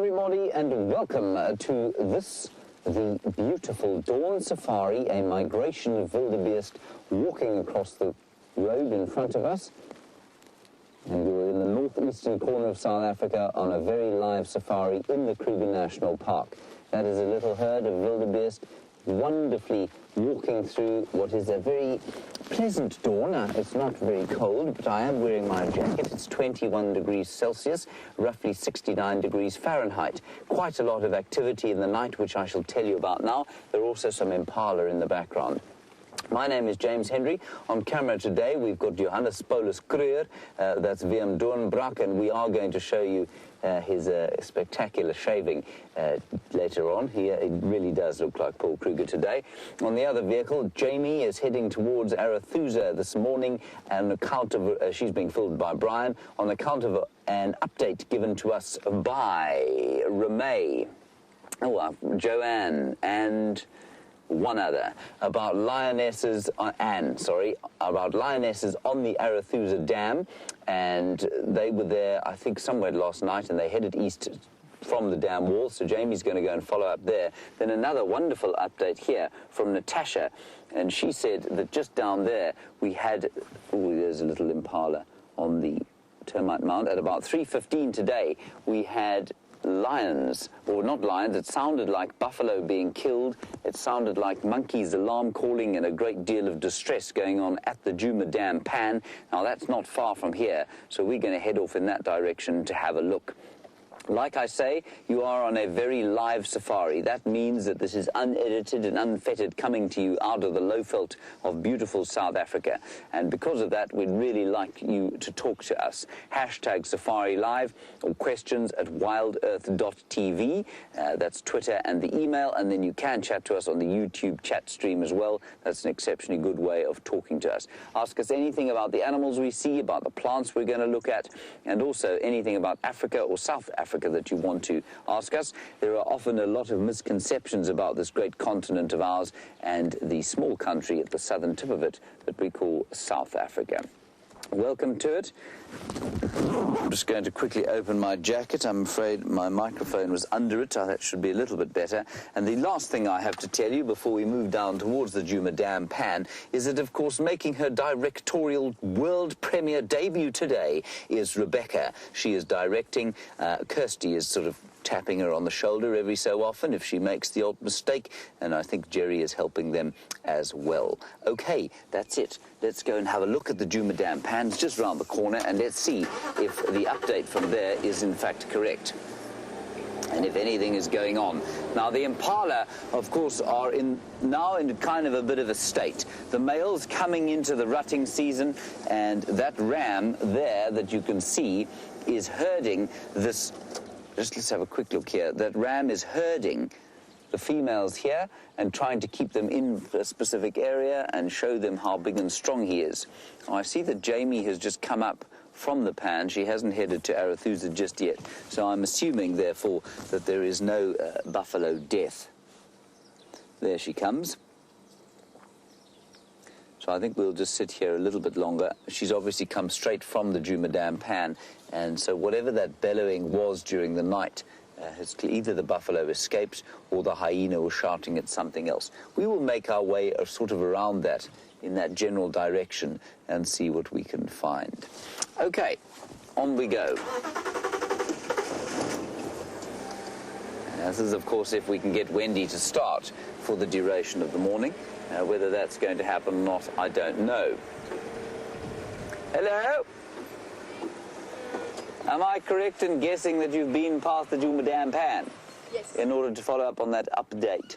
everybody, and welcome to this, the beautiful dawn safari, a migration of wildebeest walking across the road in front of us. And we're in the northeastern corner of South Africa on a very live safari in the Kruger National Park. That is a little herd of wildebeest wonderfully walking through what is a very pleasant dawn. It's not very cold, but I am wearing my jacket. It's 21 degrees Celsius, roughly 69 degrees Fahrenheit. Quite a lot of activity in the night, which I shall tell you about now. There are also some impala in the background. My name is James Henry. On camera today, we've got Johannes Paulus Kruger, that's Wium Doornbrak, and we are going to show you his spectacular shaving later on. It really does look like Paul Kruger today. On the other vehicle, Jamie is heading towards Arathusa this morning on account of, she's being filmed by Bryan, on account of an update given to us by Remay, Joanne, and one other about lionesses about lionesses on the Arathusa Dam, and they were there, I think, somewhere last night, and they headed east from the dam wall, so Jamie's going to go and follow up there. Then another wonderful update here from Natasha, and she said that just down there we had, there's a little impala on the termite mound. At about 3:15 today, we had lions, or not lions, it sounded like buffalo being killed, it sounded like monkeys alarm calling, and a great deal of distress going on at the Djuma Dam pan. Now that's not far from here, so we're going to head off in that direction to have a look. Like I say, you are on a very live safari. That means that this is unedited and unfettered, coming to you out of the lowveld of beautiful South Africa. And because of that, we'd really like you to talk to us. Hashtag SafariLIVE, or questions at WildEarth.tv. That's Twitter and the email. And then you can chat to us on the YouTube chat stream as well. That's an exceptionally good way of talking to us. Ask us anything about the animals we see, about the plants we're going to look at, and also anything about Africa or South Africa that you want to ask us. There are often a lot of misconceptions about this great continent of ours and the small country at the southern tip of it that we call South Africa. Welcome to it. I'm just going to quickly open my jacket. I'm afraid my microphone was under it. That should be a little bit better. And the last thing I have to tell you before we move down towards the Djuma Dam pan is that, of course, making her directorial world premiere debut today is Rebecca. She is directing. Kirsty is sort of tapping her on the shoulder every so often if she makes the odd mistake, and I think Jerry is helping them as well. Okay, that's it. Let's go and have a look at the Djuma Dam pan. It's just round the corner, and let's see if the update from there is in fact correct, and if anything is going on. Now, the impala, of course, are now in kind of a bit of a state. The male's coming into the rutting season, and that ram there that you can see is herding this. Let's have a quick look here. That ram is herding the females here and trying to keep them in a specific area and show them how big and strong he is. Now, I see that Jamie has just come up from the pan. She hasn't headed to Arathusa just yet. So I'm assuming, therefore, that there is no buffalo death. There she comes. So I think we'll just sit here a little bit longer. She's obviously come straight from the Djuma Dam pan, and so whatever that bellowing was during the night, either the buffalo escaped or the hyena was shouting at something else. We will make our way sort of around that in that general direction and see what we can find. Okay, on we go. This is, of course, if we can get Wendy to start for the duration of the morning. Whether that's going to happen or not, I don't know. Hello? Am I correct in guessing that you've been past the Djuma Dam pan? Yes. In order to follow up on that update?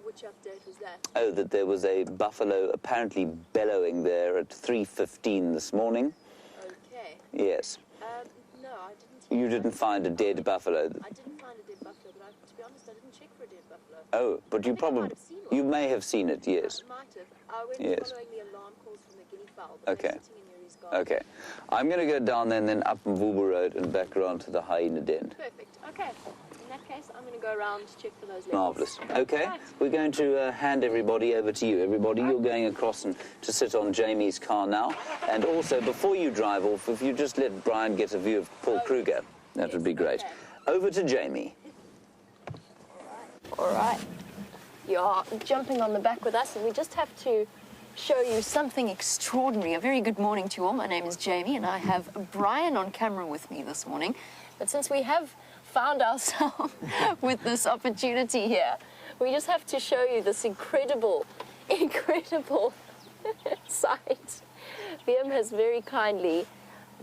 Which update was that? Oh, that there was a buffalo apparently bellowing there at 3:15 this morning. Okay. Yes. No, I didn't. You didn't find a dead buffalo? I didn't find a dead buffalo, but to be honest, I didn't check for a dead buffalo. Oh, but you probably... You may have seen it, yes. I might have. I went following the alarm calls from the guinea fowl, but okay. they're sitting in Yuri's garden. Okay. I'm going to go down there and then up Mvubu Road and back around to the hyena den. Perfect. Okay. In that case, I'm going to go around to check for those levels. Marvellous. Okay. Right. We're going to hand everybody over to you. Everybody, you're going across and to sit on Jamie's car now. And also, before you drive off, if you just let Bryan get a view of Paul Kruger, that would be great. Okay. Over to Jamie. All right. You are jumping on the back with us, and we just have to show you something extraordinary. A very good morning to you all. My name is Jamie, and I have Bryan on camera with me this morning. But since we have found ourselves with this opportunity here, we just have to show you this incredible sight. Wium has very kindly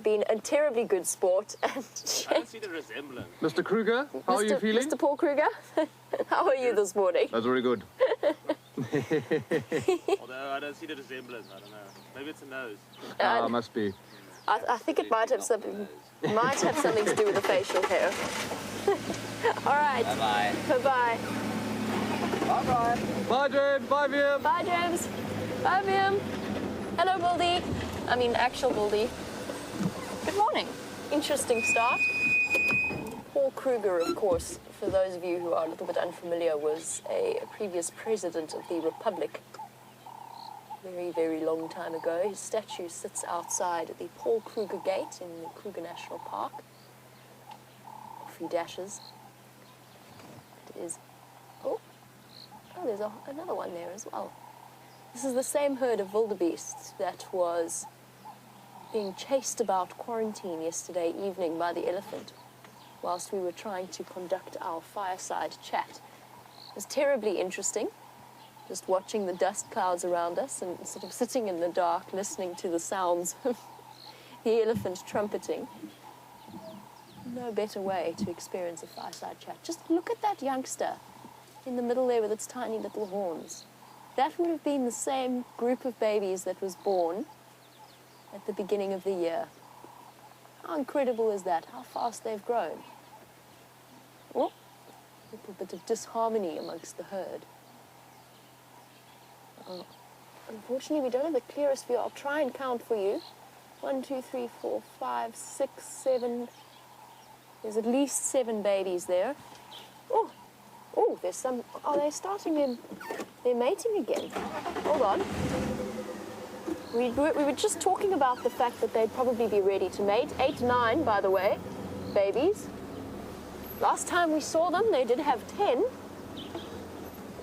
been a terribly good sport. And I don't see the resemblance. Mr. Kruger, how are you feeling? Mr. Paul Kruger, how are you this morning? That's very good. Although I don't see the resemblance, I don't know. Maybe it's a nose. Must be. I think it might have something to do with the facial hair. All right. Bye-bye. Bye-bye. Bye, Bryan. Bye, James. Bye, Wium. Bye, James. Bye, Wium. Hello, Wildy. I mean, actual Wildy. Good morning. Interesting start. Paul Kruger, of course, for those of you who are a little bit unfamiliar, was a previous president of the Republic. Very, very long time ago. His statue sits outside the Paul Kruger Gate in the Kruger National Park. A few dashes. It is... Oh, there's another one there as well. This is the same herd of wildebeest that was being chased about quarantine yesterday evening by the elephant whilst we were trying to conduct our fireside chat. It was terribly interesting, just watching the dust clouds around us and sort of sitting in the dark listening to the sounds of the elephant trumpeting. No better way to experience a fireside chat. Just look at that youngster in the middle there with its tiny little horns. That would have been the same group of babies that was born at the beginning of the year. How incredible is that? How fast they've grown. Oh, a little bit of disharmony amongst the herd. Unfortunately, we don't have the clearest view. I'll try and count for you. 1, 2, 3, 4, 5, 6, 7. There's at least 7 babies there. Oh, there's some. Oh, they're starting they're mating again. Hold on. We were just talking about the fact that they'd probably be ready to mate. 8, 9, by the way, babies. Last time we saw them, they did have 10.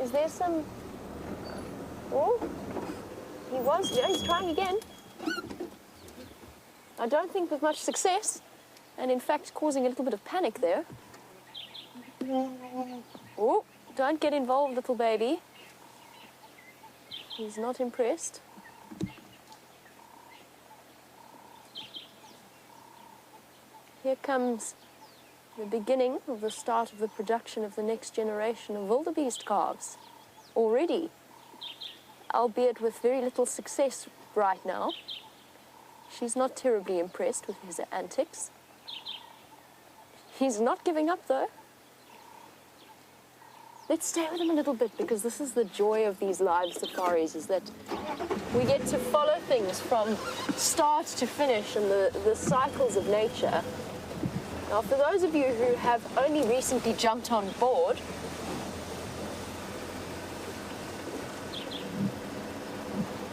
Is there some... Oh, he's trying again. I don't think with much success, and in fact causing a little bit of panic there. Oh, don't get involved, little baby. He's not impressed. Here comes the beginning of the start of the production of the next generation of wildebeest calves. Already, albeit with very little success right now. She's not terribly impressed with his antics. He's not giving up, though. Let's stay with him a little bit, because this is the joy of these live safaris, is that we get to follow things from start to finish and the cycles of nature. Now, for those of you who have only recently jumped on board,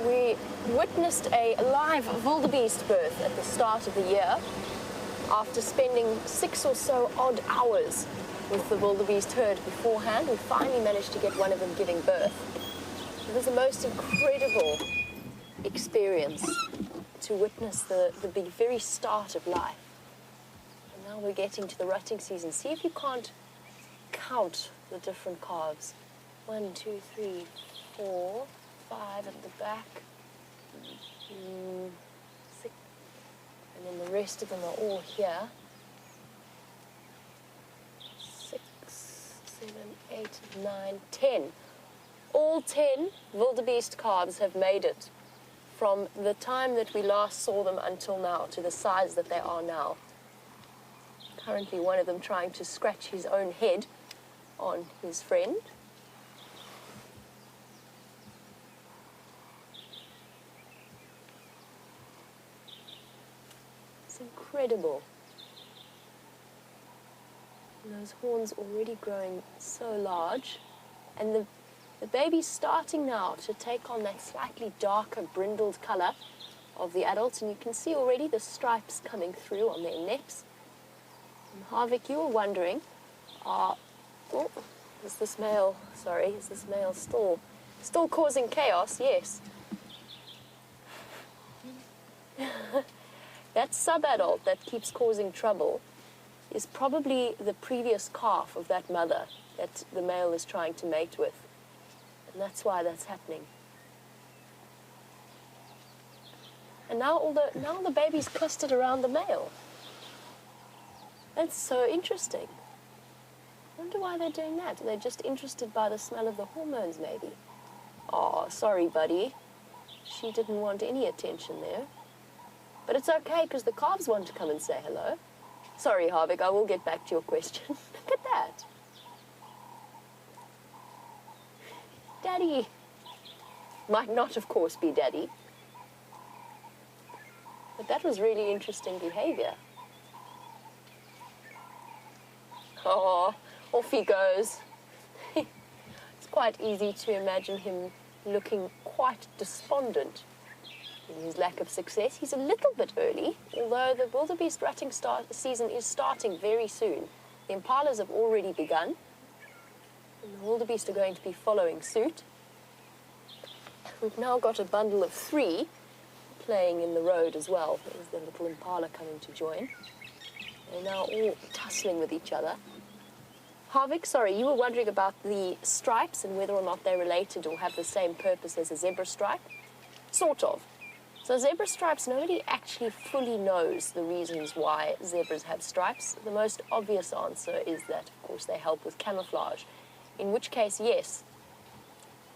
we witnessed a live wildebeest birth at the start of the year. After spending 6 or so odd hours with the wildebeest herd beforehand, we finally managed to get one of them giving birth. It was the most incredible experience to witness the very start of life. And now we're getting to the rutting season. See if you can't count the different calves. 1, 2, 3, 4, 5 at the back. 6. And then the rest of them are all here. 6, 7, 8, 9, 10. All 10 wildebeest calves have made it from the time that we last saw them until now to the size that they are now. Currently one of them trying to scratch his own head on his friend. It's incredible. And those horns already growing so large. And the baby's starting now to take on that slightly darker brindled color of the adults. And you can see already the stripes coming through on their necks. And Harvick, you were wondering, Is this male still causing chaos? Yes. That sub-adult that keeps causing trouble is probably the previous calf of that mother that the male is trying to mate with. And that's why that's happening. And now the baby's clustered around the male. That's so interesting. I wonder why they're doing that. They're just interested by the smell of the hormones, maybe. Oh, sorry, buddy. She didn't want any attention there. But it's okay, because the calves want to come and say hello. Sorry, Harvick, I will get back to your question. Look at that. Daddy. Might not, of course, be Daddy. But that was really interesting behavior. Oh, off he goes. It's quite easy to imagine him looking quite despondent in his lack of success. He's a little bit early, although the wildebeest rutting season is starting very soon. The impalas have already begun, and the wildebeest are going to be following suit. We've now got a bundle of 3 playing in the road as well. There's the little impala coming to join. They're now all tussling with each other. Harvick, sorry, you were wondering about the stripes and whether or not they're related or have the same purpose as a zebra stripe? Sort of. So zebra stripes, nobody actually fully knows the reasons why zebras have stripes. The most obvious answer is that, of course, they help with camouflage. In which case, yes.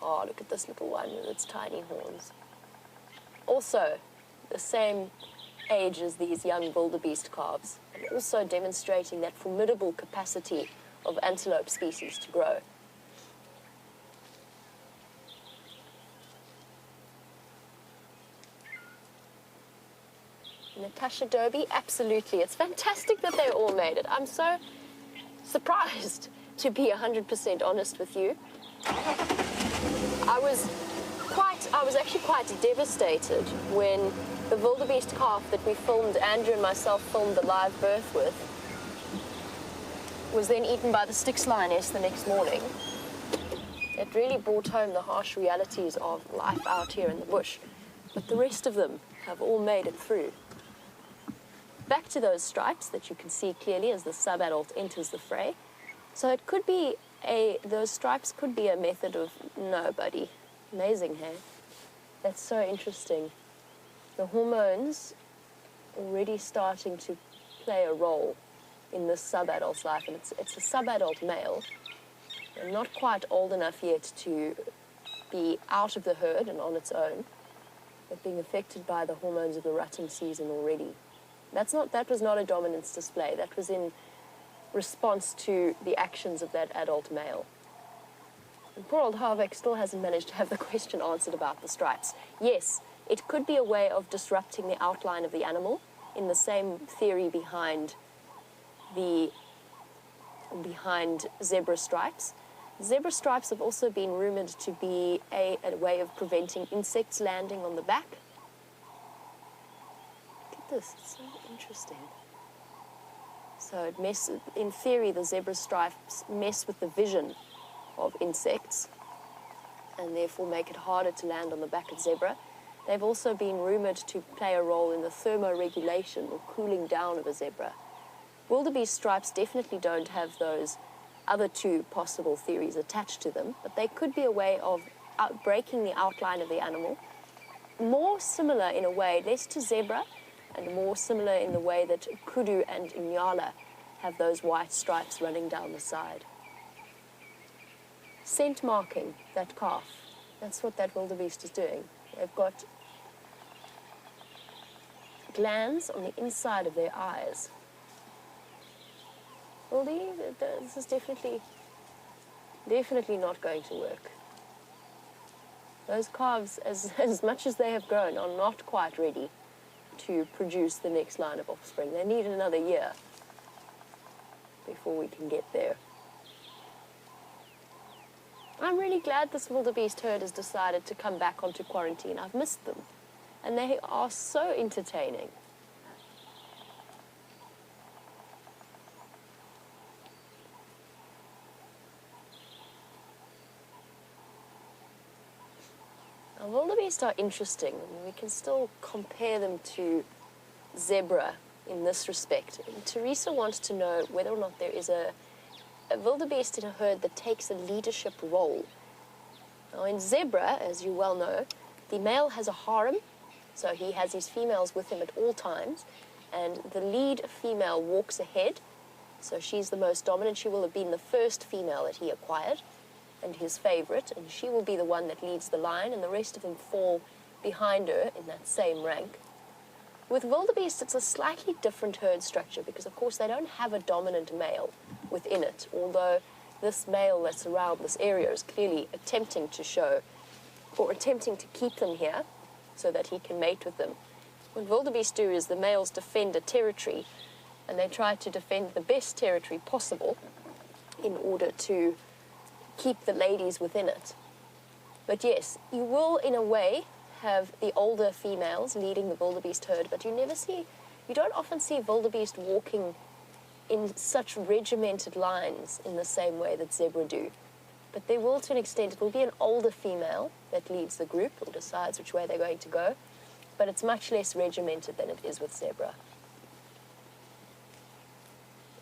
Oh, look at this little one with its tiny horns. Also, the same age as these young wildebeest calves, and also demonstrating that formidable capacity of antelope species to grow. Natasha Dobie, absolutely. It's fantastic that they all made it. I'm so surprised, to be 100% honest with you. I was actually quite devastated when the wildebeest calf that we filmed, Andrew and myself filmed the live birth with, was then eaten by the Styx lioness the next morning. It really brought home the harsh realities of life out here in the bush. But the rest of them have all made it through. Back to those stripes that you can see clearly as the sub-adult enters the fray. So it could be those stripes could be a method of, no, buddy. Amazing, hey? That's so interesting. The hormones already starting to play a role in this sub-adult's life, and it's a sub-adult male, and not quite old enough yet to be out of the herd and on its own, but being affected by the hormones of the rutting season already. That was not a dominance display. That was in response to the actions of that adult male. And poor old Harvick still hasn't managed to have the question answered about the stripes. Yes, it could be a way of disrupting the outline of the animal, in the same theory behind zebra stripes. Zebra stripes have also been rumored to be a way of preventing insects landing on the back. Look at this, it's so interesting. So in theory, the zebra stripes mess with the vision of insects and therefore make it harder to land on the back of zebra. They've also been rumored to play a role in the thermoregulation or cooling down of a zebra. Wildebeest stripes definitely don't have those other 2 possible theories attached to them, but they could be a way of breaking the outline of the animal. More similar in a way, less to zebra, and more similar in the way that kudu and inyala have those white stripes running down the side. Scent marking that calf. That's what that wildebeest is doing. They've got glands on the inside of their eyes. Wildy, this is definitely not going to work. Those calves, as much as they have grown, are not quite ready to produce the next line of offspring. They need another year before we can get there. I'm really glad this wildebeest herd has decided to come back onto quarantine. I've missed them, and they are so entertaining. Now, wildebeest are interesting. We can still compare them to zebra in this respect. And Teresa wants to know whether or not there is a wildebeest in a herd that takes a leadership role. Now, in zebra, as you well know, the male has a harem, so he has his females with him at all times, and the lead female walks ahead, so she's the most dominant. She will have been the first female that he acquired, and his favorite, and she will be the one that leads the line, and the rest of them fall behind her in that same rank. With wildebeest, it's a slightly different herd structure because, of course, they don't have a dominant male within it, although this male that's around this area is clearly attempting to show or attempting to keep them here so that he can mate with them. What wildebeest do is the males defend a territory, and they try to defend the best territory possible in order to keep the ladies within it. But yes, you will, in a way, have the older females leading the wildebeest herd, but you don't often see wildebeest walking in such regimented lines in the same way that zebra do. But they will, to an extent, it will be an older female that leads the group or decides which way they're going to go, but it's much less regimented than it is with zebra.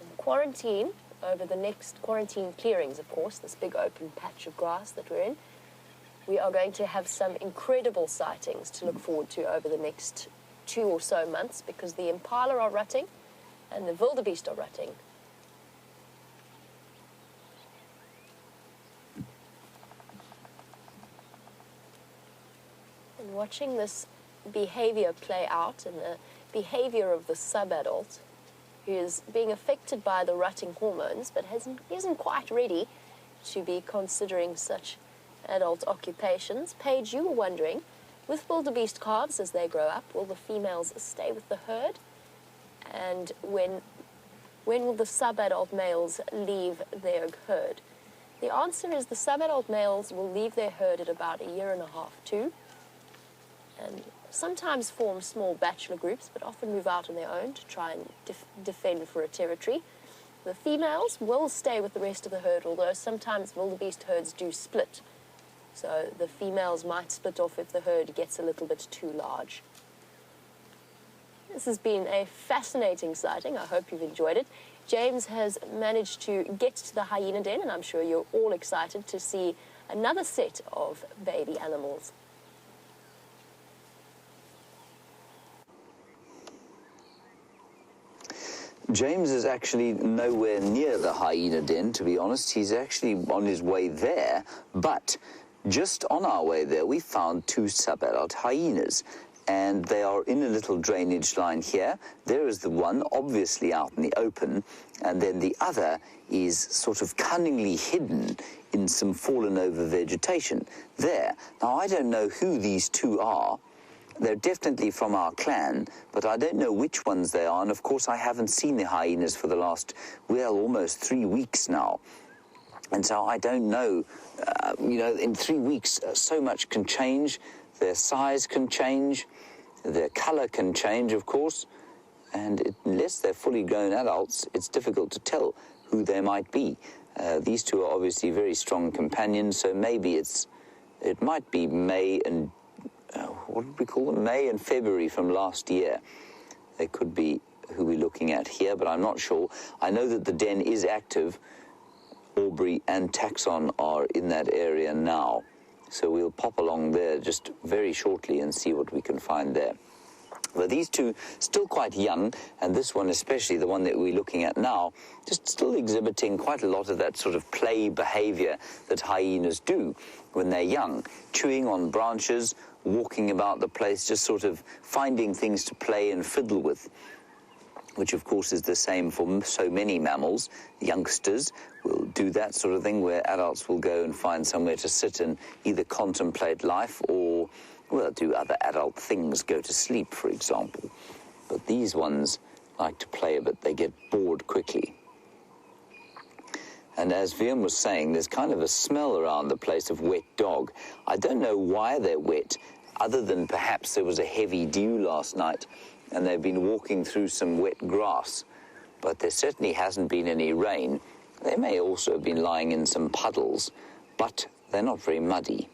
In quarantine, over the next quarantine clearings, of course, this big open patch of grass that we're in, we are going to have some incredible sightings to look forward to over the next 2 or so months because the impala are rutting and the wildebeest are rutting. And watching this behavior play out and the behavior of the subadult, who is being affected by the rutting hormones but isn't quite ready to be considering such adult occupations. Paige, you were wondering, with wildebeest calves as they grow up, will the females stay with the herd? And when will the subadult males leave their herd? The answer is the subadult males will leave their herd at about 1.5 years, 2, and sometimes form small bachelor groups, but often move out on their own to try and defend for a territory. The females will stay with the rest of the herd, although sometimes wildebeest herds do split. So the females might split off if the herd gets a little bit too large. This has been a fascinating sighting. I hope you've enjoyed it. James has managed to get to the hyena den, and I'm sure you're all excited to see another set of baby animals. James is actually nowhere near the hyena den, to be honest. He's actually on his way there, but just on our way there, we found 2 subadult hyenas, and they are in a little drainage line here. There is the one, obviously out in the open, and then the other is sort of cunningly hidden in some fallen over vegetation there. Now, I don't know who these 2 are. They're definitely from our clan, but I don't know which ones they are, and of course I haven't seen the hyenas for the last, well, almost 3 weeks now. And so I don't know, in 3 weeks, so much can change. Their size can change, their color can change, of course, and unless they're fully grown adults, it's difficult to tell who they might be. These 2 are obviously very strong companions, so maybe it might be May and, what did we call them? May and February from last year. They could be who we're looking at here, but I'm not sure. I know that the den is active. Aubrey and Taxon are in that area now. So we'll pop along there just very shortly and see what we can find there. But these 2 still quite young, and this one especially, the one that we're looking at now, just still exhibiting quite a lot of that sort of play behavior that hyenas do when they're young, chewing on branches, walking about the place, just sort of finding things to play and fiddle with, which of course is the same for so many mammals. Youngsters will do that sort of thing where adults will go and find somewhere to sit and either contemplate life or, well, do other adult things, go to sleep, for example. But these ones like to play a bit. They get bored quickly. And as Wium was saying, there's kind of a smell around the place of wet dog. I don't know why they're wet, other than perhaps there was a heavy dew last night and they've been walking through some wet grass, but there certainly hasn't been any rain. They may also have been lying in some puddles, but they're not very muddy.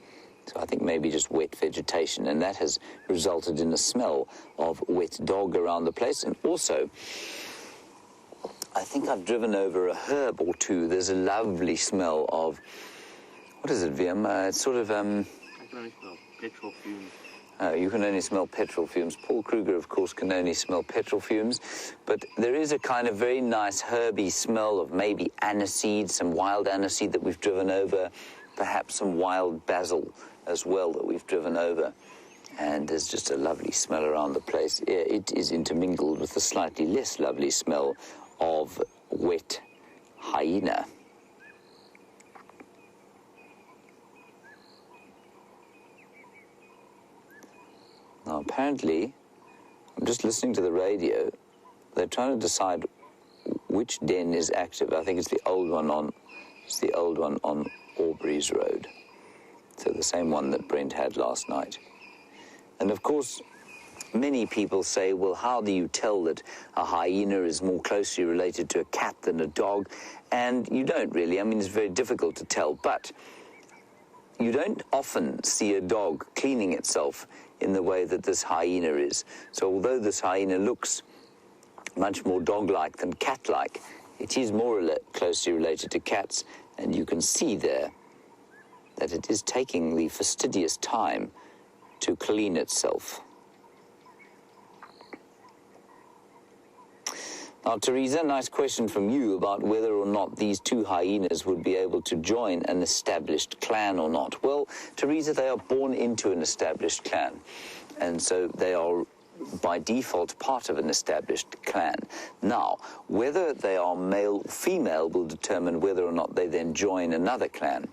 So I think maybe just wet vegetation, and that has resulted in a smell of wet dog around the place. And also, I think I've driven over a herb or two. There's a lovely smell of, what is it, Wium? It's sort of, I can only smell petrol fumes. You can only smell petrol fumes. Paul Kruger, of course, can only smell petrol fumes. But there is a kind of very nice herby smell of maybe aniseed, some wild aniseed that we've driven over, perhaps some wild basil as well that we've driven over. And there's just a lovely smell around the place. It is intermingled with the slightly less lovely smell of wet hyena. Now, apparently, I'm just listening to the radio. They're trying to decide which den is active. I think it's the old one on Aubrey's Road. So the same one that Brent had last night. And of course, many people say, well, how do you tell that a hyena is more closely related to a cat than a dog? And you don't really. I mean, it's very difficult to tell. But you don't often see a dog cleaning itself in the way that this hyena is. So although this hyena looks much more dog-like than cat-like, it is more closely related to cats, and you can see there that it is taking the fastidious time to clean itself. Now, Teresa, nice question from you about whether or not these two hyenas would be able to join an established clan or not. Well, Teresa, they are born into an established clan, and so they are by default part of an established clan. Now, whether they are male or female will determine whether or not they then join another clan.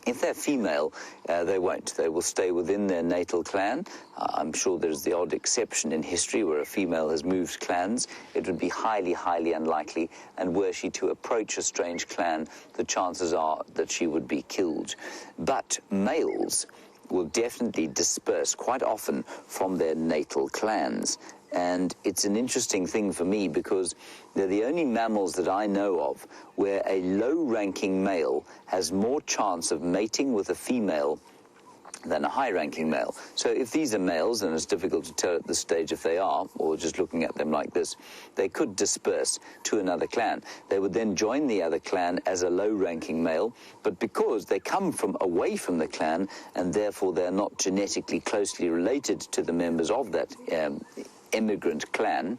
If they're female, they won't. They will stay within their natal clan. I'm sure there's the odd exception in history where a female has moved clans. It would be highly, highly unlikely, and were she to approach a strange clan, the chances are that she would be killed. But males will definitely disperse quite often from their natal clans. And it's an interesting thing for me because they're the only mammals that I know of where a low-ranking male has more chance of mating with a female than a high-ranking male. So if these are males, and it's difficult to tell at this stage if they are, or just looking at them like this, they could disperse to another clan. They would then join the other clan as a low-ranking male, but because they come from away from the clan, and therefore they're not genetically closely related to the members of that immigrant clan,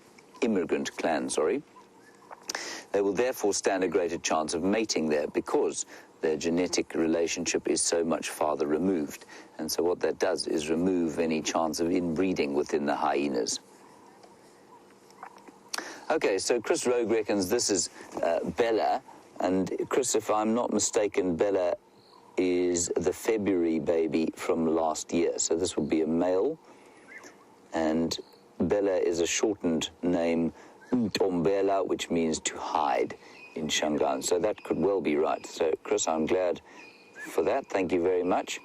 they will therefore stand a greater chance of mating there because their genetic relationship is so much farther removed. And so what that does is remove any chance of inbreeding within the hyenas. Okay, so Chris Rogue reckons this is Bella. And Chris, if I'm not mistaken, Bella is the February baby from last year. So this would be a male. And Bella is a shortened name, Ntombela, which means to hide in Shangaan. So that could well be right. So, Chris, I'm glad for that. Thank you very much.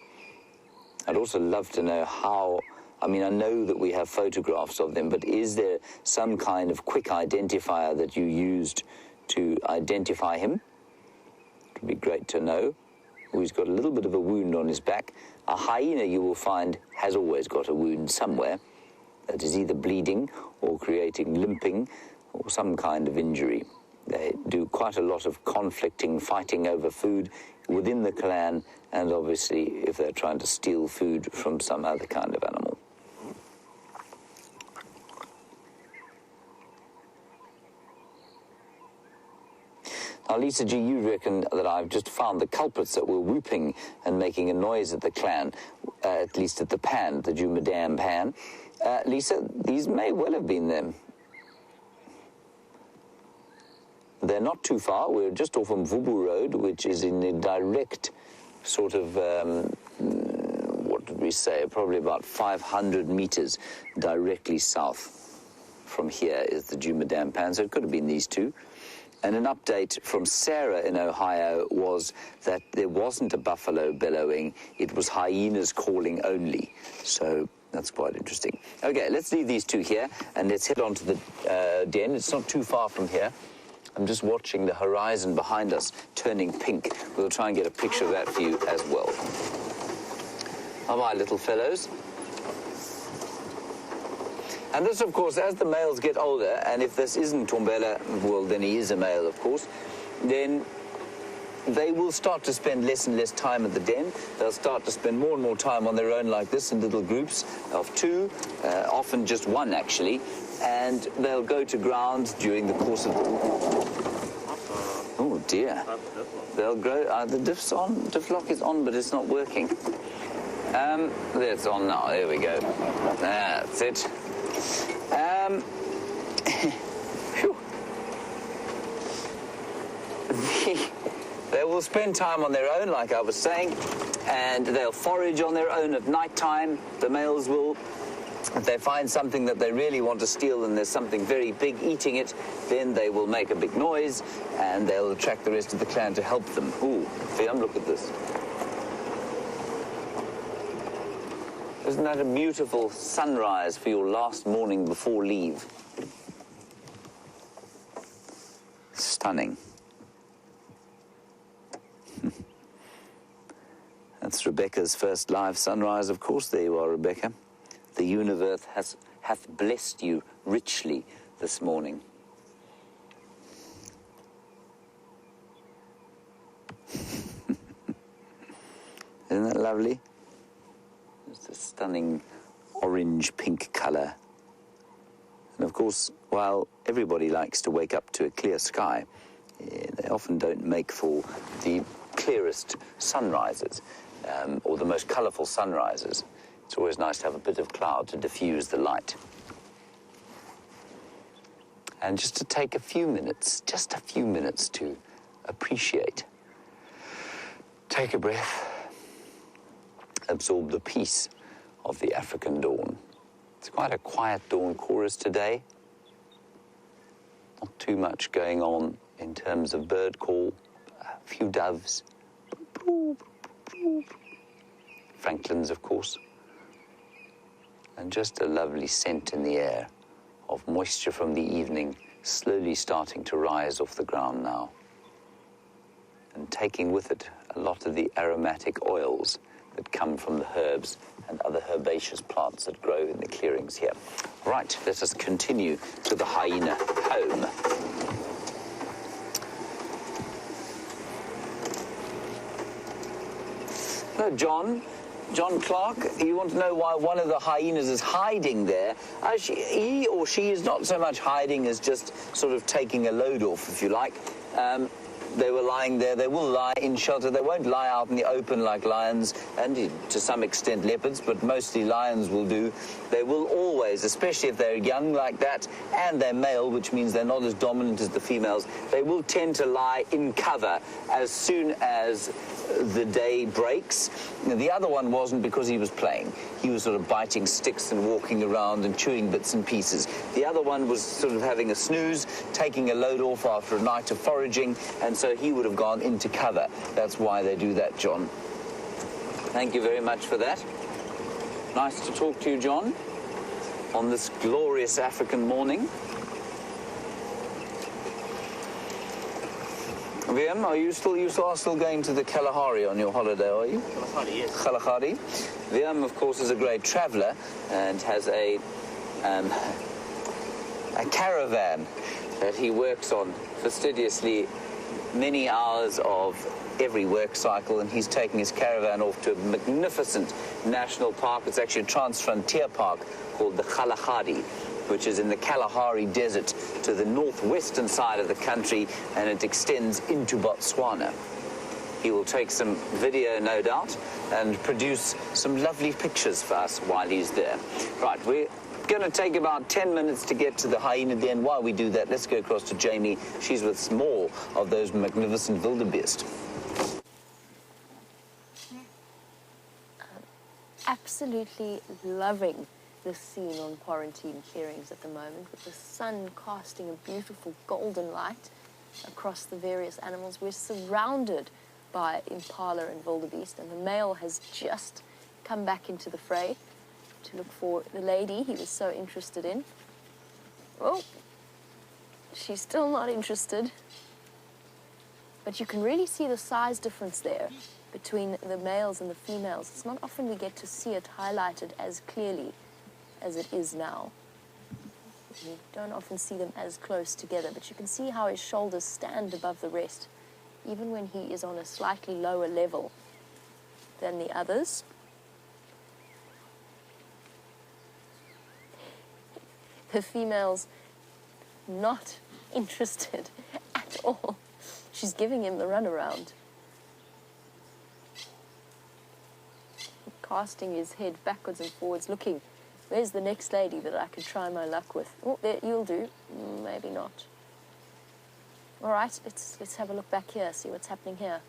I'd also love to know how, I mean, I know that we have photographs of them, but is there some kind of quick identifier that you used to identify him? It would be great to know. Oh, he's got a little bit of a wound on his back. A hyena, you will find, has always got a wound somewhere that is either bleeding or creating limping or some kind of injury. They do quite a lot of conflicting, fighting over food within the clan, and obviously if they're trying to steal food from some other kind of animal. Now, Lisa G., you reckon that I've just found the culprits that were whooping and making a noise at the clan, at least at the pan, the Jumadam pan. Lisa, these may well have been them. They're not too far. We're just off Mvubu Road, which is in a direct sort of, what did we say, probably about 500 meters directly south from here is the Jumadam pan. So it could have been these two. And an update from Sarah in Ohio was that there wasn't a buffalo bellowing. It was hyenas calling only. So that's quite interesting. Okay, let's leave these two here and let's head on to the den. It's not too far from here. I'm just watching the horizon behind us turning pink. We'll try and get a picture of that for you as well. of our little fellows. And this, of course, as the males get older, and if this isn't Tombela, well, then he is a male, of course, then they will start to spend less and less time at the den. They'll start to spend more and more time on their own like this in little groups of 2, often just 1, actually, and they'll go to ground during the course of... Oh, dear. They'll grow... the diff's on. Diff lock is on, but it's not working. It's on now. There we go. That's it. Phew. They will spend time on their own, like I was saying, and they'll forage on their own at night time. The males will, if they find something that they really want to steal and there's something very big eating it, then they will make a big noise and they'll attract the rest of the clan to help them. Ooh, Wium, look at this. Isn't that a beautiful sunrise for your last morning before leave? Stunning. That's Rebecca's first live sunrise, of course. There you are, Rebecca. The universe hath blessed you richly this morning. Isn't that lovely? It's a stunning orange-pink colour. And of course, while everybody likes to wake up to a clear sky, they often don't make for the clearest sunrises or the most colourful sunrises. It's always nice to have a bit of cloud to diffuse the light. And just to take a few minutes, just a few minutes to appreciate. Take a breath. Absorb the peace of the African dawn. It's quite a quiet dawn chorus today. Not too much going on in terms of bird call. A few doves. Francolins, of course. And just a lovely scent in the air of moisture from the evening slowly starting to rise off the ground now. And taking with it a lot of the aromatic oils that come from the herbs and other herbaceous plants that grow in the clearings here. Right, let us continue to the hyena home. Hello, John. John Clark, you want to know why one of the hyenas is hiding there? He or she is not so much hiding as just sort of taking a load off, if you like. They were lying there. They will lie in shelter. They won't lie out in the open like lions and to some extent leopards, but mostly lions will do. They will always, especially if they're young like that and they're male, which means they're not as dominant as the females, they will tend to lie in cover as soon as the day breaks. The other one wasn't because he was playing. He was sort of biting sticks and walking around and chewing bits and pieces. The other one was sort of having a snooze, taking a load off after a night of foraging, and so he would have gone into cover. That's why they do that, John. Thank you very much for that. Nice to talk to you, John, on this glorious African morning. Wium, are you still going to the Kalahari on your holiday, are you? Kalahari, yes. Kalahari. Wium, of course, is a great traveller and has a caravan that he works on fastidiously many hours of every work cycle, and he's taking his caravan off to a magnificent national park. It's actually a trans-frontier park called the Kalahari, which is in the Kalahari Desert to the northwestern side of the country, and it extends into Botswana. He will take some video, no doubt, and produce some lovely pictures for us while he's there. Right, we're going to take about 10 minutes to get to the hyena den. While we do that, let's go across to Jamie. She's with some more of those magnificent wildebeest. Absolutely loving the scene on quarantine clearings at the moment, with the sun casting a beautiful golden light across the various animals. We're surrounded by impala and wildebeest, and the male has just come back into the fray to look for the lady he was so interested in. Oh, she's still not interested. But you can really see the size difference there between the males and the females. It's not often we get to see it highlighted as clearly as it is now. You don't often see them as close together, but you can see how his shoulders stand above the rest, even when he is on a slightly lower level than the others. The female's not interested at all. She's giving him the runaround. Casting his head backwards and forwards, looking. Where's the next lady that I could try my luck with? Oh, there, you'll do. Maybe not. All right, let's have a look back here, see what's happening here.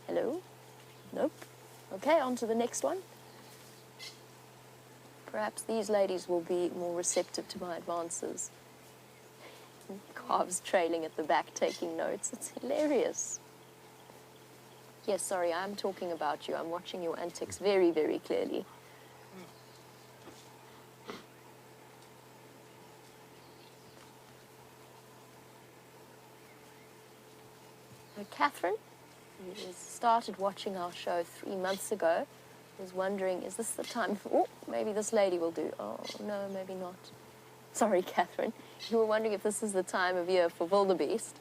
Hello? Nope. Okay, on to the next one. Perhaps these ladies will be more receptive to my advances. Calves trailing at the back, taking notes. It's hilarious. Yes, sorry, I'm talking about you. I'm watching your antics very, very clearly. Catherine, who started watching our show 3 months ago, was wondering, is this the time for... Oh, maybe this lady will do. Oh, no, maybe not. Sorry, Catherine. You were wondering if this is the time of year for wildebeest.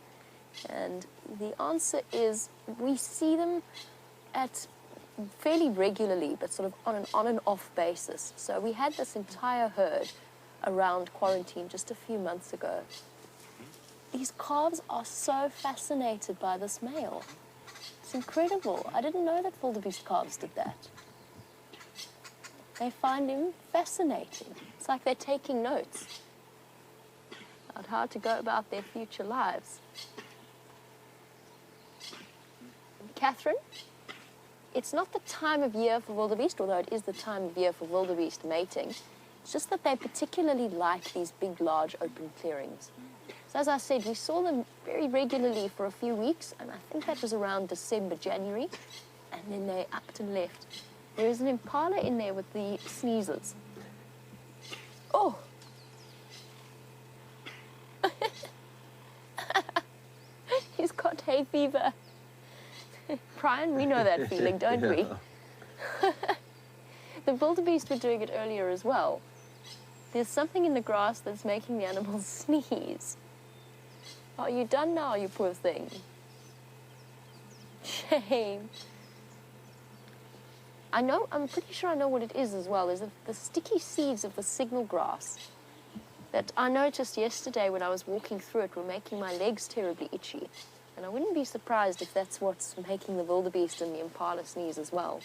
And the answer is we see them at fairly regularly, but sort of on an off basis. So we had this entire herd around quarantine just a few months ago. These calves are so fascinated by this male. It's incredible. I didn't know that wildebeest calves did that. They find him fascinating. It's like they're taking notes about how to go about their future lives. Catherine, it's not the time of year for wildebeest, although it is the time of year for wildebeest mating. It's just that they particularly like these big, large, open clearings. So as I said, we saw them very regularly for a few weeks, and I think that was around December, January, and then they upped and left. There is an impala in there with the sneezes. Oh! He's got hay fever. Bryan, we know that feeling, don't we? The wildebeest were doing it earlier as well. There's something in the grass that's making the animals sneeze. Are you done now, you poor thing? Shame. I'm pretty sure I know what it is as well. Is the sticky seeds of the signal grass that I noticed yesterday when I was walking through it were making my legs terribly itchy. And I wouldn't be surprised if that's what's making the wildebeest and the impala sneeze as well.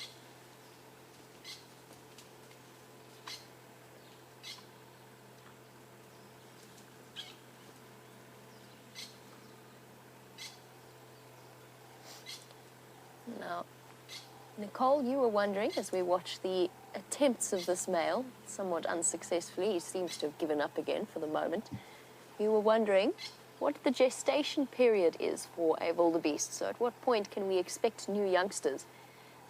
Now, Nicole, you were wondering, as we watched the attempts of this male, somewhat unsuccessfully, he seems to have given up again for the moment, you were wondering what the gestation period is for a wildebeest. So at what point can we expect new youngsters?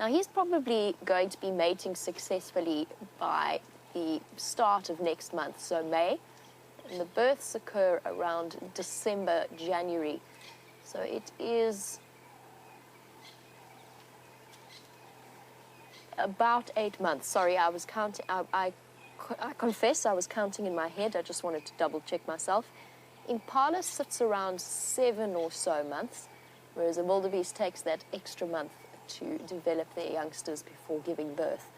Now, he's probably going to be mating successfully by the start of next month, so May, and the births occur around December, January. So it is about 8 months. Sorry, I was counting. I confess I was counting in my head. I just wanted to double check myself. Impala sits around 7 or so months, whereas a wildebeest takes that extra month to develop their youngsters before giving birth.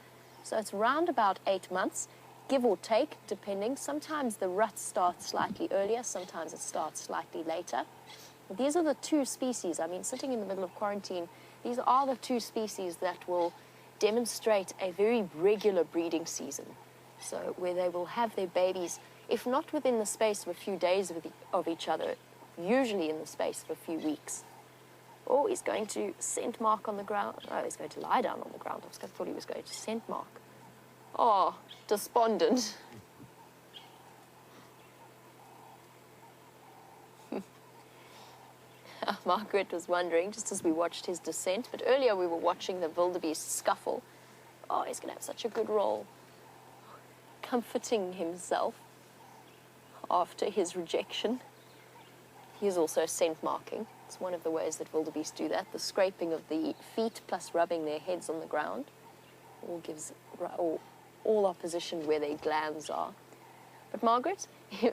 So it's round about 8 months, give or take, depending. Sometimes the rut starts slightly earlier, sometimes it starts slightly later. But these are the two species. I mean, sitting in the middle of quarantine, these are the two species that will demonstrate a very regular breeding season. So where they will have their babies, if not within the space of a few days of each other, usually in the space of a few weeks. Oh, he's going to scent mark on the ground. Oh, he's going to lie down on the ground. I thought he was going to scent mark. Oh, despondent. Margaret was wondering, just as we watched his descent, but earlier we were watching the wildebeest scuffle. Oh, he's going to have such a good role. Comforting himself after his rejection. Here's also scent marking. It's one of the ways that wildebeest do that. The scraping of the feet plus rubbing their heads on the ground all gives all opposition where their glands are. But Margaret, you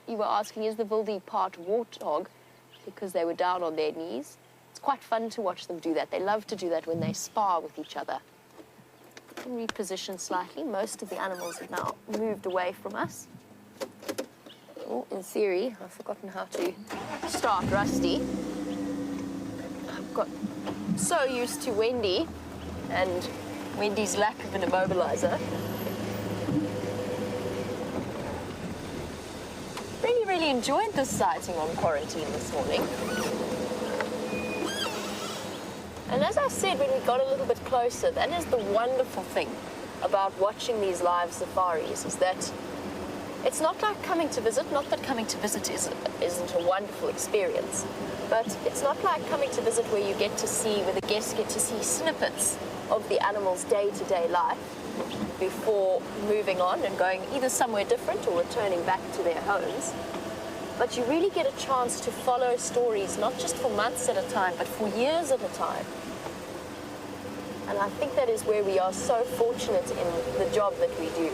were asking, is the wilde part warthog because they were down on their knees? It's quite fun to watch them do that. They love to do that when they spar with each other. We can reposition slightly. Most of the animals have now moved away from us. Oh, in theory, I've forgotten how to start Rusty. I've got so used to Wendy and Wendy's lack of an immobilizer. Really enjoyed this sighting on quarantine this morning. And as I said when we got a little bit closer, that is the wonderful thing about watching these live safaris, is that it's not like coming to visit. Not that coming to visit isn't a wonderful experience, but it's not like coming to visit where you get to see, where the guests get to see snippets of the animal's day-to-day life before moving on and going either somewhere different or returning back to their homes. But you really get a chance to follow stories, not just for months at a time, but for years at a time. And I think that is where we are so fortunate in the job that we do.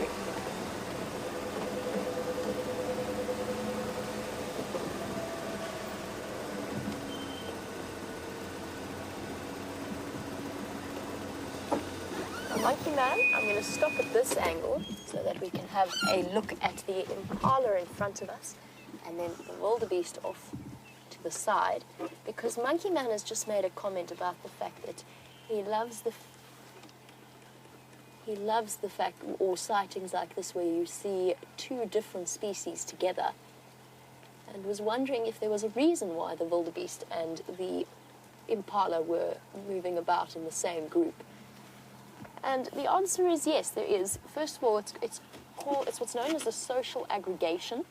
Monkey Man, I'm going to stop at this angle so that we can have a look at the impala in front of us and then the wildebeest off to the side, because Monkey Man has just made a comment about the fact that he loves the fact, or sightings like this where you see two different species together, and was wondering if there was a reason why the wildebeest and the impala were moving about in the same group. And the answer is yes, there is. First of all, it's what's known as a social aggregation.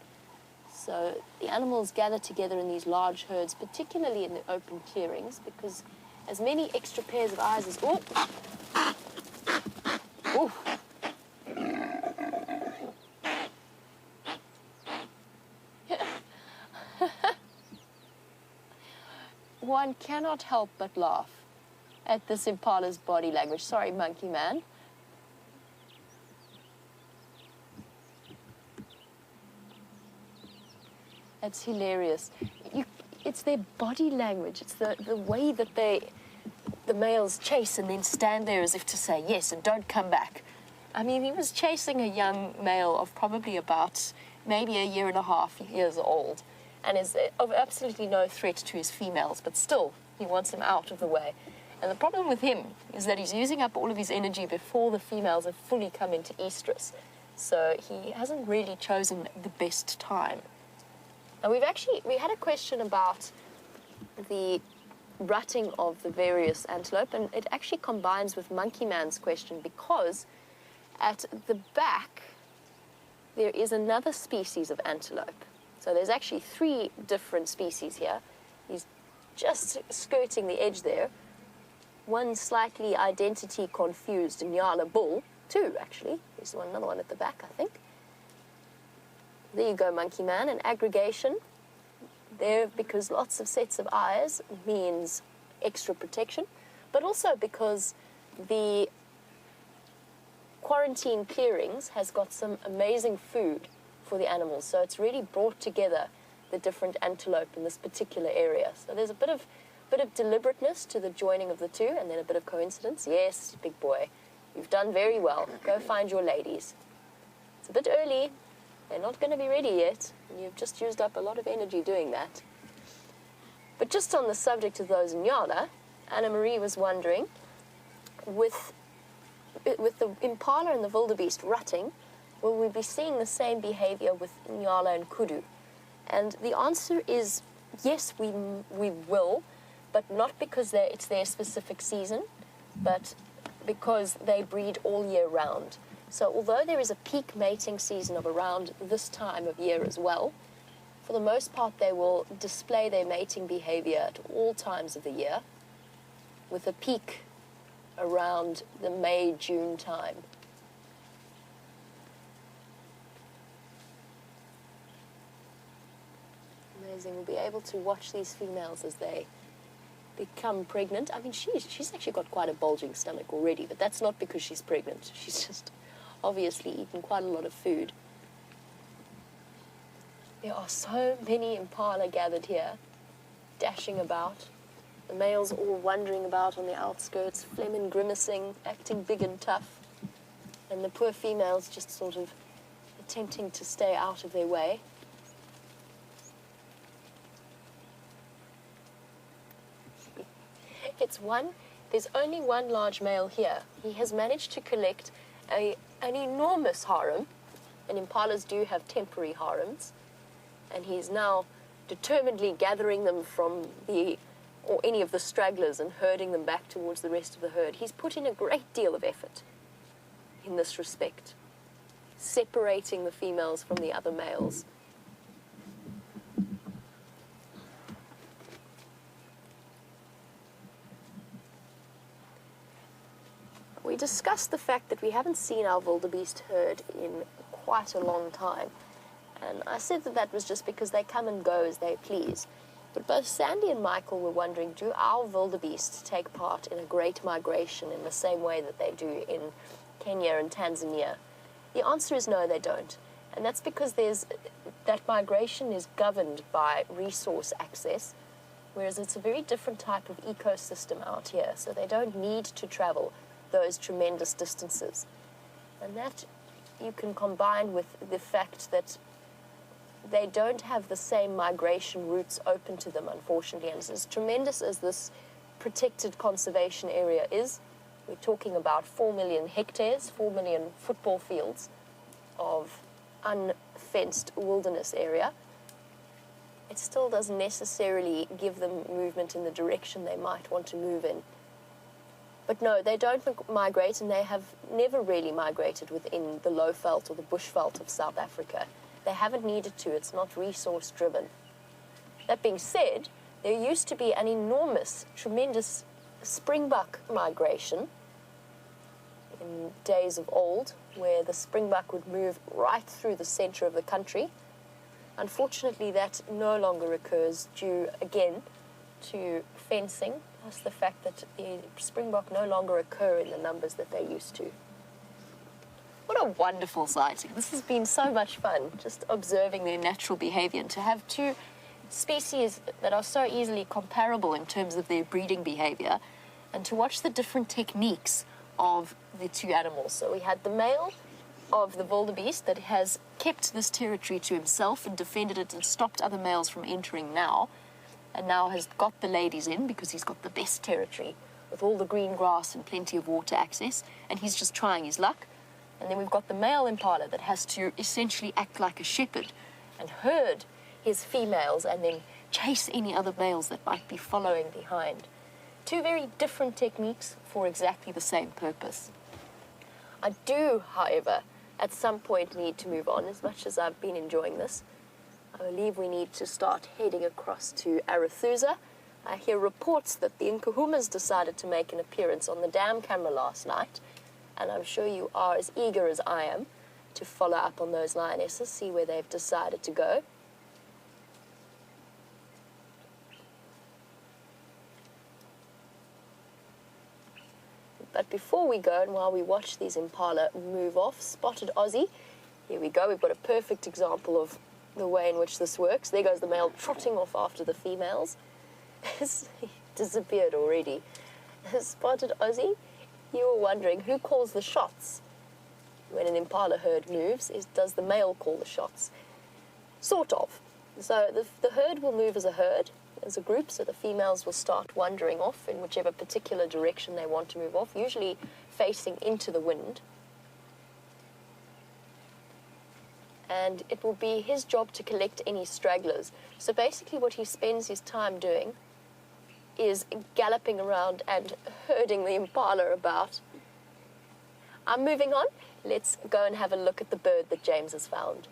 So the animals gather together in these large herds, particularly in the open clearings, because as many extra pairs of eyes as... Oh! Oh! One cannot help but laugh at this impala's body language. Sorry, Monkey Man. That's hilarious. It's their body language. It's the way that the males chase and then stand there as if to say yes and don't come back. I mean, he was chasing a young male of probably about maybe 1.5 years old and is of absolutely no threat to his females, but still, he wants them out of the way. And the problem with him is that he's using up all of his energy before the females have fully come into estrus. So he hasn't really chosen the best time. Now we had a question about the rutting of the various antelope, and it actually combines with Monkey Man's question, because at the back there is another species of antelope. So there's actually 3 different species here. He's just skirting the edge there. One slightly identity confused Nyala bull, 2 actually. There's another one at the back, I think. There you go, Monkey Man. An aggregation there because lots of sets of eyes means extra protection, but also because the quarantine clearings has got some amazing food for the animals. So it's really brought together the different antelope in this particular area. So there's a bit of deliberateness to the joining of the 2, and then a bit of coincidence. Yes, big boy, you've done very well. Go find your ladies. It's a bit early. They're not going to be ready yet, and you've just used up a lot of energy doing that. But just on the subject of those Nyala, Anna Marie was wondering, with the impala and the wildebeest rutting, will we be seeing the same behavior with Nyala and kudu? And the answer is yes, we will, but not because it's their specific season, but because they breed all year round. So although there is a peak mating season of around this time of year as well, for the most part they will display their mating behavior at all times of the year, with a peak around the May-June time. Amazing. We'll be able to watch these females as they become pregnant. I mean, she's actually got quite a bulging stomach already, but that's not because she's pregnant. She's just obviously eaten quite a lot of food. There are so many impala gathered here, dashing about. The males all wandering about on the outskirts, phlegm grimacing, acting big and tough. And the poor females just sort of attempting to stay out of their way. There's only one large male here. He has managed to collect an enormous harem, and impalas do have temporary harems, and he's now determinedly gathering them from any of the stragglers and herding them back towards the rest of the herd. He's put in a great deal of effort in this respect, separating the females from the other males. We discussed the fact that we haven't seen our wildebeest herd in quite a long time. And I said that was just because they come and go as they please. But both Sandy and Michael were wondering, do our wildebeest take part in a great migration in the same way that they do in Kenya and Tanzania? The answer is no, they don't. And that's because that migration is governed by resource access, whereas it's a very different type of ecosystem out here. So they don't need to travel those tremendous distances. And that you can combine with the fact that they don't have the same migration routes open to them, unfortunately. And as tremendous as this protected conservation area is, we're talking about 4 million hectares, 4 million football fields of unfenced wilderness area. It still doesn't necessarily give them movement in the direction they might want to move in. But no, they don't migrate, and they have never really migrated within the low veld or the bush veld of South Africa. They haven't needed to. It's not resource driven. That being said, there used to be an enormous, tremendous springbuck migration in days of old, where the springbuck would move right through the center of the country. Unfortunately, that no longer occurs due, again, to fencing, plus the fact that the springbok no longer occur in the numbers that they used to. What a wonderful sighting. This has been so much fun, just observing their natural behavior, and to have two species that are so easily comparable in terms of their breeding behavior, and to watch the different techniques of the two animals. So we had the male of the wildebeest that has kept this territory to himself and defended it and stopped other males from entering now, and now has got the ladies in because he's got the best territory with all the green grass and plenty of water access, and he's just trying his luck. And then we've got the male impala that has to essentially act like a shepherd and herd his females and then chase any other males that might be following behind. Two very different techniques for exactly the same purpose. I do, however, at some point need to move on. As much as I've been enjoying this, I believe we need to start heading across to Arathusa. I hear reports that the Nkuhumas decided to make an appearance on the dam camera last night, and I'm sure you are as eager as I am to follow up on those lionesses, see where they've decided to go. But before we go, and while we watch these impala move off, spotted Aussie, here we go. We've got a perfect example of the way in which this works. There goes the male trotting off after the females. He disappeared already. Spotted Aussie, you were wondering who calls the shots when an impala herd moves. Does the male call the shots? Sort of. So the herd will move as a herd, as a group, so the females will start wandering off in whichever particular direction they want to move off, usually facing into the wind. And it will be his job to collect any stragglers. So basically what he spends his time doing is galloping around and herding the impala about. I'm moving on. Let's go and have a look at the bird that James has found.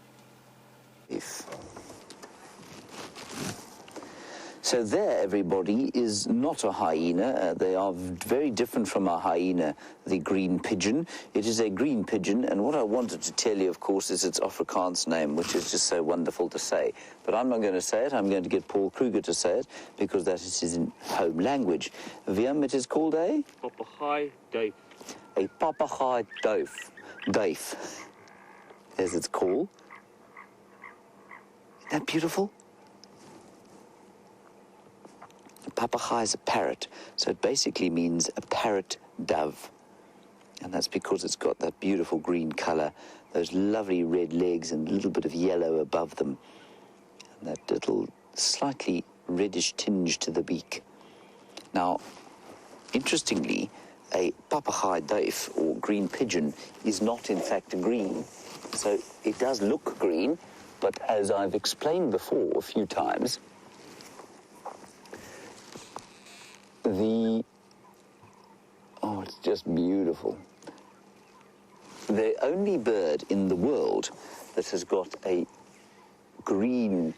So there, everybody, is not a hyena. They are very different from a hyena, the green pigeon. It is a green pigeon, and what I wanted to tell you, of course, is its Afrikaans name, which is just so wonderful to say. But I'm not going to say it. I'm going to get Paul Kruger to say it, because that is his home language. Wium, it is called a? Pappegaai duif. A Pappegaai duif. Duif, as it's called. Isn't that beautiful? A Pappegaai is a parrot, so it basically means a parrot dove. And that's because it's got that beautiful green colour, those lovely red legs and a little bit of yellow above them, and that little slightly reddish tinge to the beak. Now, interestingly, a Pappegaai duif, or green pigeon, is not in fact green. So it does look green, but as I've explained before a few times, oh, it's just beautiful. The only bird in the world that has got a green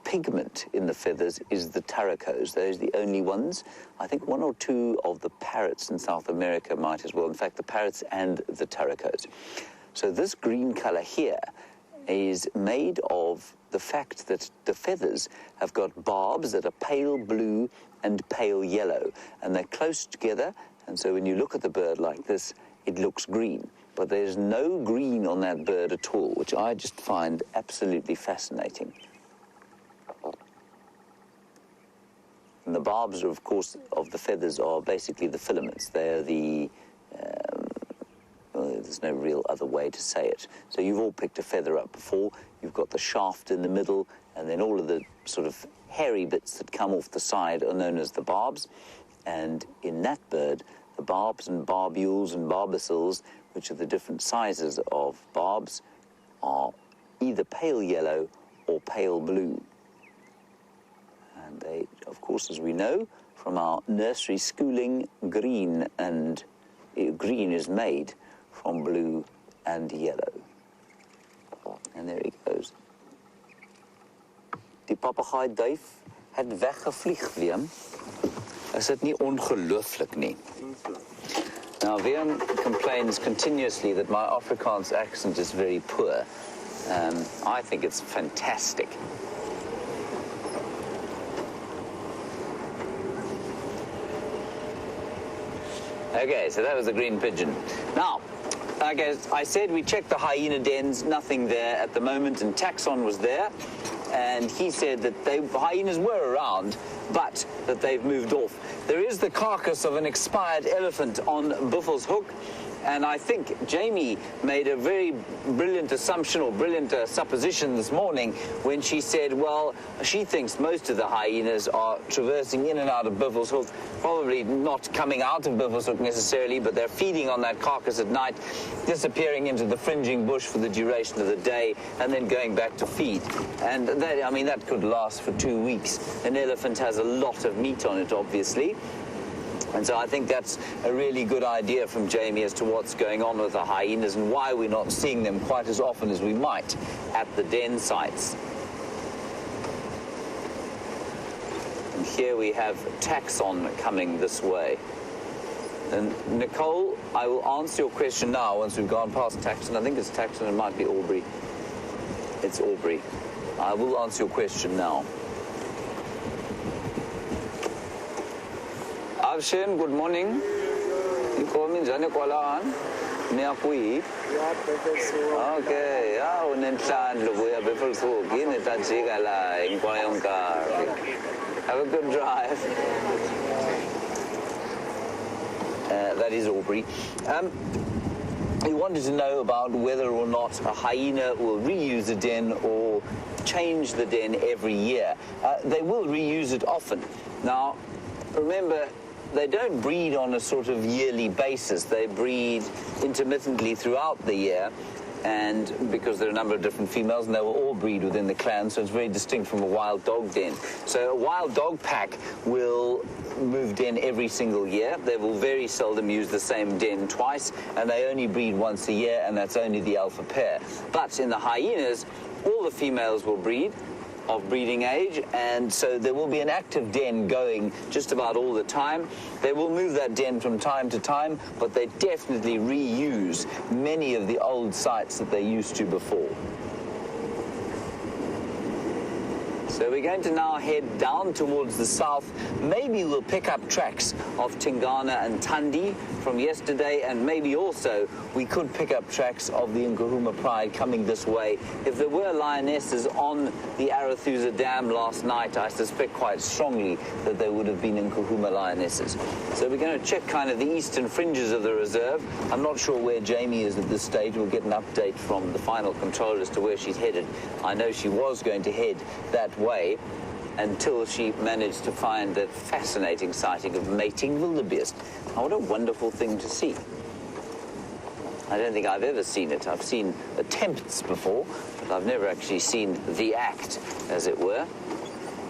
pigment in the feathers is the taracos. Those are the only ones. I think one or two of the parrots in South America might as well. In fact, the parrots and the taracos. So this green color here is made of the fact that the feathers have got barbs that are pale blue and pale yellow, and they're close together, and so when you look at the bird like this, it looks green. But there's no green on that bird at all, which I just find absolutely fascinating. And the barbs, of course, of the feathers are basically the filaments. They're the, well, there's no real other way to say it. So you've all picked a feather up before. You've got the shaft in the middle, and then all of the sort of hairy bits that come off the side are known as the barbs. And in that bird, the barbs and barbules and barbicils, which are the different sizes of barbs, are either pale yellow or pale blue. And they, of course, as we know from our nursery schooling, green is made from blue and yellow. En there he goes. Die Pappegaai duif het weggevlieg, Wium. Is dit nie ongelooflik nie? Now, Wium complains continuously that my Afrikaans accent is very poor. I think it's fantastic. Okay, so that was the green pigeon. Now, like I said, we checked the hyena dens, nothing there at the moment, and Taxon was there, and he said that hyenas were around, but that they've moved off. There is the carcass of an expired elephant on Buffelshoek, and I think Jamie made a very brilliant assumption or brilliant supposition this morning when she said, well, she thinks most of the hyenas are traversing in and out of Buffelshoek, probably not coming out of Buffelshoek necessarily, but they're feeding on that carcass at night, disappearing into the fringing bush for the duration of the day, and then going back to feed. And that, I mean, that could last for 2 weeks. An elephant has a lot of meat on it, obviously. And so I think that's a really good idea from Jamie as to what's going on with the hyenas and why we're not seeing them quite as often as we might at the den sites. And here we have Taxon coming this way. And Nicole, I will answer your question now once we've gone past Taxon. I think it's Taxon, it might be Aubrey. It's Aubrey. I will answer your question now. Avshin, good morning. You call me Jane Kwalaan? Niakui? Okay, yeah, unentland, Lubuya Buffelshoek, Yinitatigala, in Kwayonka. Have a good drive. That is Aubrey. You wanted to know about whether or not a hyena will reuse a den or change the den every year. They will reuse it often. Now, remember, they don't breed on a sort of yearly basis. They breed intermittently throughout the year, and because there are a number of different females, and they will all breed within the clan, so it's very distinct from a wild dog den. So a wild dog pack will move den every single year. They will very seldom use the same den twice, and they only breed once a year, and that's only the alpha pair. But in the hyenas, all the females will breed, of breeding age, and so there will be an active den going just about all the time. They will move that den from time to time, but they definitely reuse many of the old sites that they used to before. So we're going to now head down towards the south. Maybe we'll pick up tracks of Tingana and Tundi from yesterday, and maybe also we could pick up tracks of the Nkuhumas pride coming this way. If there were lionesses on the Arathusa Dam last night, I suspect quite strongly that there would have been Nkuhumas lionesses. So we're going to check kind of the eastern fringes of the reserve. I'm not sure where Jamie is at this stage. We'll get an update from the final controller as to where she's headed. I know she was going to head that way until she managed to find that fascinating sighting of mating wildebeest. Now, what a wonderful thing to see. I don't think I've ever seen it. I've seen attempts before, but I've never actually seen the act, as it were.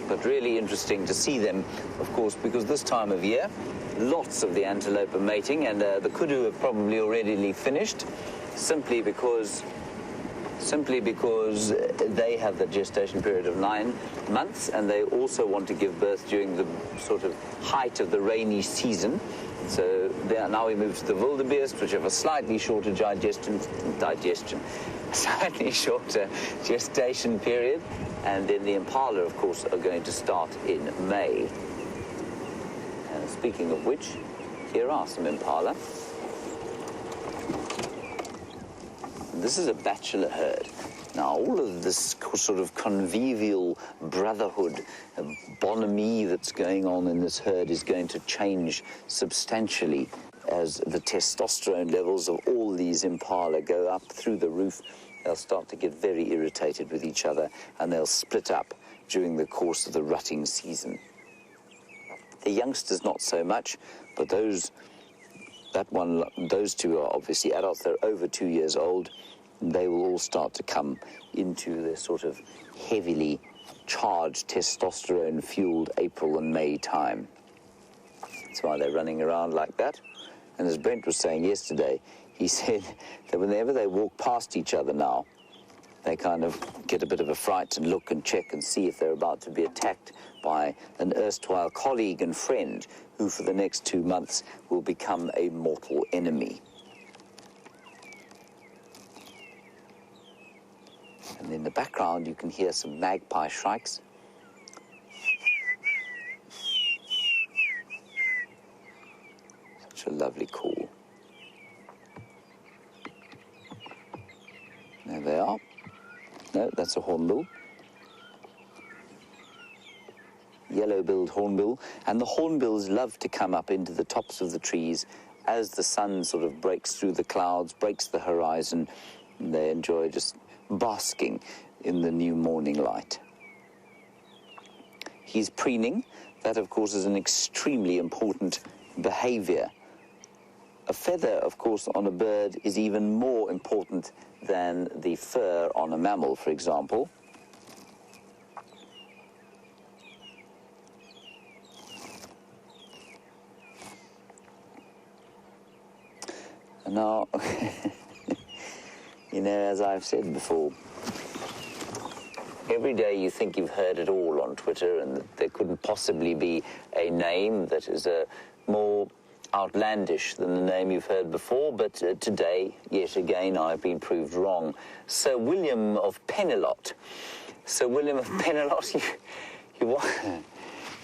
But really interesting to see them, of course, because this time of year, lots of the antelope are mating, and the kudu have probably already finished, simply because they have the gestation period of 9 months, and they also want to give birth during the sort of height of the rainy season. So now we move to the wildebeest, which have a slightly shorter slightly shorter gestation period, and then the impala, of course, are going to start in May. And speaking of which, here are some impala. This is a bachelor herd. Now, all of this sort of convivial brotherhood, bonhomie that's going on in this herd is going to change substantially as the testosterone levels of all these impala go up through the roof. They'll start to get very irritated with each other, and they'll split up during the course of the rutting season. The youngsters, not so much, but those two are obviously adults. They're over 2 years old. They will all start to come into their sort of heavily charged testosterone-fueled April and May time. That's why they're running around like that. And as Brent was saying yesterday, he said that whenever they walk past each other now, they kind of get a bit of a fright and look and check and see if they're about to be attacked by an erstwhile colleague and friend who for the next 2 months will become a mortal enemy. And in the background, you can hear some magpie shrikes. Such a lovely call. There they are. No, that's a hornbill. Yellow-billed hornbill. And the hornbills love to come up into the tops of the trees as the sun sort of breaks through the clouds, breaks the horizon. And they enjoy just basking in the new morning light. He's preening. That, of course, is an extremely important behavior. A feather, of course, on a bird is even more important than the fur on a mammal, for example. And now, you know, as I've said before, every day you think you've heard it all on Twitter, and that there couldn't possibly be a name that is more outlandish than the name you've heard before, but today, yet again, I've been proved wrong. Sir Wium of Penelot. Sir Wium of Penelot,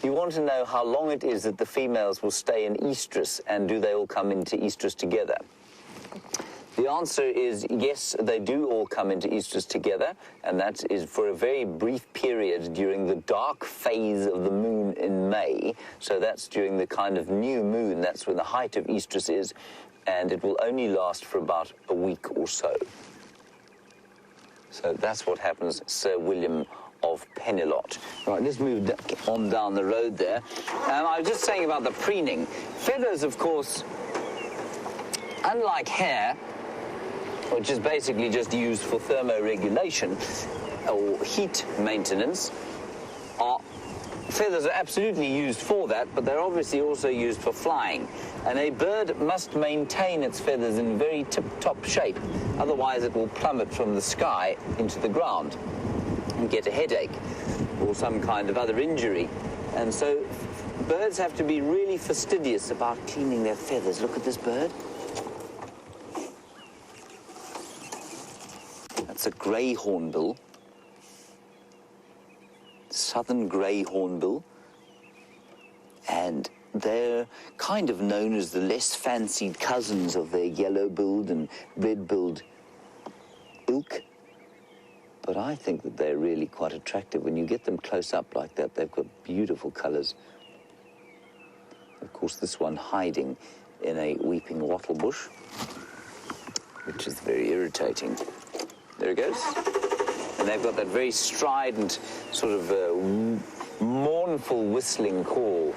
you want to know how long it is that the females will stay in estrus, and do they all come into estrus together? The answer is yes, they do all come into estrus together, and that is for a very brief period during the dark phase of the moon in May. So that's during the kind of new moon. That's when the height of estrus is, and it will only last for about a week or so. So that's what happens, Sir Wium of Penelot. Right, let's move on down the road there. I was just saying about the preening. Feathers, of course, unlike hair, which is basically just used for thermoregulation or heat maintenance, feathers are absolutely used for that, but they're obviously also used for flying. And a bird must maintain its feathers in very tip-top shape, otherwise it will plummet from the sky into the ground and get a headache. or some kind of other injury. And so birds have to be really fastidious about cleaning their feathers. Look at this bird. That's a grey hornbill. Southern grey hornbill. And they're kind of known as the less fancied cousins of their yellow-billed and red-billed ilk. But I think that they're really quite attractive. When you get them close up like that, they've got beautiful colors. Of course, this one hiding in a weeping wattle bush, which is very irritating. There it goes. And they've got that very strident, sort of mournful whistling call.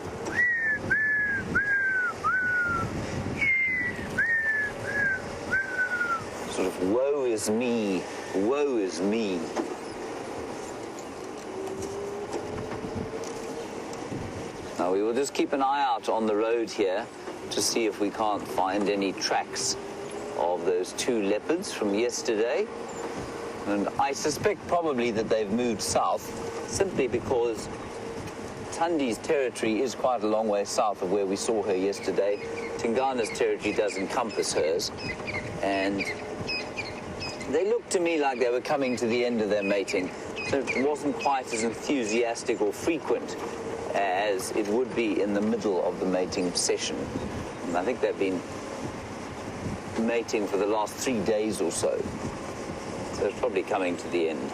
Sort of, woe is me, woe is me. Now we will just keep an eye out on the road here to see if we can't find any tracks of those 2 leopards from yesterday. And I suspect probably that they've moved south simply because Tundi's territory is quite a long way south of where we saw her yesterday. Tingana's territory does encompass hers. And they looked to me like they were coming to the end of their mating. So it wasn't quite as enthusiastic or frequent as it would be in the middle of the mating session. And I think they've been mating for the last 3 days or so. So it's probably coming to the end.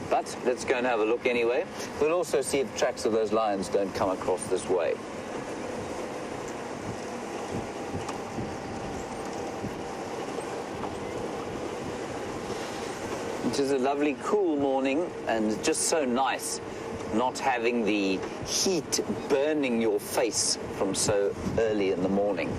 But let's go and have a look anyway. We'll also see if tracks of those lions don't come across this way. It is a lovely cool morning and just so nice not having the heat burning your face from so early in the morning.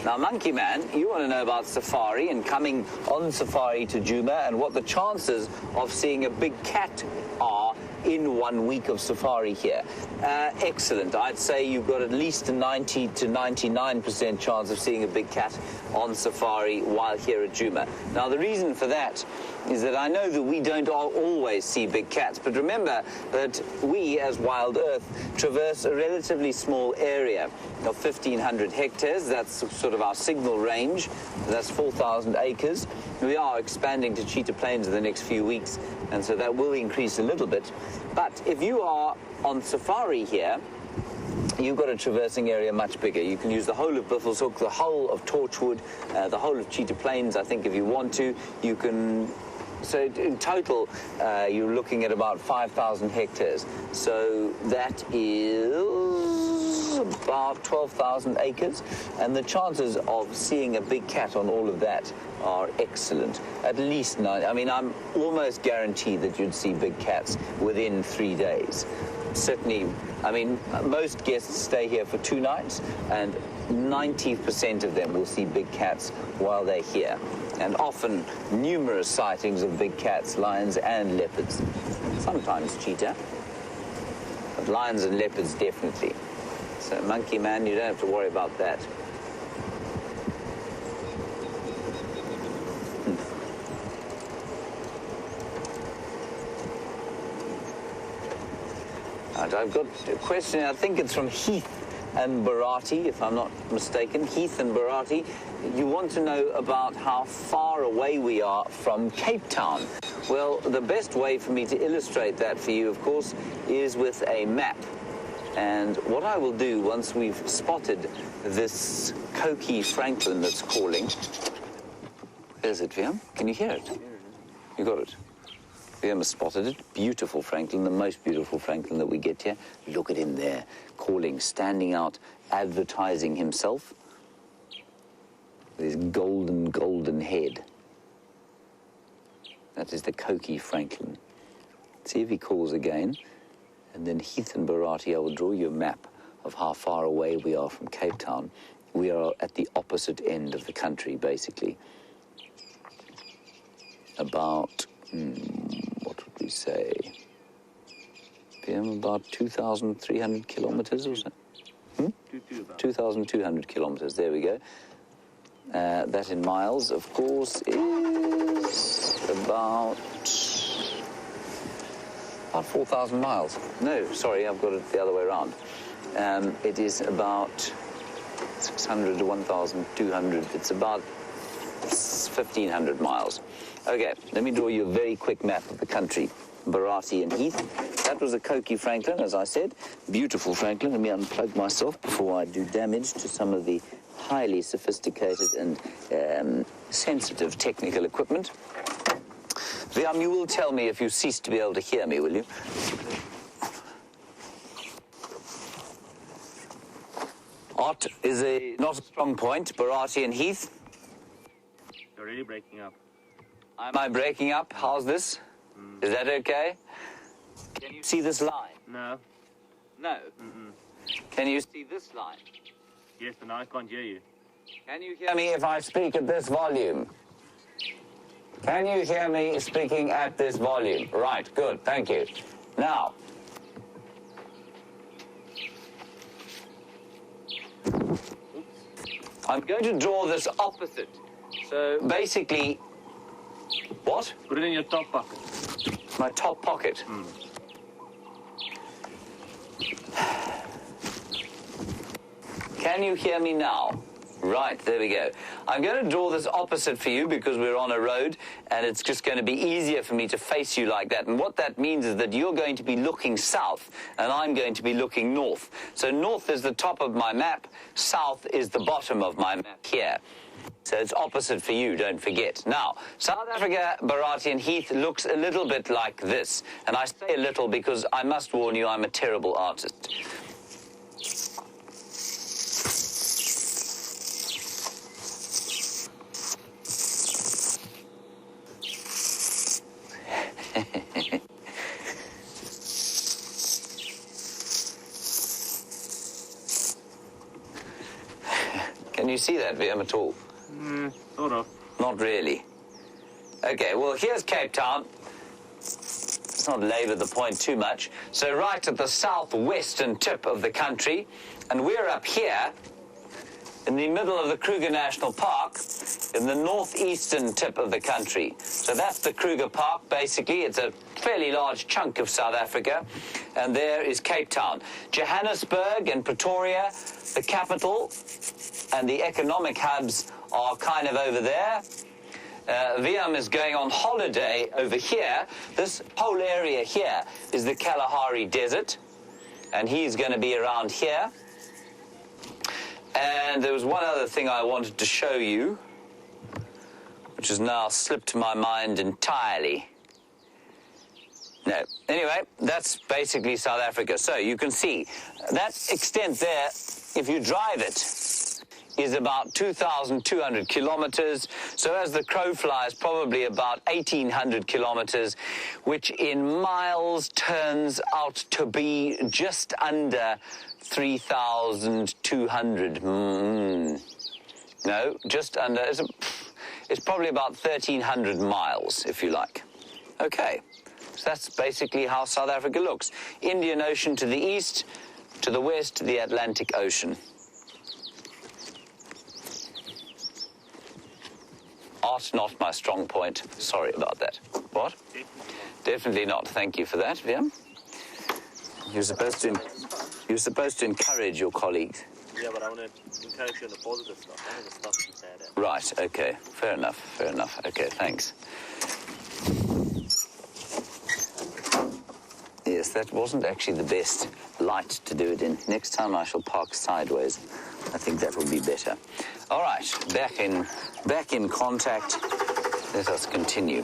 Now, Monkey Man, you want to know about safari and coming on safari to Djuma and what the chances of seeing a big cat are in 1 week of safari here. Excellent. I'd say you've got at least a 90 to 99% chance of seeing a big cat on safari while here at Djuma. Now, the reason for that is that I know that we don't always see big cats, but remember that we, as WildEarth, traverse a relatively small area of 1,500 hectares. That's sort of our signal range. That's 4,000 acres. We are expanding to cheetah plains in the next few weeks, and so that will increase a little bit. But if you are on safari here, you've got a traversing area much bigger. You can use the whole of Buffelshoek, the whole of Torchwood, the whole of Cheetah Plains, I think, if you want to. You can... So in total, you're looking at about 5,000 hectares. So that is about 12,000 acres. And the chances of seeing a big cat on all of that are excellent. At least 9. I mean, I'm almost guaranteed that you'd see big cats within 3 days. Certainly, I mean, most guests stay here for 2 nights, and 90% of them will see big cats while they're here. And often numerous sightings of big cats, lions and leopards. Sometimes cheetah, but lions and leopards definitely. So Monkey Man, you don't have to worry about that. Right, I've got a question, I think it's from Heath and Barati, if I'm not mistaken. Heath and Barati, you want to know about how far away we are from Cape Town. Well, the best way for me to illustrate that for you, of course, is with a map. And what I will do once we've spotted this coqui francolin that's calling... Where's it, Wium? Can you hear it? You got it? Wium has spotted it. Beautiful francolin, the most beautiful francolin that we get here. Look at him there, calling, standing out, advertising himself. With his golden head. That is the coqui francolin. See if he calls again. And then Heath and Barati, I will draw you a map of how far away we are from Cape Town. We are at the opposite end of the country, basically. About... what would we say? About 2,300 kilometers or so. 2,200 kilometers, there we go. That in miles, of course, is about 4,000 miles. No, sorry, I've got it the other way around. It is about 600 to 1,200. It's about 1,500 miles. Okay, let me draw you a very quick map of the country. Barati and Heath. That was a coqui francolin, as I said. Beautiful francolin. Let me unplug myself before I do damage to some of the highly sophisticated and sensitive technical equipment. Wium, you will tell me if you cease to be able to hear me, will you? Art is not a strong point. Barati and Heath. You're really breaking up. Am I breaking up? How's this? Is that okay? Can you see this line? No. No? Can you see this line? Yes, but now I can't hear you. Can you hear me if I speak at this volume? Can you hear me speaking at this volume? Right, good, thank you. Now, I'm going to draw this opposite. So basically, what? Put it in your top pocket. My top pocket. Can you hear me now? Right, there we go. I'm going to draw this opposite for you because we're on a road and it's just going to be easier for me to face you like that. And what that means is that you're going to be looking south and I'm going to be looking north. So north is the top of my map, south is the bottom of my map here. So it's opposite for you, don't forget. Now, South Africa, Barati and Heath looks a little bit like this. And I say a little because I must warn you, I'm a terrible artist. Can you see that, Wium, at all? Sort of. Not really. Okay, well, here's Cape Town. Let's not labour the point too much. So right at the southwestern tip of the country, and we're up here in the middle of the Kruger National Park, in the northeastern tip of the country. So that's the Kruger Park, basically. It's a fairly large chunk of South Africa. And there is Cape Town. Johannesburg and Pretoria, the capital, and the economic hubs are kind of over there. Wium is going on holiday over here. This whole area here is the Kalahari Desert, and he's going to be around here. And there was one other thing I wanted to show you, which has now slipped my mind entirely. No. Anyway, that's basically South Africa. So you can see that extent there, if you drive it, is about 2,200 kilometers. So as the crow flies, probably about 1,800 kilometers, which in miles turns out to be just under 3,200. No, just under. It's probably about 1,300 miles, if you like. Okay, so that's basically how South Africa looks. Indian Ocean to the east, to the west, the Atlantic Ocean. Art not my strong point. Sorry about that. What? Definitely not. Thank you for that, Wium. You're supposed to encourage your colleagues. Yeah, but I want to encourage you on the positive stuff, not on the stuff you said. Right, okay. Fair enough, fair enough. Okay, thanks. Yes, that wasn't actually the best light to do it in. Next time I shall park sideways. I think that will be better. All right, back in contact. Let us continue.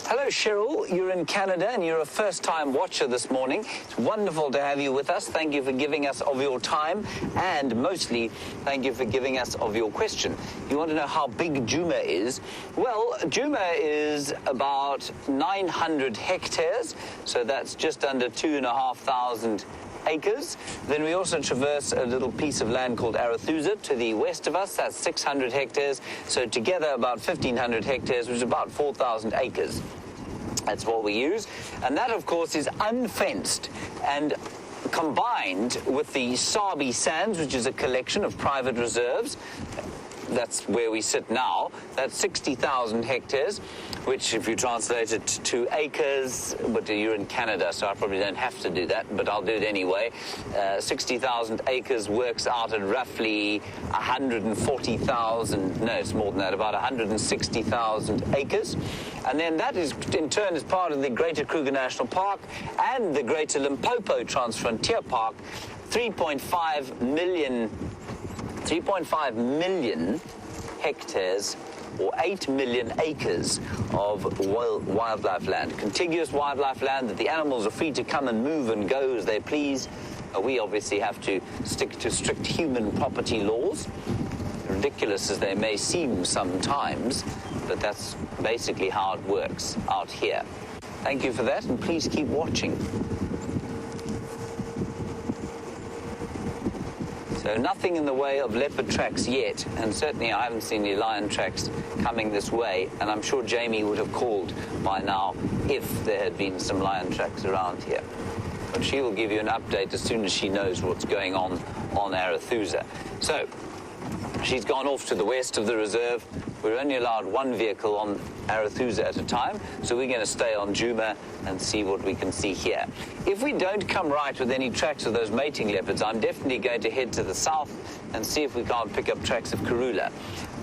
Hello, Cheryl. You're in Canada and you're a first-time watcher this morning. It's wonderful to have you with us. Thank you for giving us of your time and mostly thank you for giving us of your question. You want to know how big Djuma is? Well, Djuma is about 900 hectares, so that's just under 2,500 acres. Then we also traverse a little piece of land called Arathusa to the west of us. That's 600 hectares. So together about 1,500 hectares, which is about 4,000 acres. That's what we use. And that, of course, is unfenced. And combined with the Sabi Sands, which is a collection of private reserves, that's where we sit now, that's 60,000 hectares, which if you translate it to acres, but you're in Canada, so I probably don't have to do that, but I'll do it anyway. 60,000 acres works out at roughly 140,000, no, it's more than that, about 160,000 acres. And then that is, in turn, is part of the Greater Kruger National Park and the Greater Limpopo Transfrontier Park. 3.5 million hectares or 8 million acres of wildlife land, contiguous wildlife land that the animals are free to come and move and go as they please. We obviously have to stick to strict human property laws, ridiculous as they may seem sometimes, but that's basically how it works out here. Thank you for that, and please keep watching. So nothing in the way of leopard tracks yet, and certainly I haven't seen any lion tracks coming this way, and I'm sure Jamie would have called by now if there had been some lion tracks around here. But she will give you an update as soon as she knows what's going on Arathusa. So, she's gone off to the west of the reserve. We're only allowed one vehicle on Arathusa at a time, so we're going to stay on Djuma and see what we can see here. If we don't come right with any tracks of those mating leopards, I'm definitely going to head to the south and see if we can't pick up tracks of Karula.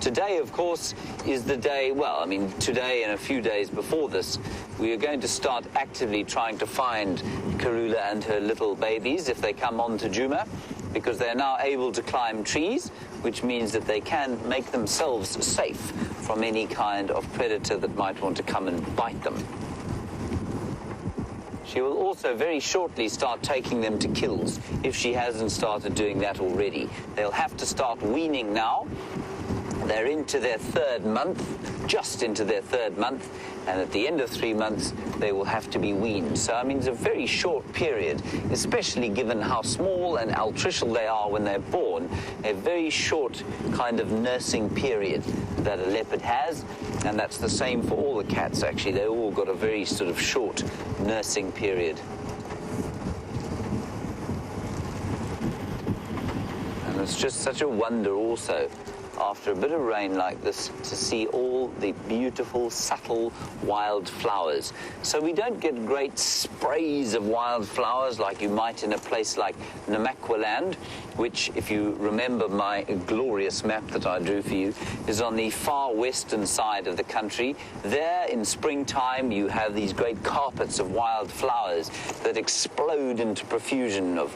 Today, of course, is the day, well, I mean, today and a few days before this, we are going to start actively trying to find Karula and her little babies if they come on to Djuma, because they're now able to climb trees, which means that they can make themselves safe from any kind of predator that might want to come and bite them. She will also very shortly start taking them to kills, if she hasn't started doing that already. They'll have to start weaning now. They're into their third month, just into their third month, and at the end of 3 months, they will have to be weaned. So, I mean, it's a very short period, especially given how small and altricial they are when they're born, a very short kind of nursing period that a leopard has, and that's the same for all the cats, actually. They all got a very sort of short nursing period. And it's just such a wonder also, after a bit of rain like this, to see all the beautiful, subtle wild flowers. So we don't get great sprays of wild flowers like you might in a place like Namakwaland, which, if you remember my glorious map that I drew for you, is on the far western side of the country. There, in springtime, you have these great carpets of wild flowers that explode into profusion of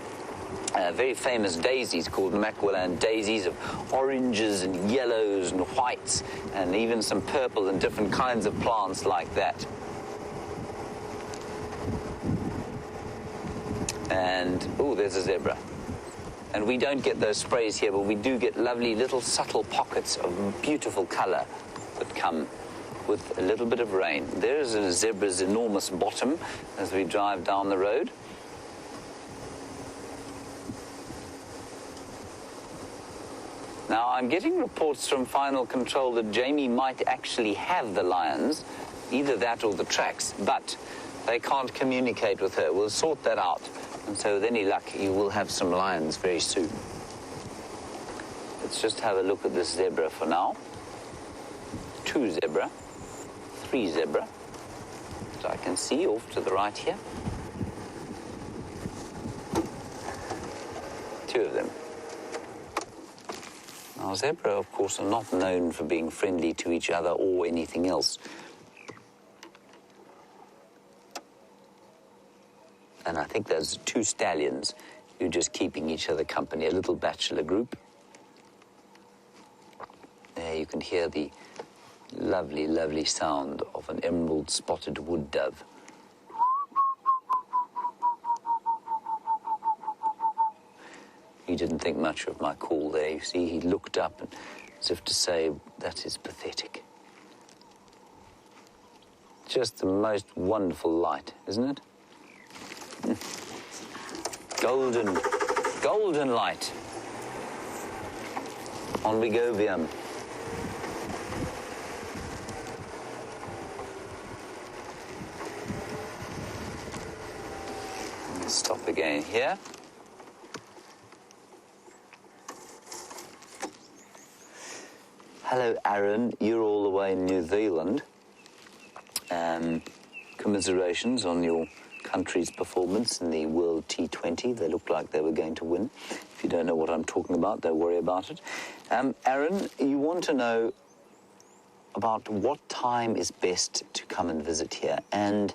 very famous daisies called Namakwaland daisies, of oranges and yellows and whites, and even some purple and different kinds of plants like that. And, oh, there's a zebra. And we don't get those sprays here, but we do get lovely little subtle pockets of beautiful color that come with a little bit of rain. There is a zebra's enormous bottom as we drive down the road. Now, I'm getting reports from Final Control that Jamie might actually have the lions, either that or the tracks, but they can't communicate with her. We'll sort that out. And so with any luck, you will have some lions very soon. Let's just have a look at this zebra for now. 2 zebra, 3 zebra, that I can see off to the right here. 2 of them. Now, zebra, of course, are not known for being friendly to each other or anything else. And I think those 2 stallions who are just keeping each other company, a little bachelor group. There you can hear the lovely, lovely sound of an emerald-spotted wood dove. He didn't think much of my call there. You see, he looked up and, as if to say, that is pathetic. Just the most wonderful light, isn't it? Golden light. On we go, Wium. Stop again here. Hello, Aaron. You're all the way in New Zealand. Commiserations on your country's performance in the World T20. They looked like they were going to win. If you don't know what I'm talking about, don't worry about it. Aaron, you want to know about what time is best to come and visit here. And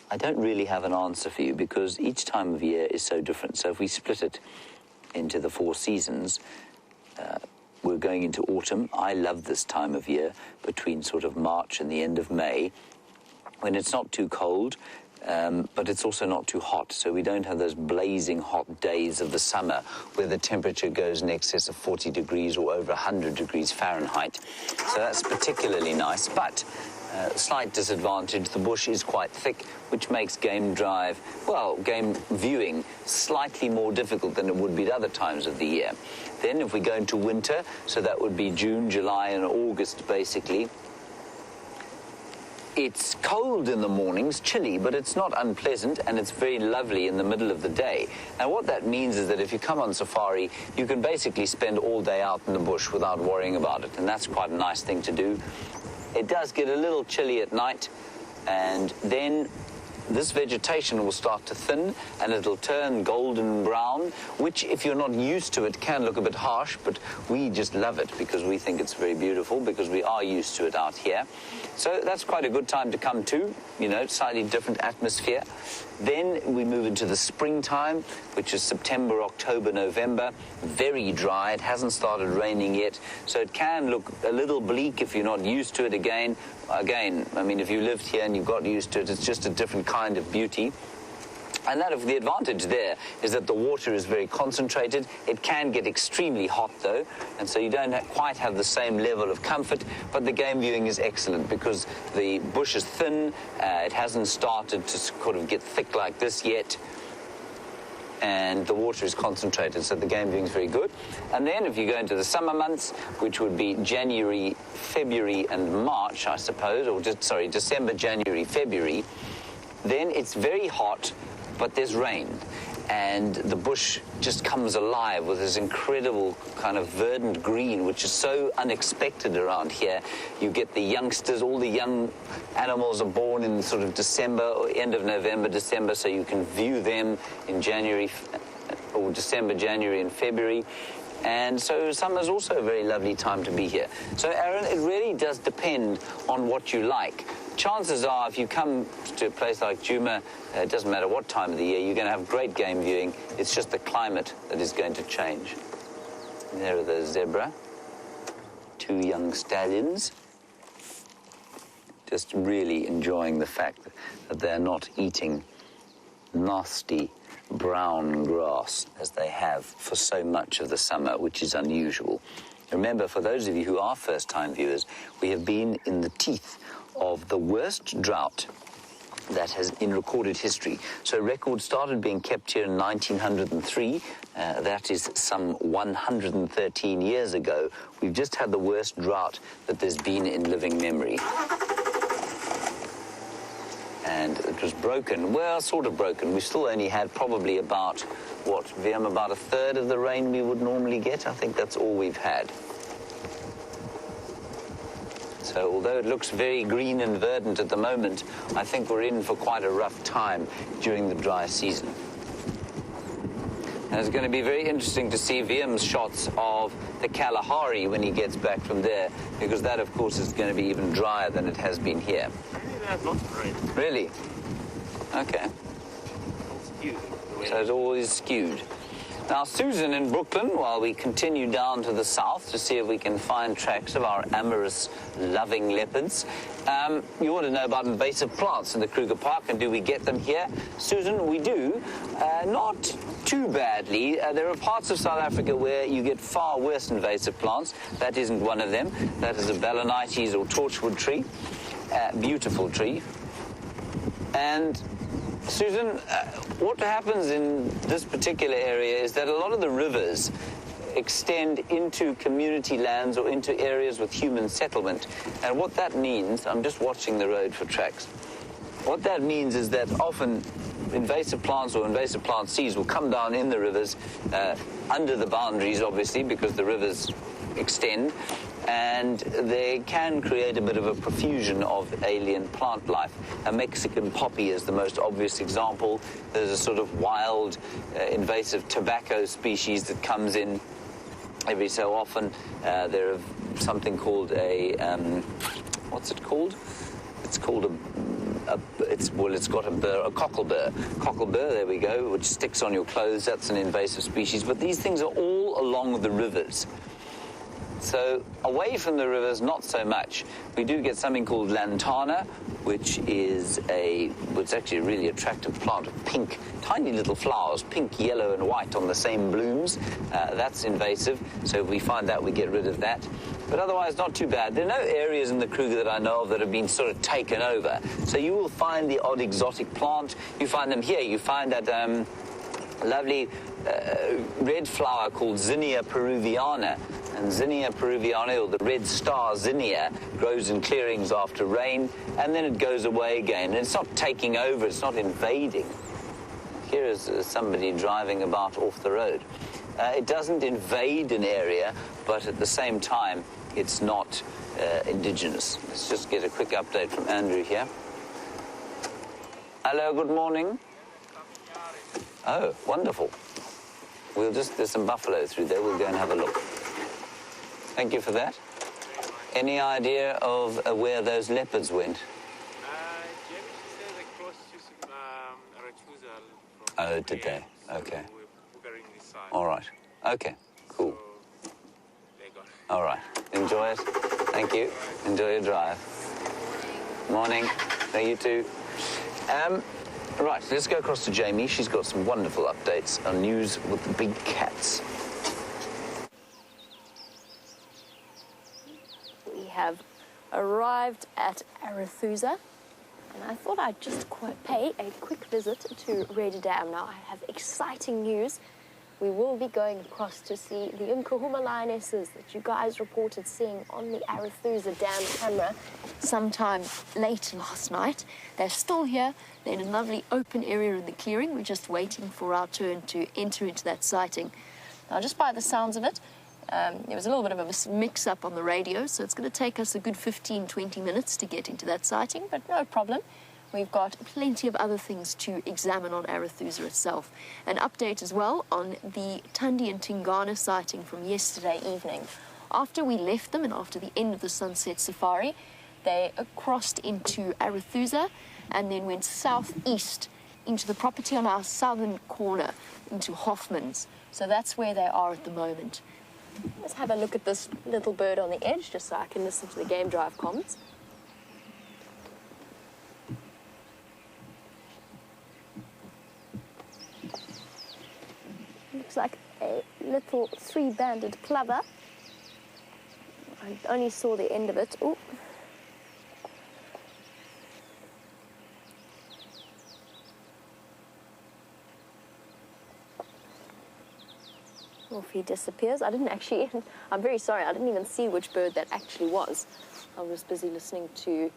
I don't really have an answer for you because each time of year is so different. So if we split it into the 4 seasons, we're going into autumn. I love this time of year between sort of March and the end of May, when it's not too cold, but it's also not too hot. So we don't have those blazing hot days of the summer where the temperature goes in excess of 40 degrees or over 100 degrees Fahrenheit. So that's particularly nice, but slight disadvantage, the bush is quite thick, which makes game viewing slightly more difficult than it would be at other times of the year. Then if we go into winter, so that would be June, July and August basically, it's cold in the mornings, chilly, but it's not unpleasant, and it's very lovely in the middle of the day. And what that means is that if you come on safari, you can basically spend all day out in the bush without worrying about it, and that's quite a nice thing to do. It does get a little chilly at night, and then this vegetation will start to thin and it'll turn golden brown, which if you're not used to it can look a bit harsh, but we just love it because we think it's very beautiful because we are used to it out here. So that's quite a good time to come to, you know, slightly different atmosphere. Then we move into the springtime, which is September, October, November. Very dry. It hasn't started raining yet, so it can look a little bleak if you're not used to it again. I mean, if you lived here and you got used to it, it's just a different kind of beauty. And the advantage there is that the water is very concentrated. It can get extremely hot, though, and so you don't quite have the same level of comfort, but the game viewing is excellent because the bush is thin. It hasn't started to sort of get thick like this yet, and the water is concentrated, so the game viewing is very good. And then if you go into the summer months, which would be January, February, and March, I suppose, or December, January, February, then it's very hot, but there's rain, and the bush just comes alive with this incredible kind of verdant green, which is so unexpected around here. You get the youngsters, all the young animals are born in sort of December or end of November, December, so you can view them in January or December, January and February. And so summer's also a very lovely time to be here. So Aaron, it really does depend on what you like. Chances are, if you come to a place like Djuma, it doesn't matter what time of the year, you're going to have great game viewing. It's just the climate that is going to change. And there are the zebra, 2 young stallions, just really enjoying the fact that they're not eating nasty brown grass as they have for so much of the summer, which is unusual. Remember, for those of you who are first-time viewers, we have been in the teeth of the worst drought that has in recorded history. So records started being kept here in 1903. That is some 113 years ago. We've just had the worst drought that there's been in living memory. And it was broken, well, sort of broken. We still only had probably about, what, Wium, about a third of the rain we would normally get. I think that's all we've had. So although it looks very green and verdant at the moment, I think we're in for quite a rough time during the dry season. And it's going to be very interesting to see Wium's shots of the Kalahari when he gets back from there, because that, of course, is going to be even drier than it has been here. We have lots of rain. Really? Okay. It's skewed. So it's always skewed. Now, Susan in Brooklyn, while we continue down to the south to see if we can find tracks of our amorous, loving leopards, you want to know about invasive plants in the Kruger Park, and do we get them here? Susan, we do. Not too badly. There are parts of South Africa where you get far worse invasive plants. That isn't one of them. That is a balanites or torchwood tree. Beautiful tree. And Susan, what happens in this particular area is that a lot of the rivers extend into community lands or into areas with human settlement. And what that means, I'm just watching the road for tracks. What that means is that often invasive plants or invasive plant seeds will come down in the rivers, under the boundaries, obviously, because the rivers extend. and they can create a bit of a profusion of alien plant life. A Mexican poppy is the most obvious example. There's a sort of wild, invasive tobacco species that comes in every so often. There's something called a, what's it called? It's called it's got a burr, a cocklebur. Cocklebur, there we go, which sticks on your clothes. That's an invasive species. But these things are all along the rivers. So away from the rivers, not so much. We do get something called lantana, which is it's actually a really attractive plant of pink, tiny little flowers, pink, yellow, and white on the same blooms. That's invasive, so if we find that, we get rid of that. But otherwise, not too bad. There are no areas in the Kruger that I know of that have been sort of taken over. So you will find the odd exotic plant. You find them here. You find that lovely red flower called Zinnia peruviana. And Zinnia peruviana, or the red star zinnia, grows in clearings after rain, and then it goes away again. And it's not taking over, it's not invading. Here is somebody driving about off the road. It doesn't invade an area, but at the same time, it's not indigenous. Let's just get a quick update from Andrew here. Hello, good morning. Oh, wonderful. There's some buffalo through there. We'll go and have a look. Thank you for that. Any idea of where those leopards went? Jamie said they crossed to Arathusa from Oh, did they? Okay. We're going this side. All right. Okay, cool. So they got it. All right. Enjoy it. Thank you. Enjoy your drive. Morning. Thank you too. Right, let's go across to Jamie. She's got some wonderful updates on news with the big cats. We have arrived at Arathusa, and I thought I'd just pay a quick visit to Red Dam. Now, I have exciting news. We will be going across to see the Nkuhumas lionesses that you guys reported seeing on the Arathusa Dam camera sometime late last night. They're still here. They're in a lovely open area in the clearing. We're just waiting for our turn to enter into that sighting. Now, just by the sounds of it, there was a little bit of a mix-up on the radio, so it's going to take us a good 15-20 minutes to get into that sighting, but no problem. We've got plenty of other things to examine on Arathusa itself. An update as well on the Tundi and Tingana sighting from yesterday evening. After we left them and after the end of the sunset safari, they crossed into Arathusa and then went southeast into the property on our southern corner, into Hoffman's. So that's where they are at the moment. Let's have a look at this little bird on the edge, just so I can listen to the game drive comments. Looks like a little three-banded plover. I only saw the end of it. Ooh. Off he disappears. I'm very sorry, I didn't even see which bird that actually was. I was busy listening to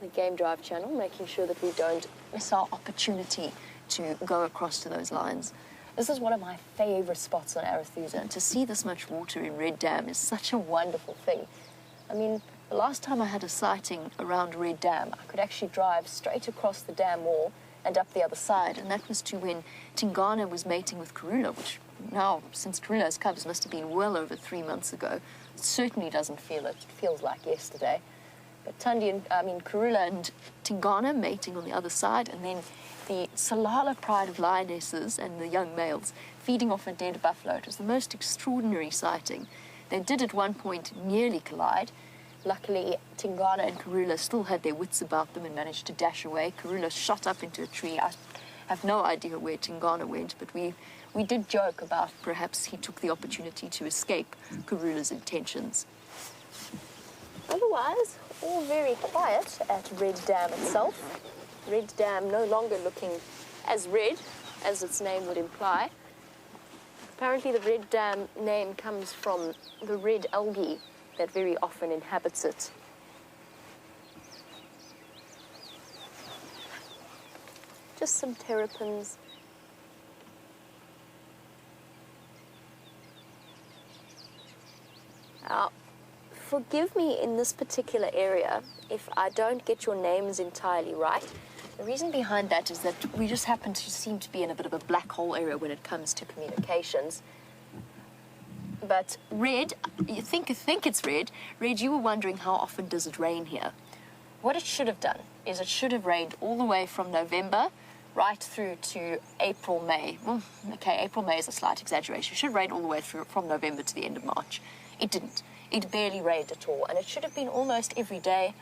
the Game Drive channel, making sure that we don't miss our opportunity to go across to those lines. This is one of my favorite spots on Arathusa, and to see this much water in Red Dam is such a wonderful thing. I mean, the last time I had a sighting around Red Dam, I could actually drive straight across the dam wall and up the other side, and that was to when Tingana was mating with Karula, which now, since Karula's cubs, must have been well over 3 months ago. It certainly doesn't feel it. It feels like yesterday. But Karula and Tingana mating on the other side, and then the Salala pride of lionesses and the young males feeding off a dead buffalo. It was the most extraordinary sighting. They did at one point nearly collide. Luckily, Tingana and Karula still had their wits about them and managed to dash away. Karula shot up into a tree. I have no idea where Tingana went, but we did joke about perhaps he took the opportunity to escape Karula's intentions. Otherwise, all very quiet at Red Dam itself. Red Dam no longer looking as red as its name would imply. Apparently the Red Dam name comes from the red algae that very often inhabits it. Just some terrapins. Our forgive me in this particular area if I don't get your names entirely right. The reason behind that is that we just happen to seem to be in a bit of a black hole area when it comes to communications. But Red, you think it's Red. Red, you were wondering how often does it rain here. What it should have done is it should have rained all the way from November right through to April, May. Well, okay, April, May is a slight exaggeration. It should rain all the way through from November to the end of March. It didn't. It barely rained at all, and it should have been almost every day.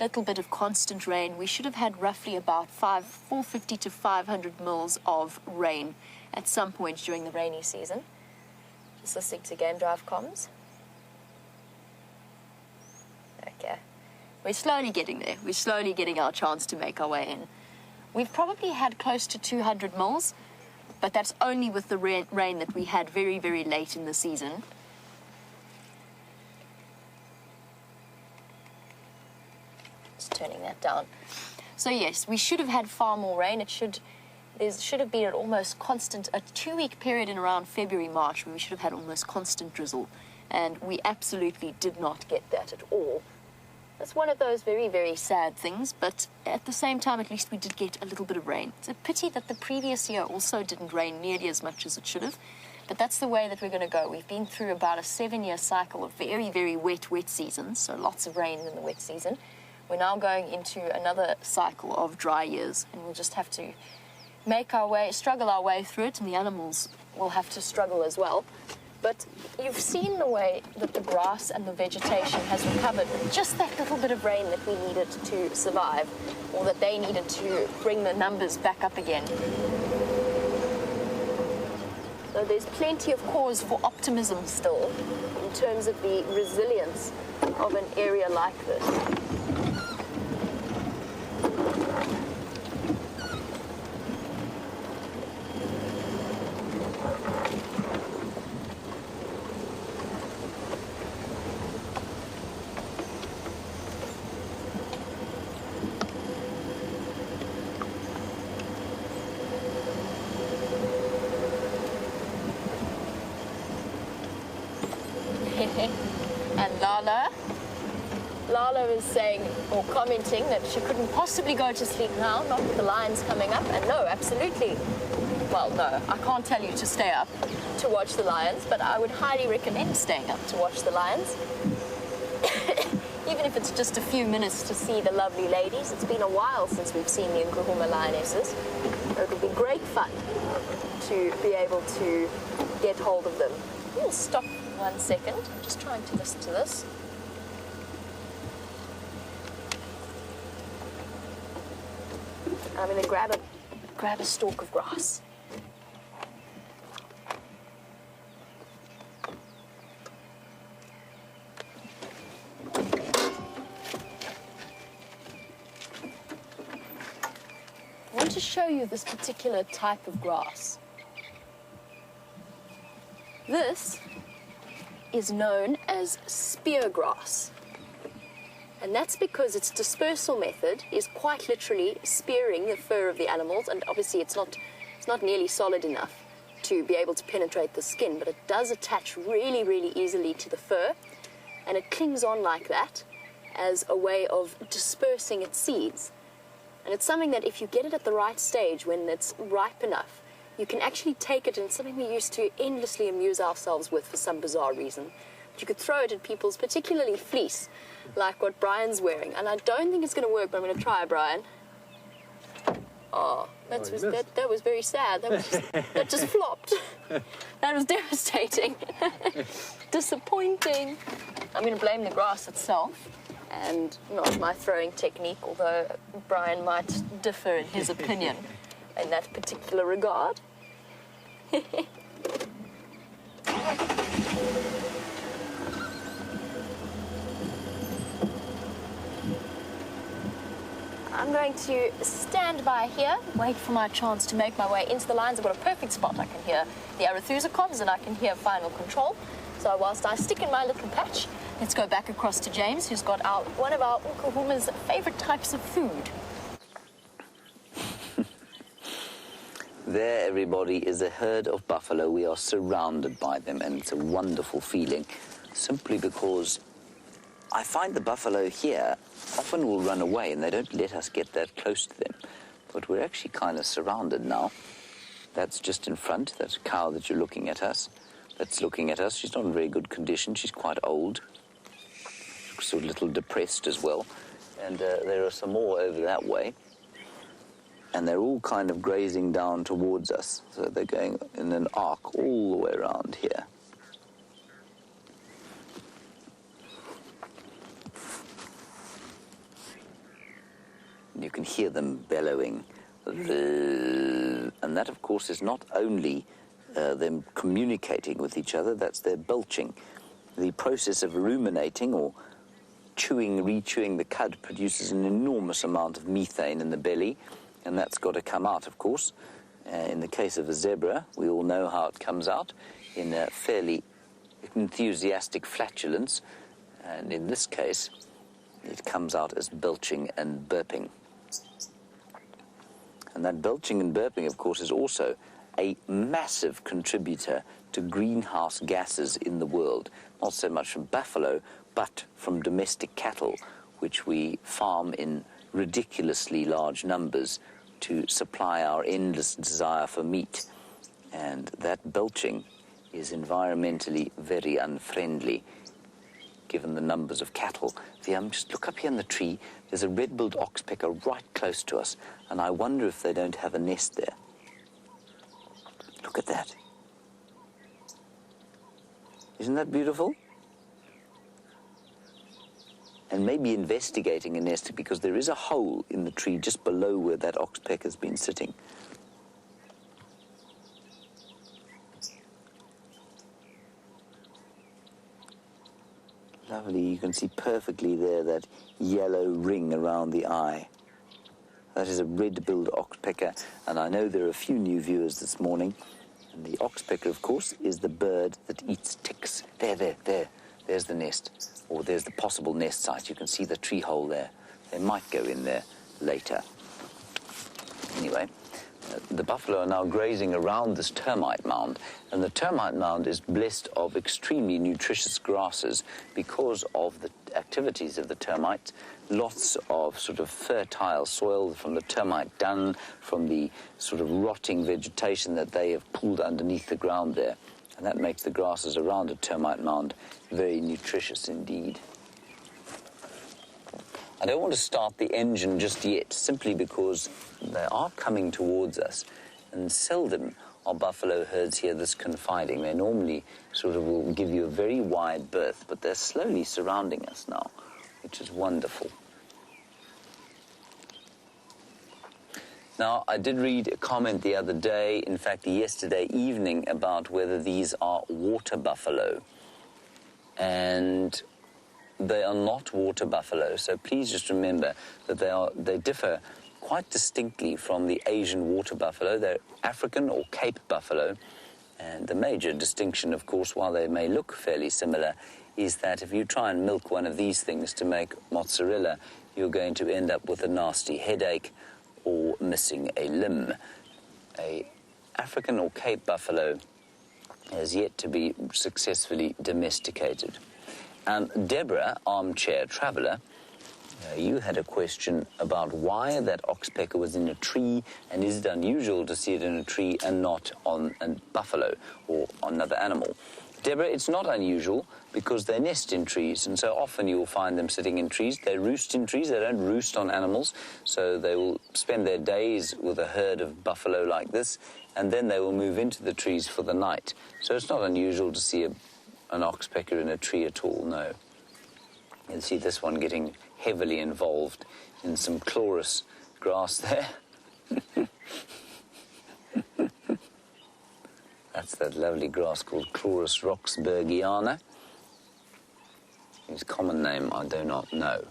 Little bit of constant rain. We should have had roughly about 450 to 500 mils of rain at some point during the rainy season. Just listening to Game Drive comms. Okay. We're slowly getting there. We're slowly getting our chance to make our way in. We've probably had close to 200 mils, but that's only with the rain that we had very, very late in the season. Just turning that down. So yes, we should have had far more rain. There should have been an almost constant, a 2-week period in around February, March, where we should have had almost constant drizzle. And we absolutely did not get that at all. That's one of those very, very sad things, but at the same time, at least we did get a little bit of rain. It's a pity that the previous year also didn't rain nearly as much as it should have, but that's the way that we're going to go. We've been through about a 7-year cycle of very, very wet seasons, so lots of rain in the wet season. We're now going into another cycle of dry years, and we'll just have to struggle our way through it, and the animals will have to struggle as well. But you've seen the way that the grass and the vegetation has recovered with just that little bit of rain that we needed to survive, or that they needed to bring the numbers back up again. So there's plenty of cause for optimism still in terms of the resilience of an area like this. And Lala is saying, or commenting, that she couldn't possibly go to sleep now, not with the lions coming up. And no, absolutely. Well, no, I can't tell you to stay up to watch the lions, but I would highly recommend staying up to watch the lions. Even if it's just a few minutes to see the lovely ladies. It's been a while since we've seen the Nkuhumas lionesses. It would be great fun to be able to get hold of them. We'll stop 1 second. I'm just trying to listen to this. I'm going to grab a stalk of grass. I want to show you this particular type of grass. This is known as spear grass. And that's because its dispersal method is quite literally spearing the fur of the animals, and obviously it's not nearly solid enough to be able to penetrate the skin, but it does attach really, really easily to the fur, and it clings on like that as a way of dispersing its seeds. And it's something that if you get it at the right stage, when it's ripe enough, you can actually take it, and it's something we used to endlessly amuse ourselves with for some bizarre reason. But you could throw it at people's, particularly fleece, like what Bryan's wearing. And I don't think it's going to work, but I'm going to try, Bryan. Oh, that was very sad. That just flopped. That was devastating. Disappointing. I'm going to blame the grass itself and not my throwing technique, although Bryan might differ in his opinion in that particular regard. I'm going to stand by here, wait for my chance to make my way into the lines. I've got a perfect spot. I can hear the Arathusa comms and I can hear final control. So whilst I stick in my little patch, let's go back across to James, who's got one of our Nkuhumas' favourite types of food. There, everybody, is a herd of buffalo. We are surrounded by them, and it's a wonderful feeling, simply because I find the buffalo here often will run away and they don't let us get that close to them. But we're actually kind of surrounded now. That's just in front, that cow that you're looking at us. That's looking at us. She's not in very good condition. She's quite old. Looks a little depressed as well. And there are some more over that way. And they're all kind of grazing down towards us. So they're going in an arc all the way around here. You can hear them bellowing. And that, of course, is not only them communicating with each other, that's their belching. The process of ruminating or rechewing the cud produces an enormous amount of methane in the belly, and that's got to come out, of course. In the case of a zebra, we all know how it comes out, in a fairly enthusiastic flatulence, and in this case, it comes out as belching and burping. And that belching and burping, of course, is also a massive contributor to greenhouse gases in the world, not so much from buffalo, but from domestic cattle, which we farm in ridiculously large numbers to supply our endless desire for meat. And that belching is environmentally very unfriendly, given the numbers of cattle. Just look up here in the tree. There's a red-billed oxpecker right close to us, and I wonder if they don't have a nest there. Look at that. Isn't that beautiful? And maybe investigating a nest, because there is a hole in the tree just below where that oxpecker's been sitting. Lovely, you can see perfectly there that yellow ring around the eye. That is a red-billed oxpecker, and I know there are a few new viewers this morning. And the oxpecker, of course, is the bird that eats ticks. There's the nest, or there's the possible nest site. You can see the tree hole there. They might go in there later. Anyway, the buffalo are now grazing around this termite mound, and the termite mound is blessed of extremely nutritious grasses because of the activities of the termites. Lots of sort of fertile soil from the termite dung, from the sort of rotting vegetation that they have pulled underneath the ground there, and that makes the grasses around a termite mound very nutritious indeed. I don't want to start the engine just yet, simply because they are coming towards us, and seldom are buffalo herds here this confiding. They normally sort of will give you a very wide berth, but they're slowly surrounding us now, which is wonderful. Now, I did read a comment the other day, in fact yesterday evening, about whether these are water buffalo. And they are not water buffalo, so please just remember that they differ quite distinctly from the Asian water buffalo. They're African or Cape buffalo, and the major distinction, of course, while they may look fairly similar, is that if you try and milk one of these things to make mozzarella, you're going to end up with a nasty headache or missing a limb. A African or Cape buffalo has yet to be successfully domesticated. Deborah, armchair traveller, you had a question about why that oxpecker was in a tree, and is it unusual to see it in a tree and not on a buffalo or on another animal? Deborah, it's not unusual because they nest in trees, and so often you will find them sitting in trees. They roost in trees. They don't roost on animals, so they will spend their days with a herd of buffalo like this, and then they will move into the trees for the night. So it's not unusual to see an oxpecker in a tree at all, no. You'll see this one getting heavily involved in some chloris grass there. That's that lovely grass called Chloris roxburghiana, whose common name I do not know.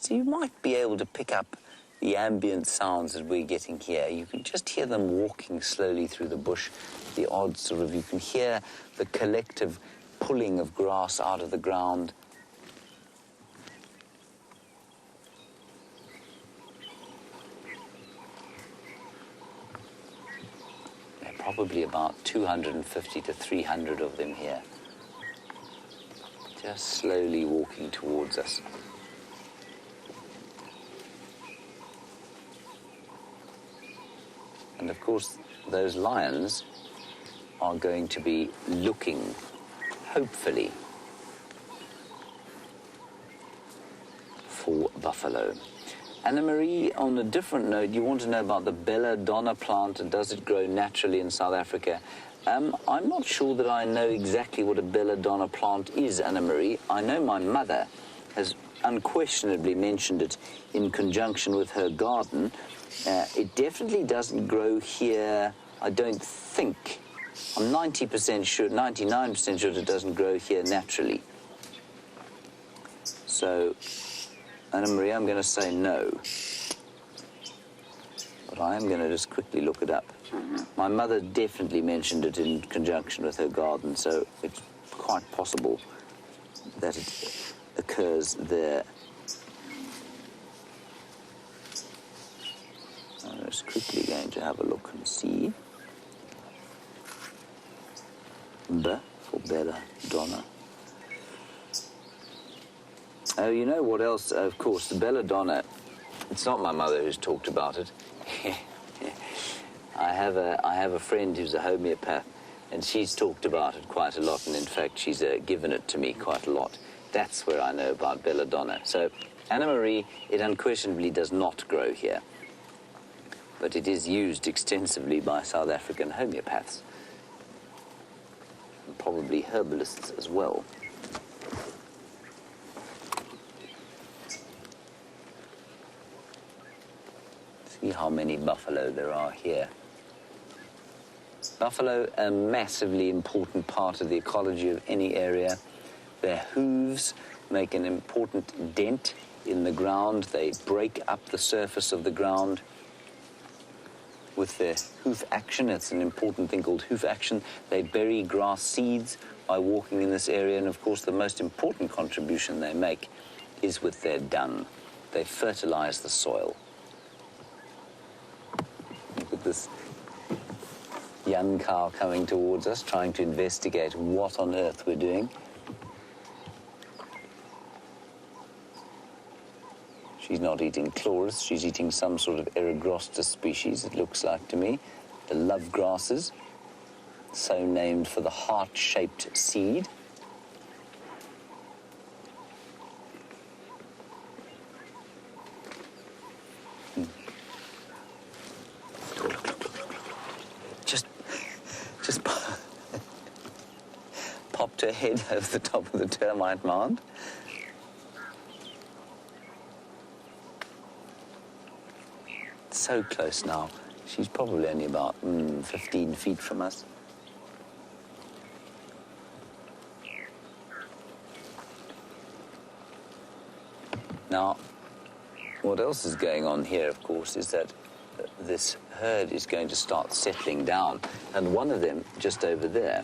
You might be able to pick up the ambient sounds that we're getting here. You can just hear them walking slowly through the bush, the odd sort of, you can hear the collective pulling of grass out of the ground. probably about 250 to 300 of them here. Just slowly walking towards us. And of course, those lions are going to be looking, hopefully, for buffalo. Anna Marie, on a different note, you want to know about the belladonna plant and does it grow naturally in South Africa? I'm not sure that I know exactly what a belladonna plant is, Anna Marie. I know my mother has unquestionably mentioned it in conjunction with her garden. It definitely doesn't grow here, I don't think. I'm 90% sure, 99% sure it doesn't grow here naturally. So, Anna Marie, I'm going to say no. But I am going to just quickly look it up. My mother definitely mentioned it in conjunction with her garden, so it's quite possible that it occurs there. I'm just quickly going to have a look and see. B for belladonna. Oh, you know what else? Of course, the belladonna. It's not my mother who's talked about it. I have a friend who's a homeopath, and she's talked about it quite a lot, and in fact, she's given it to me quite a lot. That's where I know about belladonna. So, Anna Marie, it unquestionably does not grow here, but it is used extensively by South African homeopaths, and probably herbalists as well. See how many buffalo there are here. Buffalo, a massively important part of the ecology of any area. Their hooves make an important dent in the ground. They break up the surface of the ground with their hoof action. It's an important thing called hoof action. They bury grass seeds by walking in this area, and of course the most important contribution they make is with their dung. They fertilize the soil. Look at this young cow coming towards us, trying to investigate what on earth we're doing. She's not eating chloris, she's eating some sort of Eragrostis species, it looks like to me. The love grasses, so named for the heart-shaped seed. Just popped her head over the top of the termite mound. So close now. She's probably only about 15 feet from us. Now, what else is going on here, of course, is that this herd is going to start settling down, and one of them, just over there,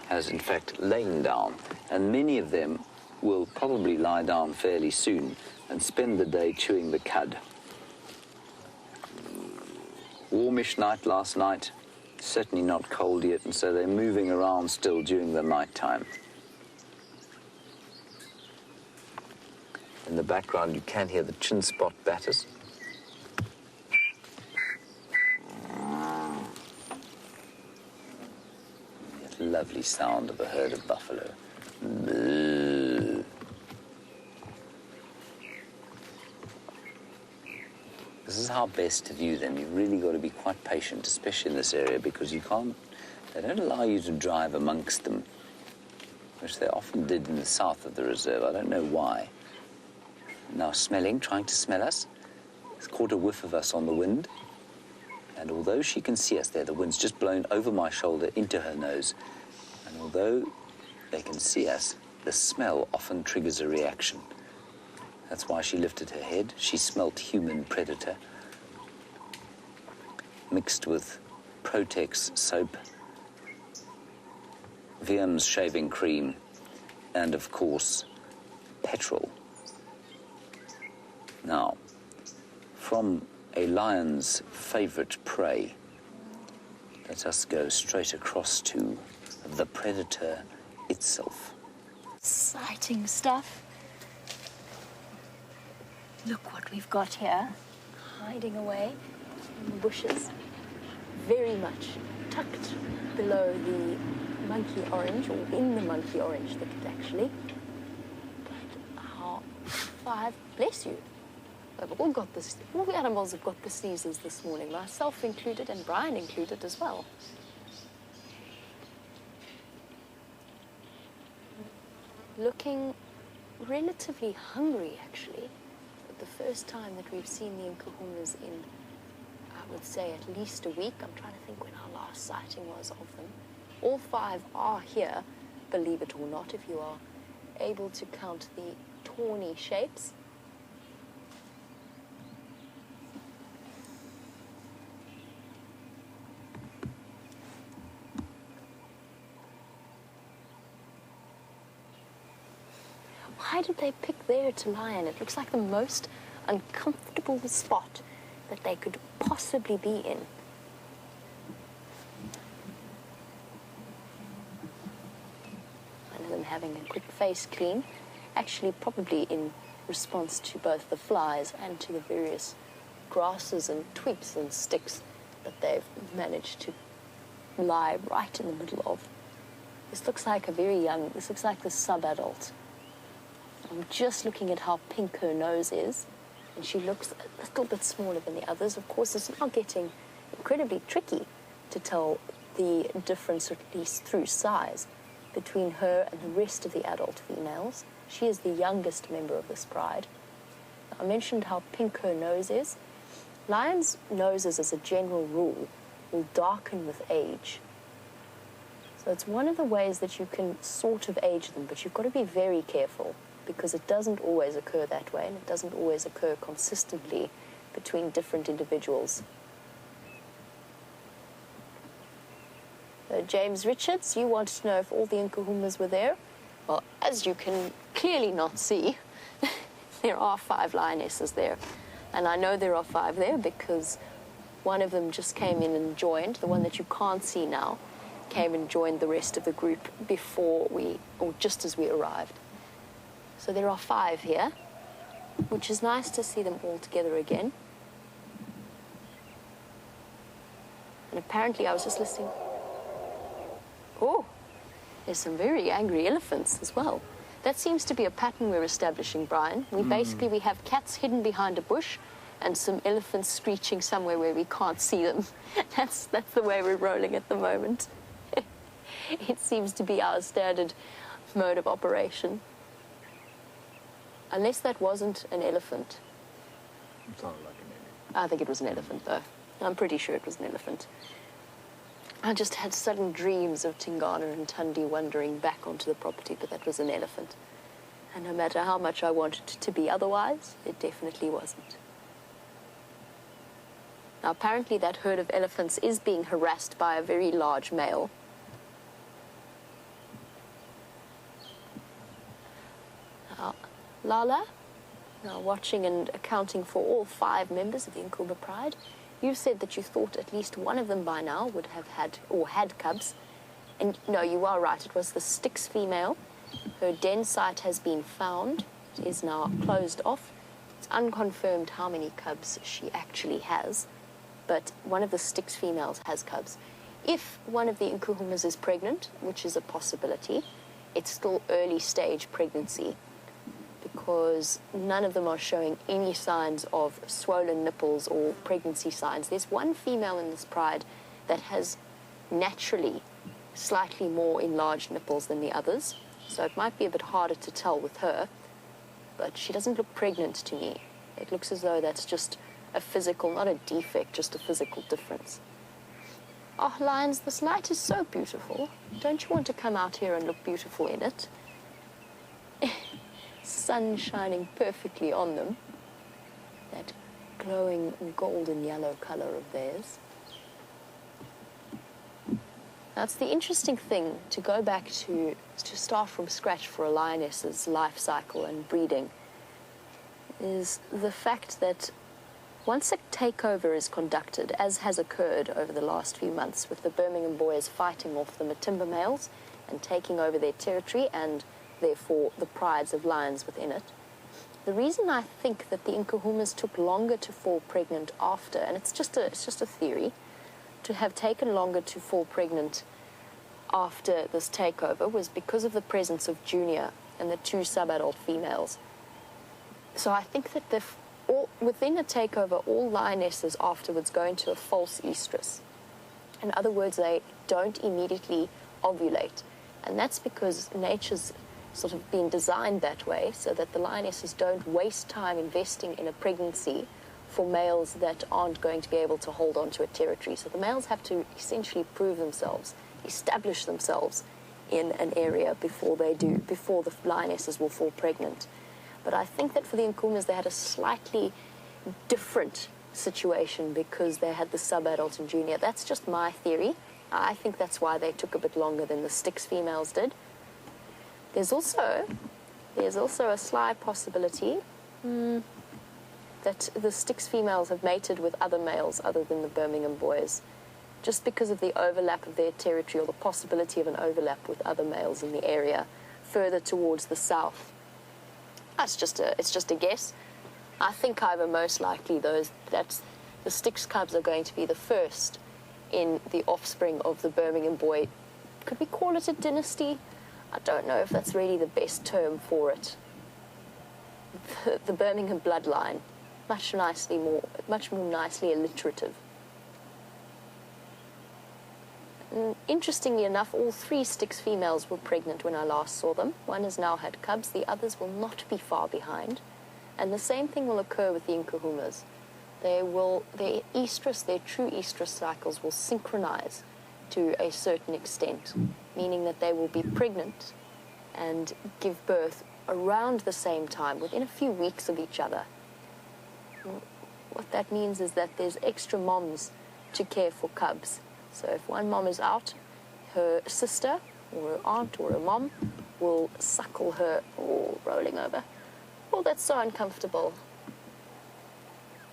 has in fact lain down, and many of them will probably lie down fairly soon and spend the day chewing the cud. Warmish night last night, certainly not cold yet, and so they're moving around still during the night time. In the background you can hear the chin spot batters. That lovely sound of a herd of buffalo. Boo. This is how best to view them. You've really got to be quite patient, especially in this area, because they don't allow you to drive amongst them, which they often did in the south of the reserve. I don't know why. Now smelling, trying to smell us. It's caught a whiff of us on the wind. And although she can see us there, the wind's just blown over my shoulder into her nose. And although they can see us, the smell often triggers a reaction. That's why she lifted her head. She smelt human predator, mixed with Protex soap, Wium's shaving cream, and of course, petrol. Now, from a lion's favorite prey, let us go straight across to the predator itself. Exciting stuff. Look what we've got here, hiding away in the bushes, very much tucked below the monkey orange, or in the monkey orange thicket actually. But our 5, bless you, they've all got this, all the animals have got the sneezes this morning, myself included and Bryan included as well. Looking relatively hungry actually. The first time that we've seen the Nkuhumas in, I would say, at least a week. I'm trying to think when our last sighting was of them. All 5 are here, believe it or not, if you are able to count the tawny shapes. Why did they pick there to lie in? It looks like the most uncomfortable spot that they could possibly be in. One of them having a quick face clean, actually probably in response to both the flies and to the various grasses and twigs and sticks that they've managed to lie right in the middle of. This looks like a very young, this looks like the sub-adult. I'm just looking at how pink her nose is, and she looks a little bit smaller than the others. Of course, it's now getting incredibly tricky to tell the difference, at least through size, between her and the rest of the adult females. She is the youngest member of this pride. I mentioned how pink her nose is. Lions' noses, as a general rule, will darken with age. So it's one of the ways that you can sort of age them, but you've got to be very careful, because it doesn't always occur that way, and it doesn't always occur consistently between different individuals. James Richards, you wanted to know if all the Nkuhumas were there. Well, as you can clearly not see, there are 5 lionesses there. And I know there are 5 there because one of them just came in and joined, the one that you can't see now, came and joined the rest of the group before we, or just as we arrived. So there are 5 here, which is nice to see them all together again. And apparently I was just listening. Oh, there's some very angry elephants as well. That seems to be a pattern we're establishing, Bryan. We have cats hidden behind a bush and some elephants screeching somewhere where we can't see them. That's the way we're rolling at the moment. It seems to be our standard mode of operation. Unless that wasn't an elephant. It sounded like an elephant. I think it was an elephant, though. I'm pretty sure it was an elephant. I just had sudden dreams of Tingana and Tundi wandering back onto the property, but that was an elephant. And no matter how much I wanted it to be otherwise, it definitely wasn't. Now, apparently that herd of elephants is being harassed by a very large male. Lala, now watching and accounting for all 5 members of the Nkhuba Pride, you said that you thought at least one of them by now would have had, or had cubs. And no, you are right, it was the Styx female. Her den site has been found. It is now closed off. It's unconfirmed how many cubs she actually has, but one of the Styx females has cubs. If one of the Nkuhumas is pregnant, which is a possibility, it's still early stage pregnancy, because none of them are showing any signs of swollen nipples or pregnancy signs. There's one female in this pride that has naturally slightly more enlarged nipples than the others, so it might be a bit harder to tell with her, but she doesn't look pregnant to me. It looks as though that's just a physical, not a defect, just a physical difference. Oh, lions, this light is so beautiful. Don't you want to come out here and look beautiful in it? Sun shining perfectly on them. That glowing golden yellow color of theirs. That's the interesting thing, to go back to start from scratch for a lioness's life cycle and breeding, is the fact that Once a takeover is conducted, as has occurred over the last few months with the Birmingham boys fighting off the Matimba males and taking over their territory and therefore the prides of lions within it, the reason I think that the Nkuhumas took longer to fall pregnant after, and it's just a theory, to have taken longer to fall pregnant after this takeover was because of the presence of Junior and the 2 sub-adult females. So I think that within a takeover, all lionesses afterwards go into a false estrus. In other words, they don't immediately ovulate. And that's because nature's sort of been designed that way so that the lionesses don't waste time investing in a pregnancy for males that aren't going to be able to hold on to a territory. So the males have to essentially prove themselves, establish themselves in an area before the lionesses will fall pregnant. But I think that for the Nkuhumas, they had a slightly different situation because they had the sub-adult and Junior. That's just my theory. I think that's why they took a bit longer than the Styx females did. There's also a sly possibility that the Styx females have mated with other males other than the Birmingham boys, just because of the overlap of their territory or the possibility of an overlap with other males in the area further towards the south. It's just a guess. I think, however, most likely that the Styx cubs are going to be the first in the offspring of the Birmingham boy. Could we call it a dynasty? I don't know if that's really the best term for it. The Birmingham bloodline, much more nicely alliterative. And interestingly enough, all 3 Styx females were pregnant when I last saw them. One has now had cubs, the others will not be far behind. And the same thing will occur with the Nkuhumas. Their true estrus cycles will synchronize to a certain extent, meaning that they will be pregnant and give birth around the same time, within a few weeks of each other. What that means is that there's extra moms to care for cubs. So if one mom is out, her sister or her aunt or her mom will suckle her, rolling over. Oh, that's so uncomfortable.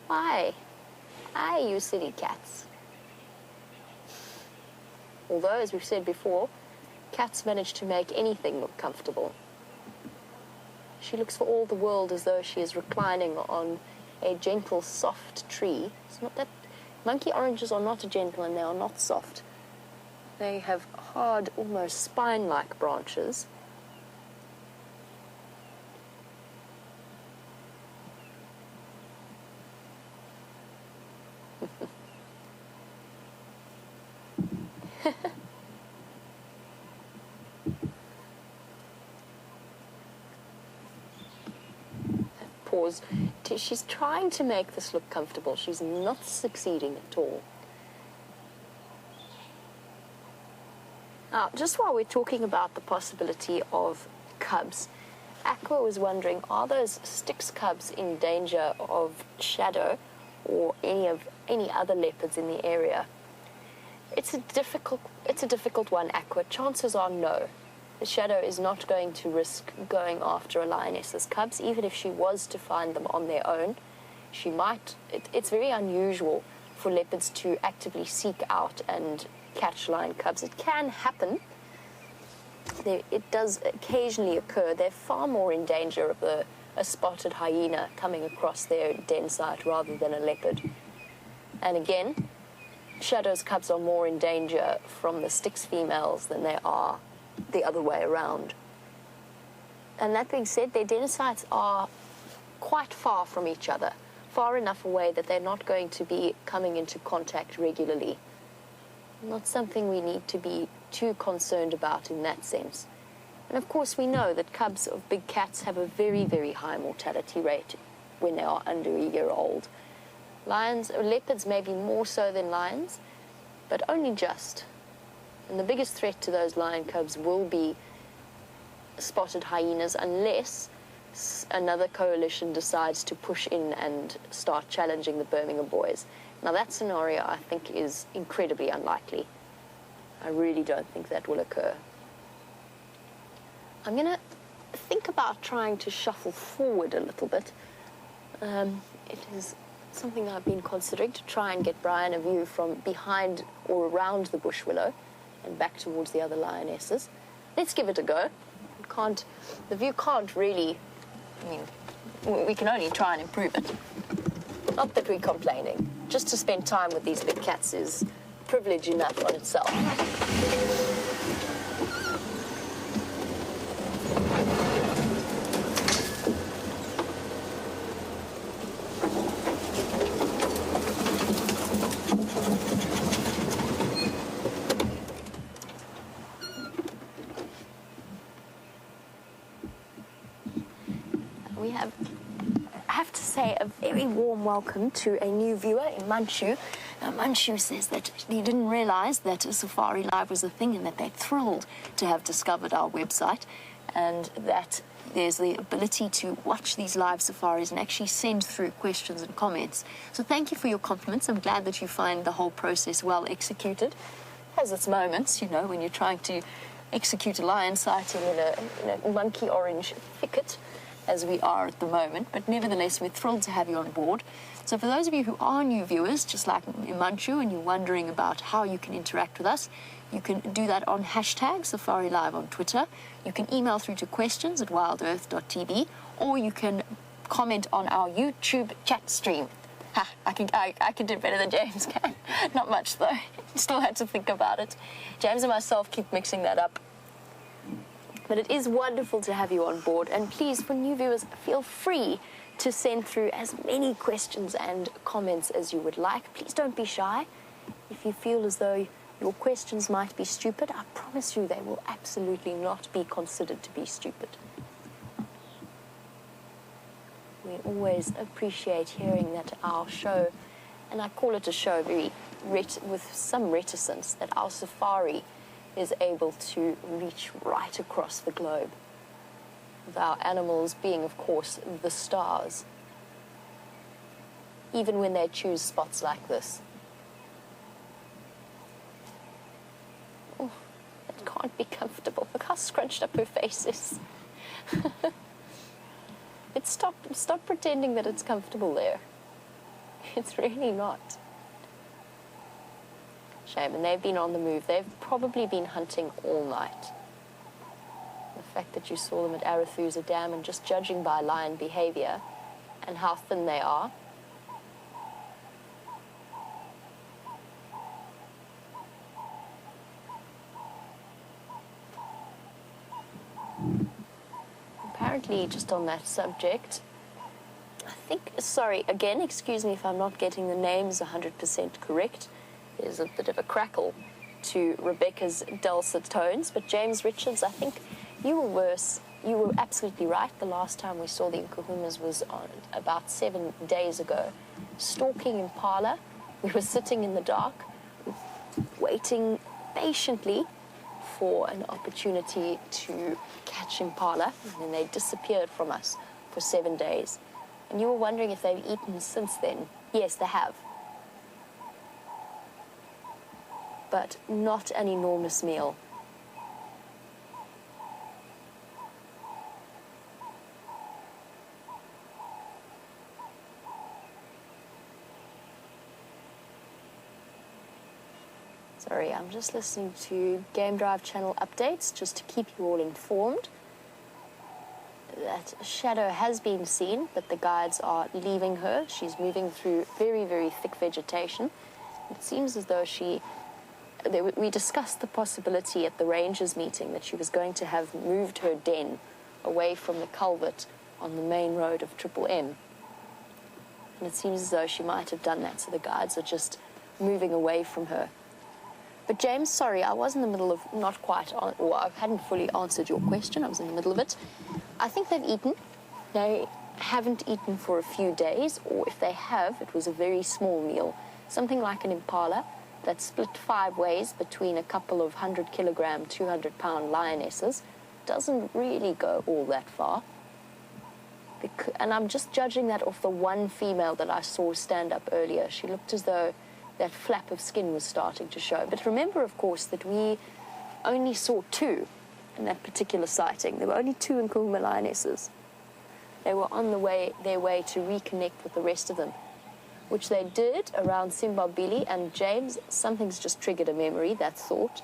Why? You silly cats. Although, as we've said before, cats manage to make anything look comfortable. She looks for all the world as though she is reclining on a gentle, soft tree. It's not that monkey oranges are not gentle and they are not soft. They have hard, almost spine-like branches. Pause. She's trying to make this look comfortable. She's not succeeding at all. Now, just while we're talking about the possibility of cubs, Aqua was wondering, are those Styx cubs in danger of Shadow or any other leopards in the area? It's a difficult one, Aqua. Chances are no. The Shadow is not going to risk going after a lioness's cubs, even if she was to find them on their own. She might. It's very unusual for leopards to actively seek out and catch lion cubs. It can happen. It does occasionally occur. They're far more in danger of a spotted hyena coming across their den site rather than a leopard. And again, Shadow's cubs are more in danger from the Styx females than they are the other way around. And that being said, their den sites are quite far from each other, far enough away that they're not going to be coming into contact regularly. Not something we need to be too concerned about in that sense. And of course we know that cubs of big cats have a very, very high mortality rate when they are under a year old. Leopards may be more so than lions, but only just. And the biggest threat to those lion cubs will be spotted hyenas unless another coalition decides to push in and start challenging the Birmingham boys. Now that scenario I think is incredibly unlikely. I really don't think that will occur. I'm going to think about trying to shuffle forward a little bit. It is something I've been considering, to try and get Bryan a view from behind or around the bush willow and back towards the other lionesses. Let's give it a go. The view can't really, I mean, we can only try and improve it. Not that we're complaining. Just to spend time with these big cats is privilege enough on itself. I have to say, a very warm welcome to a new viewer in Manchu. Now, Manchu says that he didn't realize that SafariLIVE was a thing and that they're thrilled to have discovered our website, and that there's the ability to watch these live safaris and actually send through questions and comments. So thank you for your compliments. I'm glad that you find the whole process well executed. It has its moments, you know, when you're trying to execute a lion sighting in a monkey orange thicket, as we are at the moment, but nevertheless we're thrilled to have you on board. So for those of you who are new viewers, just like Manchu, and you're wondering about how you can interact with us, you can do that on hashtag SafariLIVE on Twitter. You can email through to questions at wildearth.tv, or you can comment on our YouTube chat stream. I can do better than James can. Not much though. Still had to think about it. James and myself keep mixing that up. But it is wonderful to have you on board, and please, for new viewers, feel free to send through as many questions and comments as you would like. Please don't be shy. If you feel as though your questions might be stupid, I promise you they will absolutely not be considered to be stupid. We always appreciate hearing that our show, and I call it a show with some reticence, that our safari is able to reach right across the globe, with our animals being, of course, the stars, even when they choose spots like this. Oh, it can't be comfortable. Look how scrunched up her face is. Stop pretending that it's comfortable there. It's really not. Shame, and they've been on the move. They've probably been hunting all night. The fact that you saw them at Arathusa Dam, and just judging by lion behavior and how thin they are, apparently, just on that subject, sorry, again, excuse me if I'm not getting the names 100% correct. There's a bit of a crackle to Rebecca's dulcet tones, but James Richards, I think you were worse. You were absolutely right. The last time we saw the Nkuhumas was on about 7 days ago. Stalking impala. We were sitting in the dark, waiting patiently for an opportunity to catch impala, and then they disappeared from us for 7 days. And you were wondering if they've eaten since then. Yes, they have. But not an enormous meal. Sorry, I'm just listening to Game Drive channel updates just to keep you all informed. That shadow has been seen, but the guides are leaving her. She's moving through very, very thick vegetation. It seems as though we discussed the possibility at the rangers meeting that she was going to have moved her den away from the culvert on the main road of Triple M. And it seems as though she might have done that, so the guides are just moving away from her. But James, sorry, I was in the middle of I hadn't fully answered your question. I was in the middle of it. I think they've eaten. They haven't eaten for a few days, or if they have, it was a very small meal. Something like an impala that's split 5 ways between a couple of 100-kilogram, 200-pound lionesses. Doesn't really go all that far. And I'm just judging that off the one female that I saw stand up earlier. She looked as though that flap of skin was starting to show. But remember, of course, that we only saw 2 in that particular sighting. There were only 2 Nkuhuma lionesses. They were on their way to reconnect with the rest of them. which they did around Simbambili, and James, something's just triggered a memory, that thought.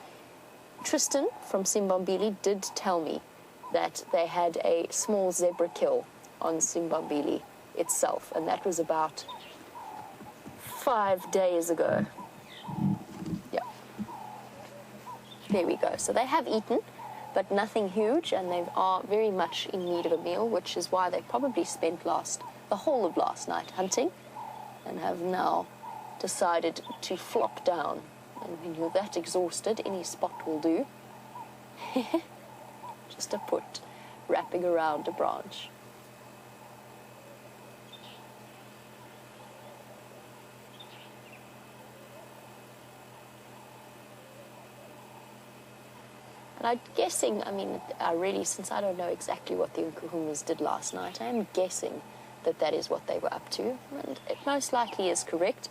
Tristan from Simbambili did tell me that they had a small zebra kill on Simbambili itself, and that was about 5 days ago. Yeah. There we go. So they have eaten, but nothing huge, and they are very much in need of a meal, which is why they probably spent the whole of last night hunting, and have now decided to flop down. And when you're that exhausted, any spot will do. Just a put wrapping around a branch. And I'm guessing, I mean, since I don't know exactly what the Nkuhumas did last night, I am guessing that that is what they were up to. And it most likely is correct.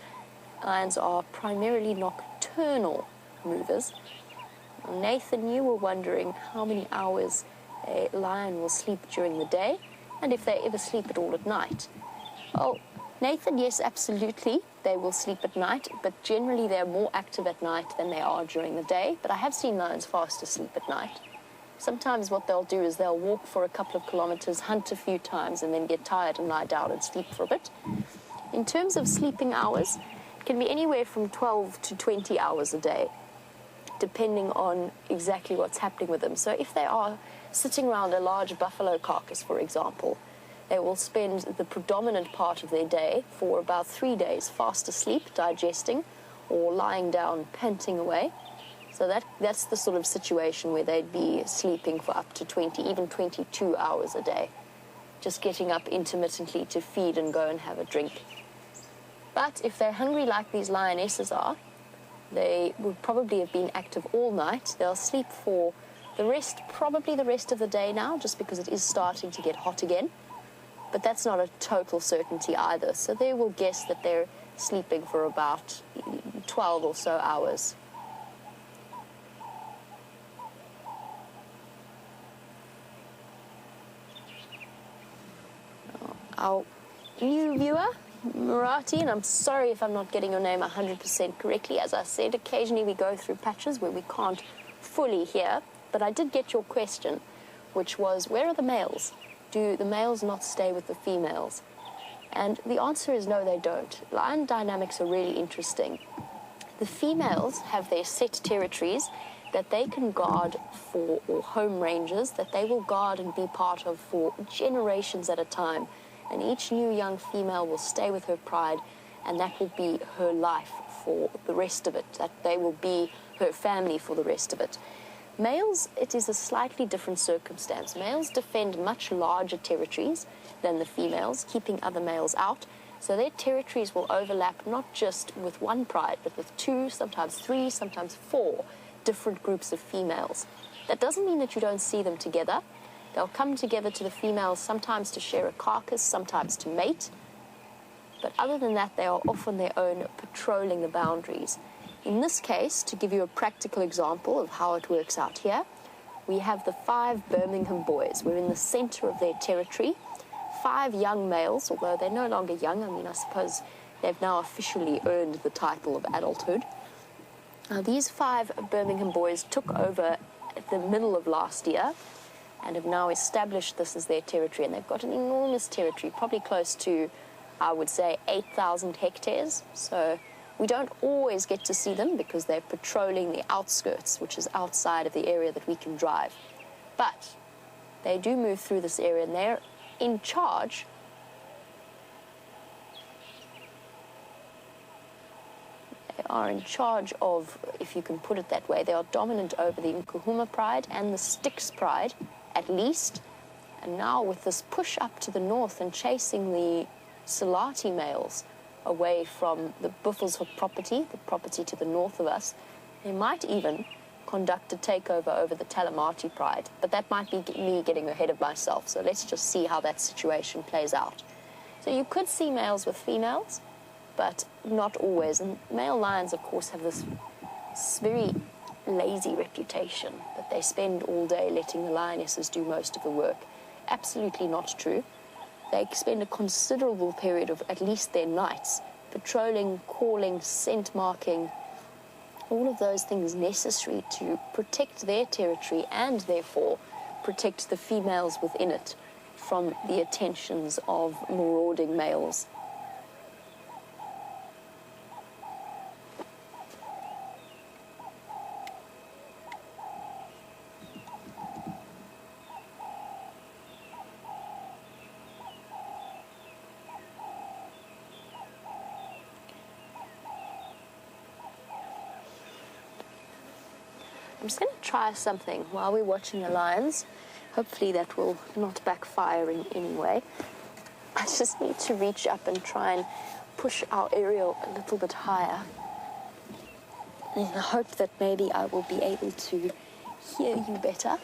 Lions are primarily nocturnal movers. Nathan, you were wondering how many hours a lion will sleep during the day, and if they ever sleep at all at night. Well, Nathan, yes, absolutely, they will sleep at night, but generally they're more active at night than they are during the day. But I have seen lions fast asleep at night. Sometimes what they'll do is they'll walk for a couple of kilometers, hunt a few times, and then get tired and lie down and sleep for a bit. In terms of sleeping hours, it can be anywhere from 12 to 20 hours a day, depending on exactly what's happening with them. So if they are sitting around a large buffalo carcass, for example, they will spend the predominant part of their day for about 3 days fast asleep, digesting, or lying down, panting away. So that's the sort of situation where they'd be sleeping for up to 20, even 22 hours a day, just getting up intermittently to feed and go and have a drink. But if they're hungry like these lionesses are, they would probably have been active all night. They'll sleep for probably the rest of the day now, just because it is starting to get hot again. But that's not a total certainty either. So they will guess that they're sleeping for about 12 or so hours. Our new viewer, Murati, and I'm sorry if I'm not getting your name 100% correctly. As I said, occasionally we go through patches where we can't fully hear. But I did get your question, which was, where are the males? Do the males not stay with the females? And the answer is no, they don't. Lion dynamics are really interesting. The females have their set territories that they can guard for, or home ranges that they will guard and be part of for generations at a time. And each new young female will stay with her pride, and that will be her life for the rest of it. That they will be her family for the rest of it. Males, it is a slightly different circumstance. Males defend much larger territories than the females, keeping other males out. So their territories will overlap not just with one pride, but with 2, sometimes 3, sometimes 4 different groups of females. That doesn't mean that you don't see them together. They'll come together to the females sometimes to share a carcass, sometimes to mate. But other than that, they are off on their own, patrolling the boundaries. In this case, to give you a practical example of how it works out here, we have the 5 Birmingham boys. We're in the center of their territory. 5 young males, although they're no longer young. I mean, I suppose they've now officially earned the title of adulthood. These 5 Birmingham boys took over at the middle of last year and have now established this as their territory. And they've got an enormous territory, probably close to, I would say, 8,000 hectares. So we don't always get to see them because they're patrolling the outskirts, which is outside of the area that we can drive. But they do move through this area, and they're in charge. They are in charge of, if you can put it that way, they are dominant over the Nkuhuma pride and the Styx pride, at least. And now with this push up to the north and chasing the Salati males away from the Buffelshoek property, the property to the north of us, they might even conduct a takeover over the Talamati pride. But that might be me getting ahead of myself, so let's just see how that situation plays out. So you could see males with females, but not always. And male lions, of course, have this very lazy reputation that they spend all day letting the lionesses do most of the work. Absolutely not true. They spend a considerable period of at least their nights patrolling, calling, scent marking, all of those things necessary to protect their territory and therefore protect the females within it from the attentions of marauding males. I'm just going to try something while we're watching the lions. Hopefully that will not backfire in any way. I just need to reach up and try and push our aerial a little bit higher in the hope that maybe I will be able to hear you better.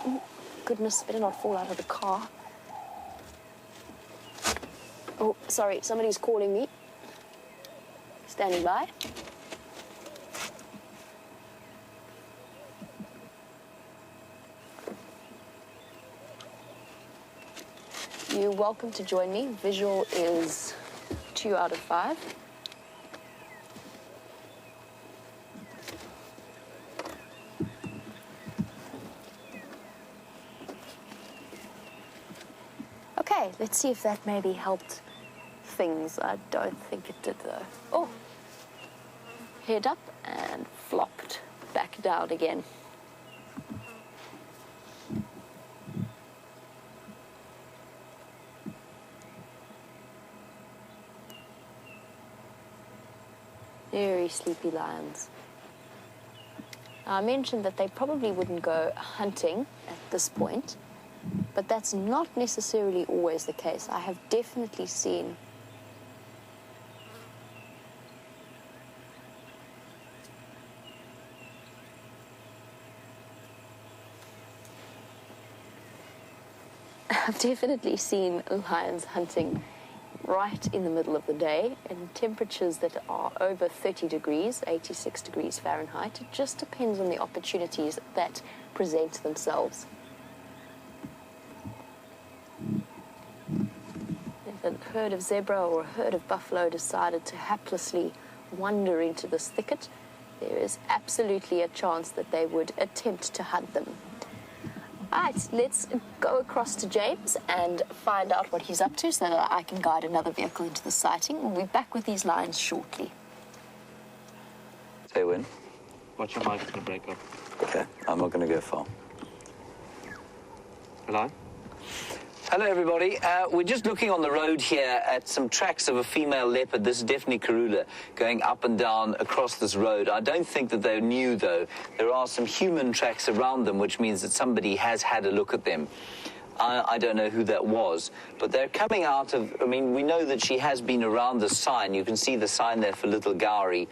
Oh, goodness, better not fall out of the car. Oh, sorry, somebody's calling me. Standing by. You're welcome to join me. Visual is 2 out of 5. Okay, let's see if that maybe helped things. I don't think it did though. Oh, head up and flopped back down again. Very sleepy lions. Now, I mentioned that they probably wouldn't go hunting at this point, but that's not necessarily always the case. I have definitely seen lions hunting right in the middle of the day in temperatures that are over 30 degrees, 86 degrees Fahrenheit. It just depends on the opportunities that present themselves. If a herd of zebra or a herd of buffalo decided to haplessly wander into this thicket, there is absolutely a chance that they would attempt to hunt them. All right, let's go across to James and find out what he's up to so that I can guide another vehicle into the sighting. We'll be back with these lions shortly. Say when? Watch your mic, it's going to break up. Okay, I'm not going to go far. Hello? Hello, everybody. We're just looking on the road here at some tracks of a female leopard. This is definitely Karula going up and down across this road. I don't think that they're new, though. There are some human tracks around them, which means that somebody has had a look at them. I don't know who that was, but they're coming out of, I mean, we know that she has been around the sign. You can see the sign there for Little Gowrie.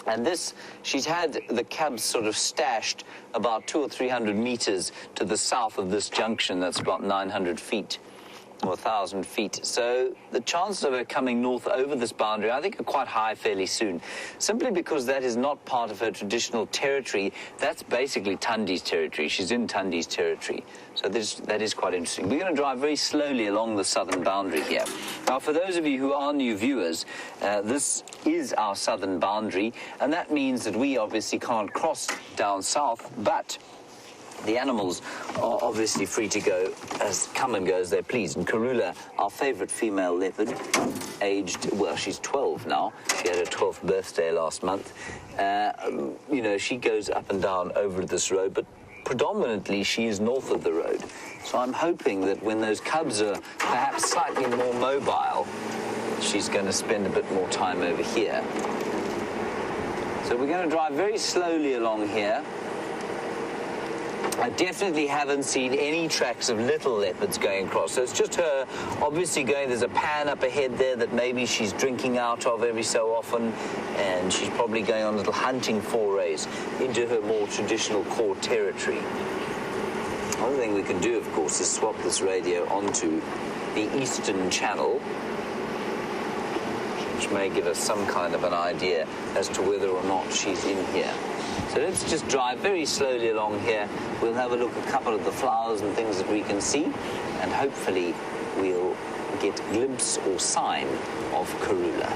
And this, she's had the cubs sort of stashed about 200 or 300 meters to the south of this junction. That's about 900 feet or 1,000 feet. So the chances of her coming north over this boundary, I think, are quite high fairly soon, simply because that is not part of her traditional territory. That's basically Tundi's territory. She's in Tundi's territory. So that is quite interesting. We're going to drive very slowly along the southern boundary here. Now, for those of you who are new viewers, this is our southern boundary, and that means that we obviously can't cross down south, but the animals are obviously free to go come and go as they please. And Karula, our favorite female leopard, aged, well, she's 12 now. She had her 12th birthday last month. You know, she goes up and down over this road, but predominantly she is north of the road. So I'm hoping that when those cubs are perhaps slightly more mobile, she's going to spend a bit more time over here. So we're going to drive very slowly along here. I definitely haven't seen any tracks of little leopards going across. So it's just her obviously going, there's a pan up ahead there that maybe she's drinking out of every so often, and she's probably going on little hunting forays into her more traditional core territory. Another thing we can do, of course, is swap this radio onto the eastern channel, which may give us some kind of an idea as to whether or not she's in here. So let's just drive very slowly along here. We'll have a look at a couple of the flowers and things that we can see, and hopefully we'll get glimpse or sign of Karula.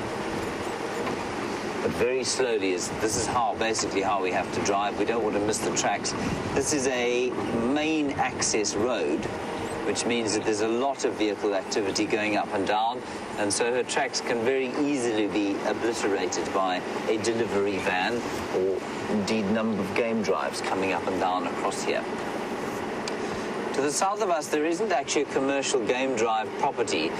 But very slowly, this is basically how we have to drive. We don't want to miss the tracks. This is a main access road, which means that there's a lot of vehicle activity going up and down, and so her tracks can very easily be obliterated by a delivery van or indeed number of game drives coming up and down across here. To the south of us, there isn't actually a commercial game drive property,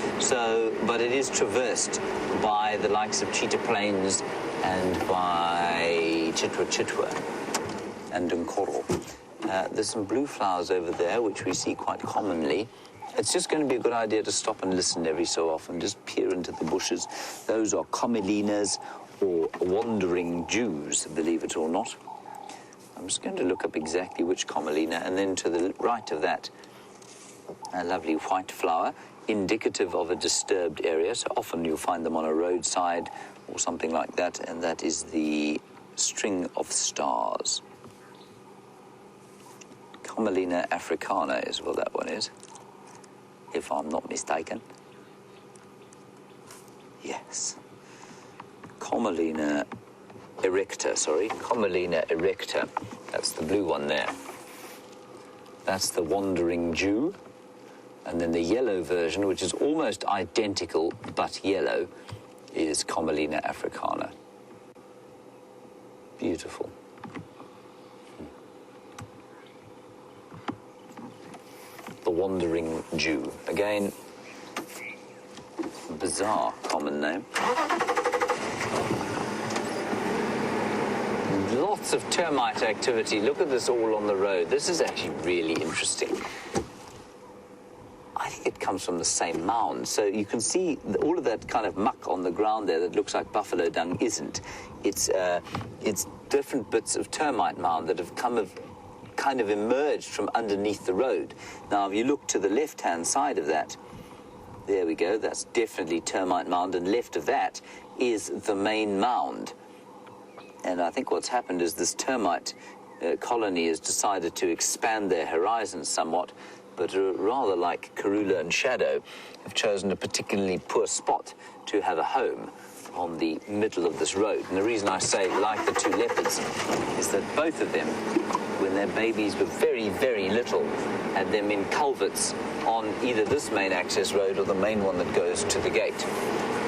but it is traversed by the likes of Cheetah Plains and by Chitwa and Nkoro. There's some blue flowers over there, which we see quite commonly. It's just going to be a good idea to stop and listen every so often, just peer into the bushes. Those are comelinas, or wandering Jews, believe it or not. I'm just going to look up exactly which comelina, and then to the right of that, a lovely white flower, indicative of a disturbed area. So often you'll find them on a roadside or something like that, and that is the string of stars. Comelina africana is what that one is, if I'm not mistaken. Yes. Comelina erecta, Comelina erecta. That's the blue one there. That's the wandering Jew. And then the yellow version, which is almost identical but yellow, is Comelina africana. Beautiful. The wandering Jew. Again, bizarre common name. Lots of termite activity. Look at this all on the road. This is actually really interesting. I think it comes from the same mound. So you can see all of that kind of muck on the ground there that looks like buffalo dung isn't. It's different bits of termite mound that have kind of emerged from underneath the road. Now, if you look to the left-hand side of that, there we go, that's definitely termite mound, and left of that is the main mound. And I think what's happened is this termite colony has decided to expand their horizons somewhat, but rather like Karula and Shadow, have chosen a particularly poor spot to have a home on the middle of this road. And the reason I say like the two leopards is that both of them, when their babies were very, very little, had them in culverts on either this main access road or the main one that goes to the gate,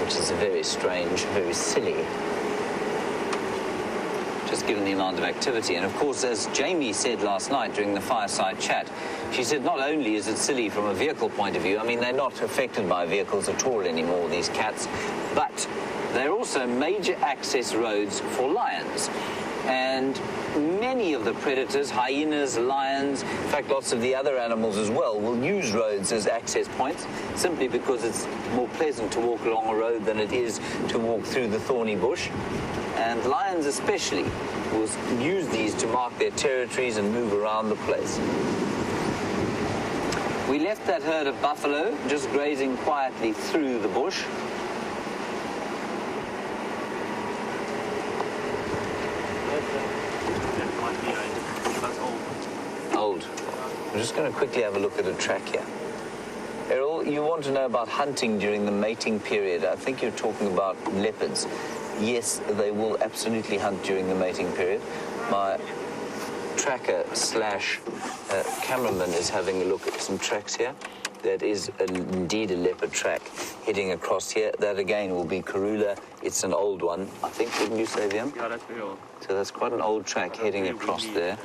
which is a very strange, very silly, just given the amount of activity. And of course, as Jamie said last night during the fireside chat, she said not only is it silly from a vehicle point of view, I mean, they're not affected by vehicles at all anymore, these cats, but they're also major access roads for lions. And many of the predators, hyenas, lions, in fact lots of the other animals as well, will use roads as access points simply because it's more pleasant to walk along a road than it is to walk through the thorny bush. And lions especially will use these to mark their territories and move around the place. We left that herd of buffalo just grazing quietly through the bush. Old. I'm just going to quickly have a look at a track here. Errol, you want to know about hunting during the mating period. I think you're talking about leopards. Yes, they will absolutely hunt during the mating period. My tracker slash cameraman is having a look at some tracks here. That is indeed a leopard track heading across here. That again will be Karula. It's an old one, I think, wouldn't you say, Wium? Yeah, that's very old. So that's quite an old track heading across there.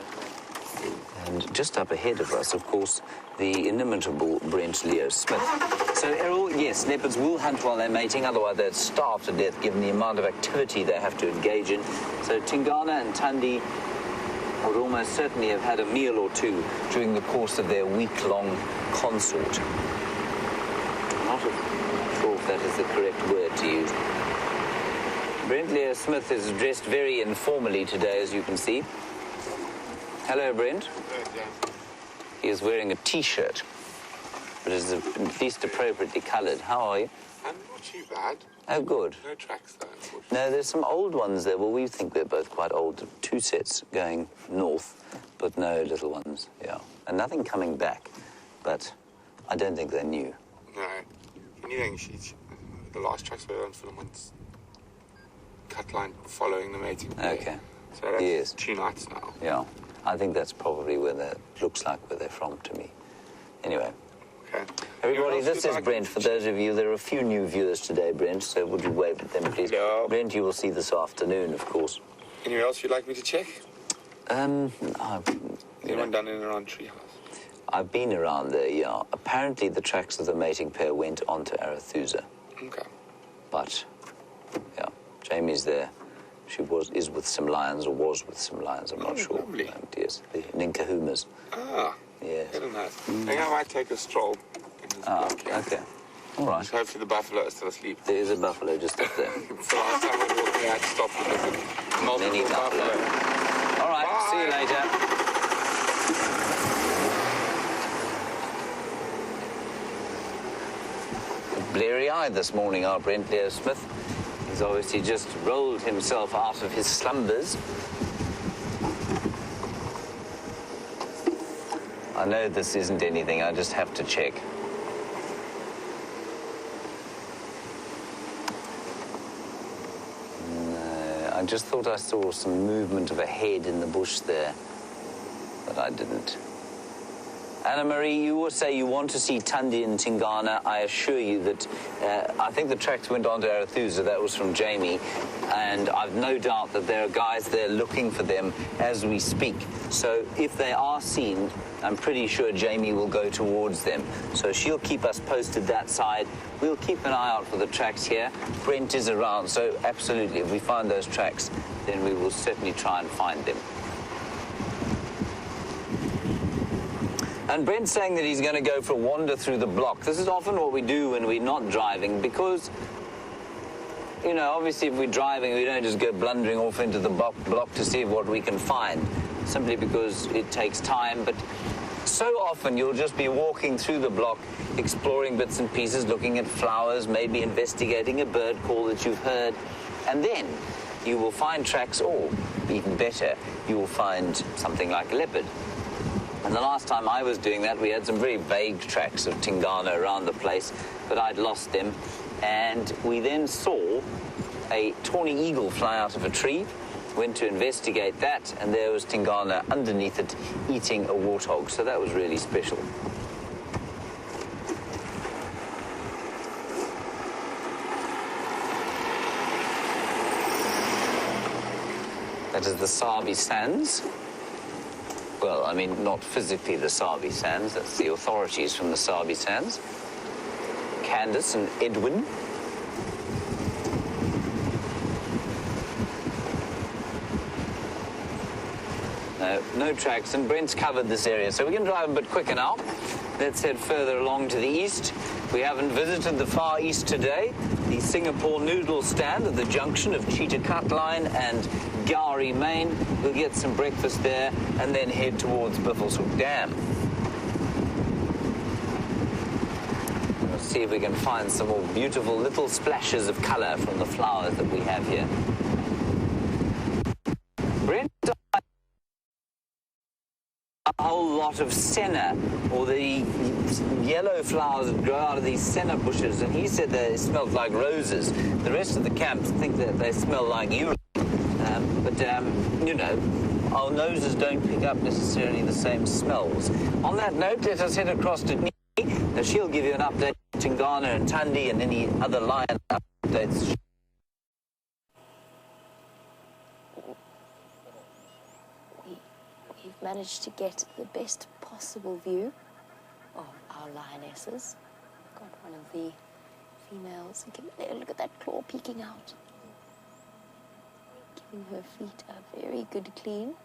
And just up ahead of us, of course, the inimitable Brent Leo Smith. So, Errol, yes, leopards will hunt while they're mating, otherwise they'd starve to death given the amount of activity they have to engage in. So Tingana and Tundi would almost certainly have had a meal or two during the course of their week-long consort. I'm not sure if that is the correct word to use. Brent Leo Smith is dressed very informally today, as you can see. Hello, Brent. He is wearing a T-shirt, but is at least appropriately coloured. How are you? I'm not too bad. Oh, good. No tracks, though, unfortunately. No, there's some old ones there. Well, we think they're both quite old. 2 sets going north, but no little ones, yeah. And nothing coming back, but I don't think they're new. No. Funny thing, the last tracks were on film once cut line following the mating pair. Okay. So that's Yes. 2 nights now. Yeah. I think that's probably where looks like where they're from to me. Anyway. Okay. Everybody, Anyone else this who'd is like Brent. to For those of you, there are a few new viewers today, Brent, so would you wave at them, please? Hello. Brent, you will see this afternoon, of course. Anyone else you'd like me to check? You Anyone know, done in and around Treehouse? I've been around there, yeah. Apparently the tracks of the mating pair went onto Arathusa. Okay. But, yeah, Jamie's there. She is with some lions, or was with some lions, I'm not sure. Lovely. Yes, the Nkuhumas. Ah, Yes. very nice. I think I might take a stroll in this block here. Okay. All right. So hopefully the buffalo is still asleep. There is a buffalo just up there. So last time I was walking, I had to stop to look at multiple Many buffalo. buffalo. All right, see you Bye. later. Bleary-eyed this morning, our Brent Leo Smith. He's obviously just rolled himself out of his slumbers. I know this isn't anything, I just have to check. No, I just thought I saw some movement of a head in the bush there, but I didn't. Anna Marie, you will say you want to see Tundi and Tingana. I assure you that I think the tracks went on to Arathusa. That was from Jamie. And I've no doubt that there are guys there looking for them as we speak. So if they are seen, I'm pretty sure Jamie will go towards them. So she'll keep us posted that side. We'll keep an eye out for the tracks here. Brent is around. So absolutely, if we find those tracks, then we will certainly try and find them. And Brent's saying that he's going to go for a wander through the block. This is often what we do when we're not driving because, you know, obviously if we're driving, we don't just go blundering off into the block to see what we can find, simply because it takes time. But so often you'll just be walking through the block, exploring bits and pieces, looking at flowers, maybe investigating a bird call that you've heard, and then you will find tracks, or even better, you will find something like a leopard. And the last time I was doing that, we had some very vague tracks of Tingana around the place, but I'd lost them. And we then saw a tawny eagle fly out of a tree, went to investigate that, and there was Tingana underneath it eating a warthog. So that was really special. That is the Sabi Sands. Well, I mean, not physically the Sabi Sands. That's the authorities from the Sabi Sands. Candace and Edwin. No tracks, and Brent's covered this area, so we can drive a bit quicker now. Let's head further along to the east. We haven't visited the far east today. The Singapore noodle stand at the junction of Cheetah Cut Line and Gowrie, Main. We'll get some breakfast there and then head towards Buffelshoek Dam. We'll see if we can find some more beautiful little splashes of colour from the flowers that we have here. Brent, a whole lot of senna, or the yellow flowers that grow out of these senna bushes, and he said they smelled like roses. The rest of the camp think that they smell like urine. You know, our noses don't pick up necessarily the same smells. On that note, let us head across to Nikki. She'll give you an update on Tingana and Tundi and any other lion updates. We've managed to get the best possible view of our lionesses. Got one of the females. Look at that claw peeking out. Giving her feet a very good clean.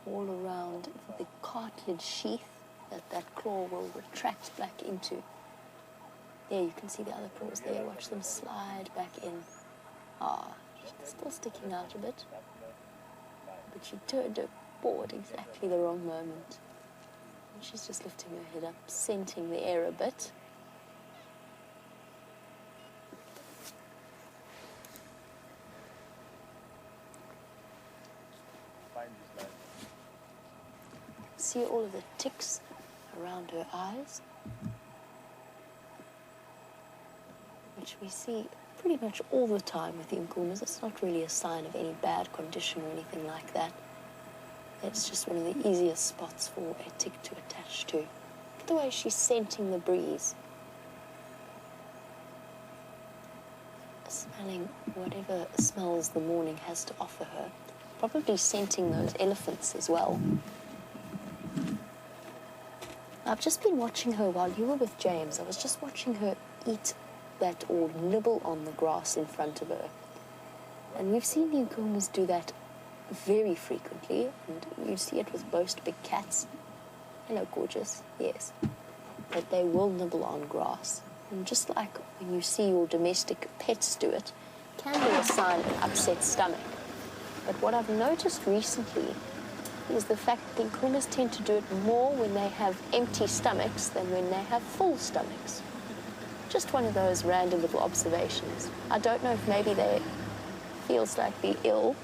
All around the cartilage sheath that claw will retract back into. There, you can see the other claws there. Watch them slide back in. She's still sticking out a bit. But she turned her paw at exactly the wrong moment. And she's just lifting her head up, scenting the air a bit. See all of the ticks around her eyes. which we see pretty much all the time with the Nkuhumas. It's not really a sign of any bad condition or anything like that. It's just one of the easiest spots for a tick to attach to. Look at the way she's scenting the breeze. Smelling whatever smells the morning has to offer her. Probably scenting those elephants as well. I've just been watching her while you were with James. I was just watching her eat that or nibble on the grass in front of her. And we've seen the Nkuhumas do that very frequently, and you see it with most big cats. Hello, gorgeous. Yes. But they will nibble on grass. And just like when you see your domestic pets do it, it can be a sign of an upset stomach. But what I've noticed recently is the fact that the Nkuhumas tend to do it more when they have empty stomachs than when they have full stomachs. Just one of those random little observations. I don't know if maybe they feel slightly ill.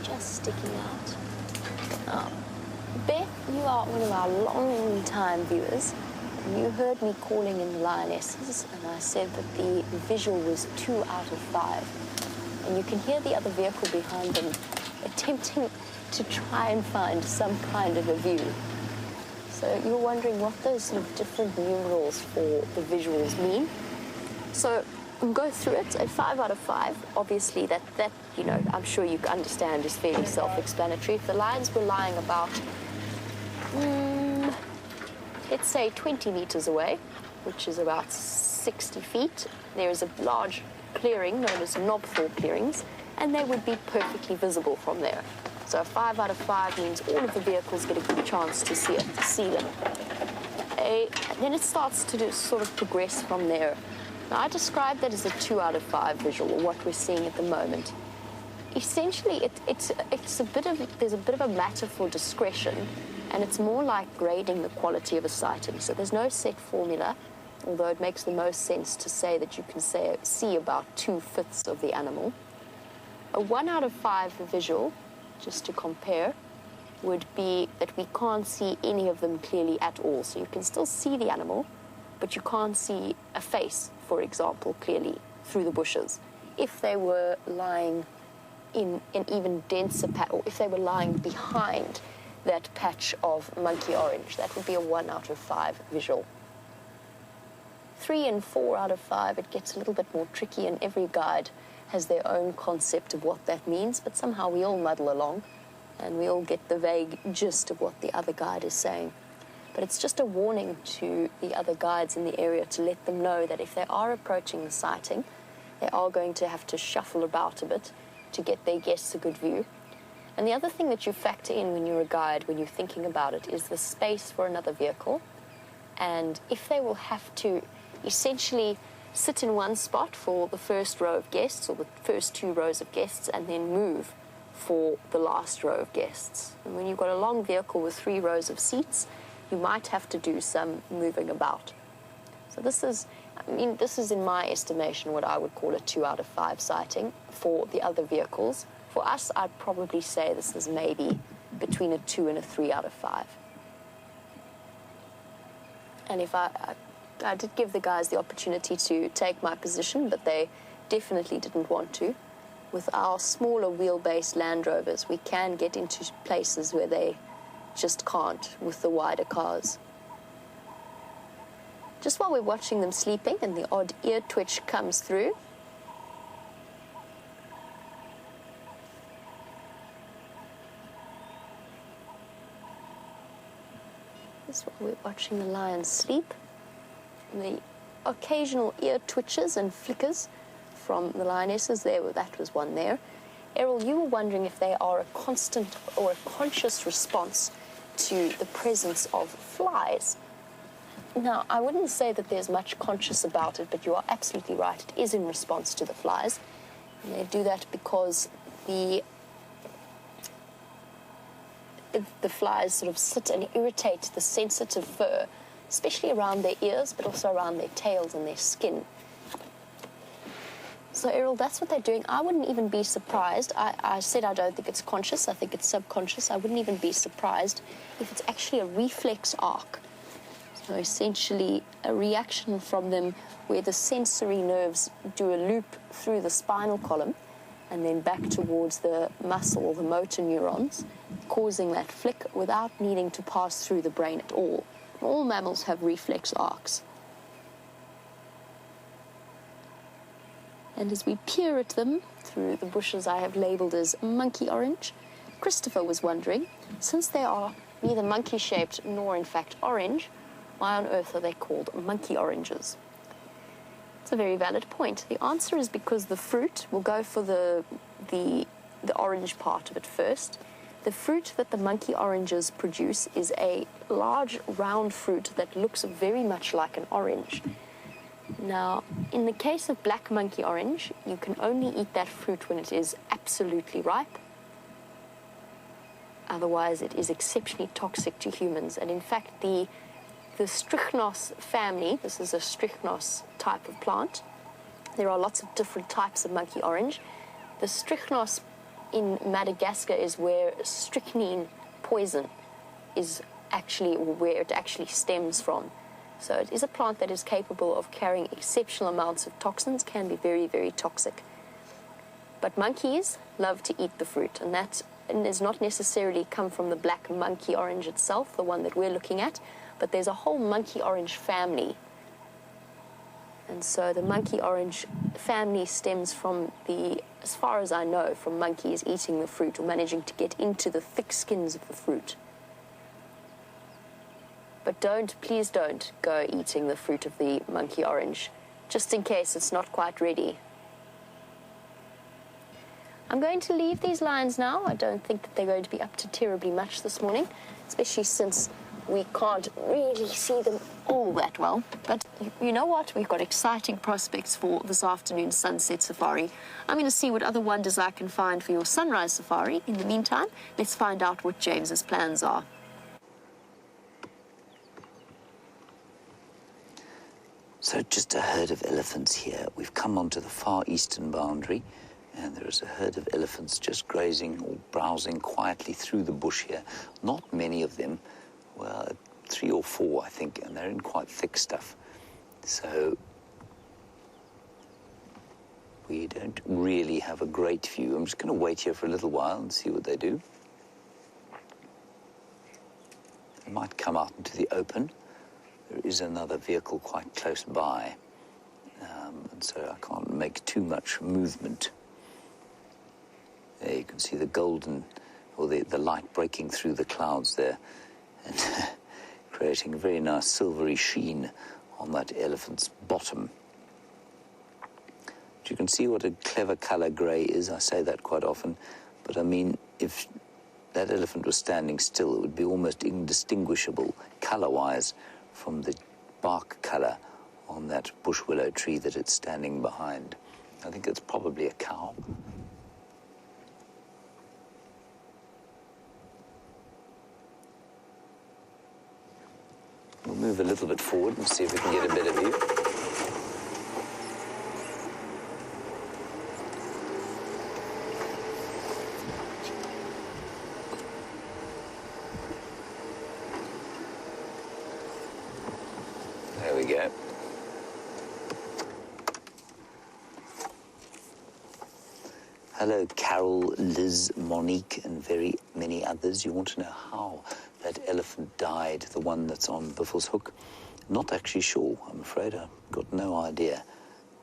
Just sticking out. Oh. Beth, you are one of our long-time viewers. And you heard me calling in the lionesses, and I said that the visual was 2 out of 5. And you can hear the other vehicle behind them attempting to try and find some kind of a view. So you're wondering what those sort of different numerals for the visuals mean. So we'll go through it. At 5 out of 5, obviously that you know, I'm sure you understand is fairly self-explanatory. If the lions were lying about, let's say 20 meters away, which is about 60 feet, there is a large clearing known as knobthorn clearings, and they would be perfectly visible from there. So 5 out of 5 means all of the vehicles get a good chance to see them. Then it starts to sort of progress from there. Now, I describe that as a 2 out of 5 visual, or what we're seeing at the moment. Essentially, there's a bit of a matter for discretion, and it's more like grading the quality of a sighting. So there's no set formula, although it makes the most sense to say that you can see about 2/5 of the animal. A 1 out of 5 visual, just to compare, would be that we can't see any of them clearly at all. So you can still see the animal, but you can't see a face, for example, clearly through the bushes. If they were lying in an even denser patch, or if they were lying behind that patch of monkey orange, that would be a 1 out of 5 visual. 3 and 4 out of 5, it gets a little bit more tricky, and every guide has their own concept of what that means, but somehow we all muddle along, and we all get the vague gist of what the other guide is saying. But it's just a warning to the other guides in the area to let them know that if they are approaching the sighting, they are going to have to shuffle about a bit to get their guests a good view. And the other thing that you factor in when you're a guide, when you're thinking about it, is the space for another vehicle. And if they will have to essentially sit in one spot for the first row of guests, or the first 2 rows of guests, and then move for the last row of guests. And when you've got a long vehicle with 3 rows of seats, you might have to do some moving about. So this is in my estimation what I would call a 2 out of 5 sighting for the other vehicles. For us, I'd probably say this is maybe between a 2 and a 3 out of 5. And if I did give the guys the opportunity to take my position, but they definitely didn't want to. With our smaller wheelbase Land Rovers, we can get into places where they just can't with the wider cars. Just while we're watching them sleeping and the odd ear twitch comes through, just while we're watching the lions sleep, the occasional ear twitches and flickers from the lionesses, that was one there. Errol, you were wondering if they are a constant or a conscious response to the presence of flies. Now, I wouldn't say that there's much conscious about it, but you are absolutely right. It is in response to the flies. And they do that because the flies sort of sit and irritate the sensitive fur, especially around their ears, but also around their tails and their skin. So, Errol, that's what they're doing. I wouldn't even be surprised. I said I don't think it's conscious. I think it's subconscious. I wouldn't even be surprised if it's actually a reflex arc. So, essentially, a reaction from them where the sensory nerves do a loop through the spinal column and then back towards the muscle or the motor neurons, causing that flick without needing to pass through the brain at all. All mammals have reflex arcs. And as we peer at them through the bushes I have labelled as monkey orange, Christopher was wondering, since they are neither monkey-shaped nor in fact orange, why on earth are they called monkey oranges? It's a very valid point. The answer is because the fruit, we'll go for the orange part of it first. The fruit that the monkey oranges produce is a large round fruit that looks very much like an orange. Now, in the case of black monkey orange, you can only eat that fruit when it is absolutely ripe. Otherwise, it is exceptionally toxic to humans. And in fact, the strychnos family, this is a strychnos type of plant. There are lots of different types of monkey orange. The strychnos in Madagascar is where strychnine poison is actually where it actually stems from. So it is a plant that is capable of carrying exceptional amounts of toxins, can be very, very toxic. But monkeys love to eat the fruit, and that does not necessarily come from the black monkey orange itself, the one that we're looking at, but there's a whole monkey orange family. And so the monkey orange family stems from as far as I know, from monkeys eating the fruit or managing to get into the thick skins of the fruit. But please don't go eating the fruit of the monkey orange, just in case it's not quite ready. I'm going to leave these lions now. I don't think that they're going to be up to terribly much this morning, especially since we can't really see them all that well. But you know what? We've got exciting prospects for this afternoon's sunset safari. I'm going to see what other wonders I can find for your sunrise safari. In the meantime, let's find out what James's plans are. So just a herd of elephants here. We've come onto the far eastern boundary, and there is a herd of elephants just grazing or browsing quietly through the bush here. Not many of them, well, 3 or 4, I think, and they're in quite thick stuff. So we don't really have a great view. I'm just going to wait here for a little while and see what they do. They might come out into the open. There is another vehicle quite close by, and so I can't make too much movement. There you can see the golden, or the light breaking through the clouds there, and creating a very nice silvery sheen on that elephant's bottom. But you can see what a clever colour grey is. I say that quite often, but I mean, if that elephant was standing still, it would be almost indistinguishable colour-wise from the bark colour on that bush willow tree that it's standing behind. I think it's probably a cow. We'll move a little bit forward and see if we can get a better view. There we go. Hello, Carol, Liz, Monique, and very many others. You want to know how that elephant died, the one that's on Biffel's Hook? Not actually sure, I'm afraid. I've got no idea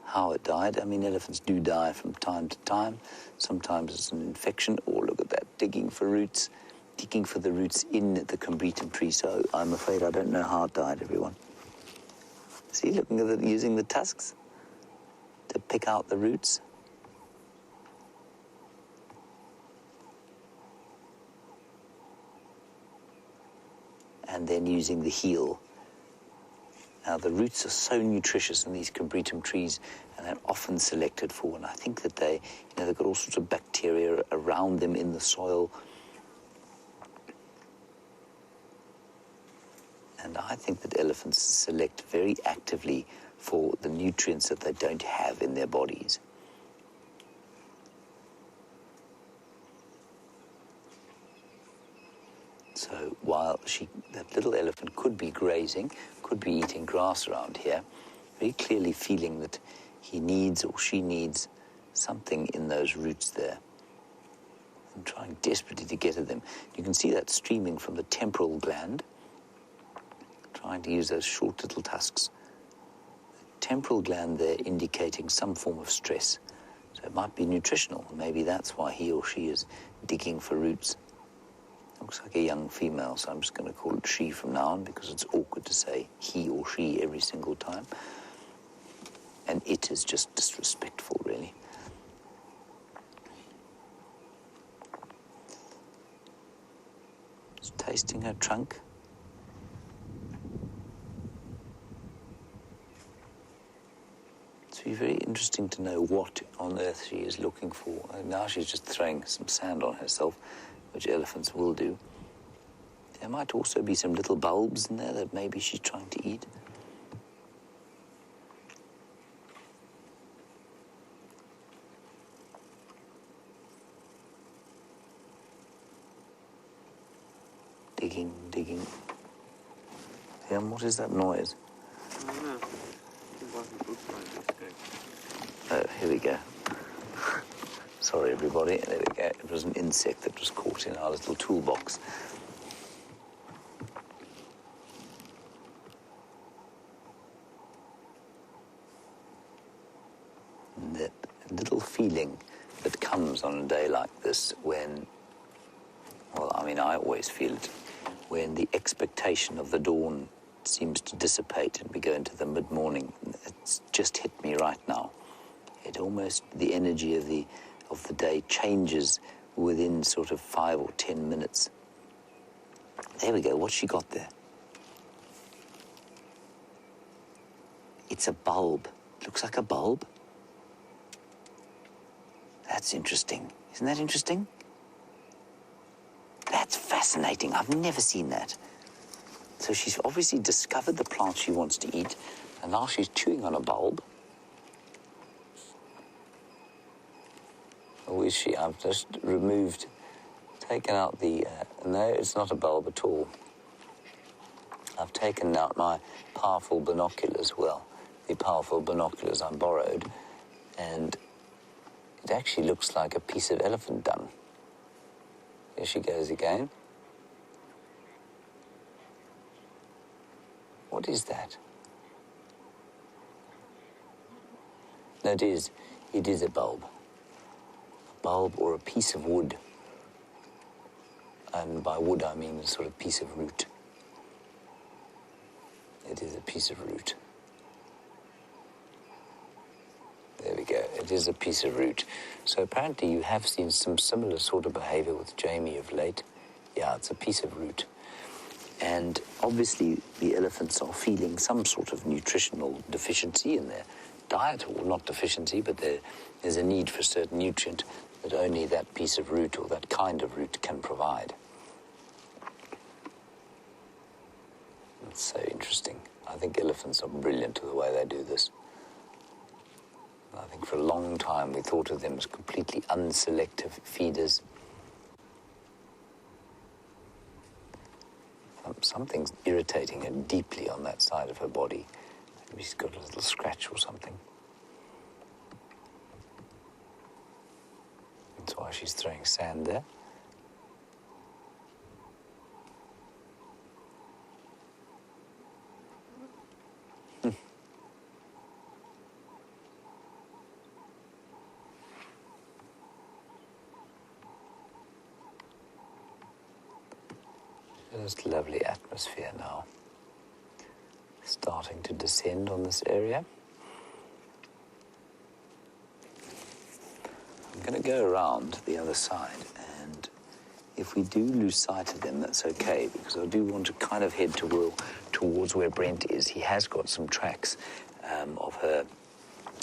how it died. I mean, elephants do die from time to time. Sometimes it's an infection. Oh, look at that, digging for roots, digging for the roots in the combretum tree. So I'm afraid I don't know how it died, everyone. See, looking at it, using the tusks to pick out the roots. And then using the heel. Now, the roots are so nutritious in these combretum trees, and they're often selected for, and I think that they've got all sorts of bacteria around them in the soil. And I think that elephants select very actively for the nutrients that they don't have in their bodies. So while that little elephant could be grazing, could be eating grass around here, very clearly feeling that he needs or she needs something in those roots there, and trying desperately to get at them. You can see that streaming from the temporal gland, trying to use those short little tusks. The temporal gland there indicating some form of stress. So it might be nutritional. Maybe that's why he or she is digging for roots. Looks like a young female, so I'm just going to call it she from now on because it's awkward to say he or she every single time. And it is just disrespectful, really. Just tasting her trunk. It's very interesting to know what on earth she is looking for. Now she's just throwing some sand on herself, which elephants will do. There might also be some little bulbs in there that maybe she's trying to eat. Digging, digging. Liam, what is that noise? I don't know. It wasn't looks like this guy. Oh, here we go. Sorry, everybody. There we go. It was an insect that was caught in our little toolbox. And that little feeling that comes on a day like this when, well, I mean, I always feel it, when the expectation of the dawn seems to dissipate and we go into the mid-morning. It's just hit me right now. It almost, the energy of the day changes within sort of 5 or 10 minutes. There we go. What's she got there? It's a bulb. Looks like a bulb. That's interesting. Isn't that interesting? That's fascinating. I've never seen that. So she's obviously discovered the plant she wants to eat, and now she's chewing on a bulb. Or is she? I've just taken out the, no, it's not a bulb at all. I've taken out my powerful binoculars, well, the powerful binoculars I borrowed, and it actually looks like a piece of elephant dung. Here she goes again. What is that? No, it is a bulb. A bulb or a piece of wood. And by wood I mean a sort of piece of root. It is a piece of root. There we go. It is a piece of root. So apparently you have seen some similar sort of behavior with Jamie of late. Yeah, it's a piece of root. And obviously the elephants are feeling some sort of nutritional deficiency in their diet, or not deficiency, but there's a need for a certain nutrient that only that piece of root or that kind of root can provide. It's so interesting. I think elephants are brilliant with the way they do this. I think for a long time we thought of them as completely unselective feeders. Something's irritating her deeply on that side of her body. Maybe she's got a little scratch or something. That's why she's throwing sand there. Just lovely atmosphere now. Starting to descend on this area. I'm going to go around the other side, and if we do lose sight of them, that's okay, because I do want to kind of head towards where Brent is. He has got some tracks of her.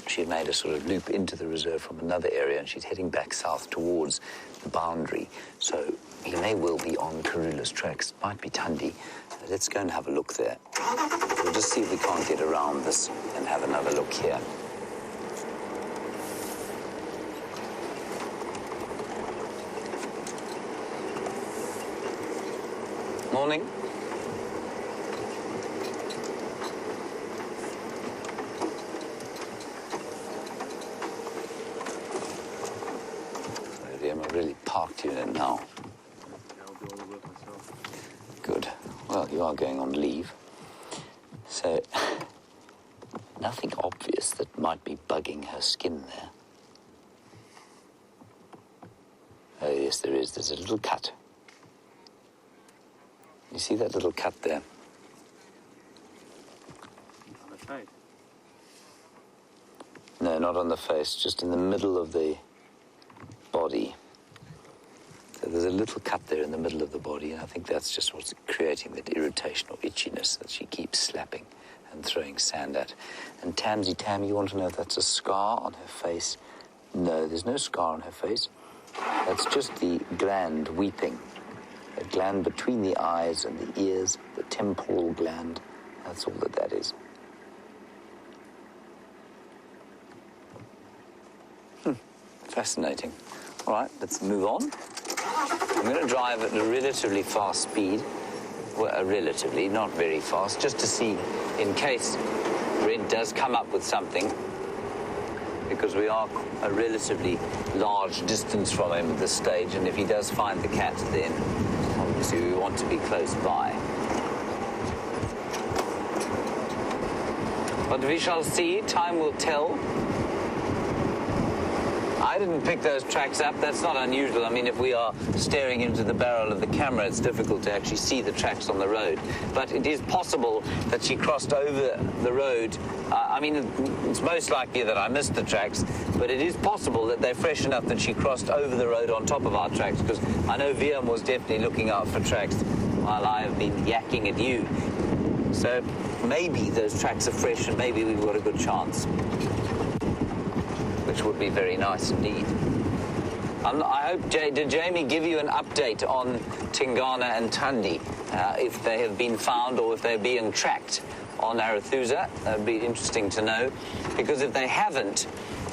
She made a sort of loop into the reserve from another area, and she's heading back south towards the boundary. So he may well be on Karula's tracks. Might be Tundi. Let's go and have a look there. We'll just see if we can't get around this and have another look here. morning. I've really parked you in now. Yeah, I'll do all the work myself. Good. Well, you are going on leave. So, nothing obvious that might be bugging her skin there. Oh, yes, there is. There's a little cut. You see that little cut there? On the face. No, not on the face, just in the middle of the body. So there's a little cut there in the middle of the body, and I think that's just what's creating that irritation or itchiness that she keeps slapping and throwing sand at. And Tamsy Tam, you want to know if that's a scar on her face? No, there's no scar on her face. That's just the gland weeping. The gland between the eyes and the ears, the temporal gland. That's all that is. Fascinating. All right, let's move on. I'm going to drive at a relatively fast speed. Well, relatively, not very fast, just to see in case Red does come up with something, because we are a relatively large distance from him at this stage, and if he does find the cat, then obviously we want to be close by. But we shall see. Time will tell. I didn't pick those tracks up. That's not unusual. I mean, if we are staring into the barrel of the camera, it's difficult to actually see the tracks on the road. But it is possible that she crossed over the road. I mean, it's most likely that I missed the tracks, but it is possible that they're fresh enough that she crossed over the road on top of our tracks, because I know Wium was definitely looking out for tracks while I have been yakking at you. So maybe those tracks are fresh and maybe we've got a good chance, which would be very nice indeed. I hope, did Jamie give you an update on Tingana and Tundi, if they have been found or if they're being tracked on Arathusa? That would be interesting to know, because if they haven't,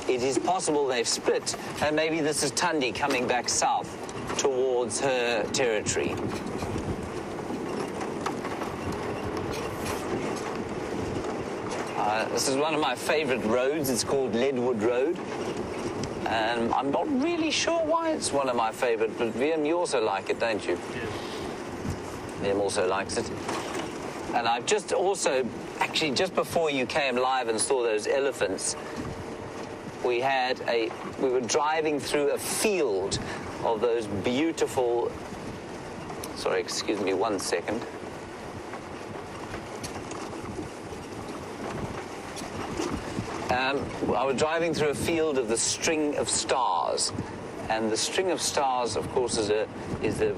it is possible they've split, and maybe this is Tundi coming back south towards her territory. This is one of my favorite roads. It's called Leadwood Road. And I'm not really sure why it's one of my favorite, but Wium, you also like it, don't you? Yes. Wium also likes it. And I've just also, actually, just before you came live and saw those elephants, we were driving through a field of those beautiful, sorry, excuse me 1 second. I was driving through a field of the string of stars, and the string of stars, of course, is the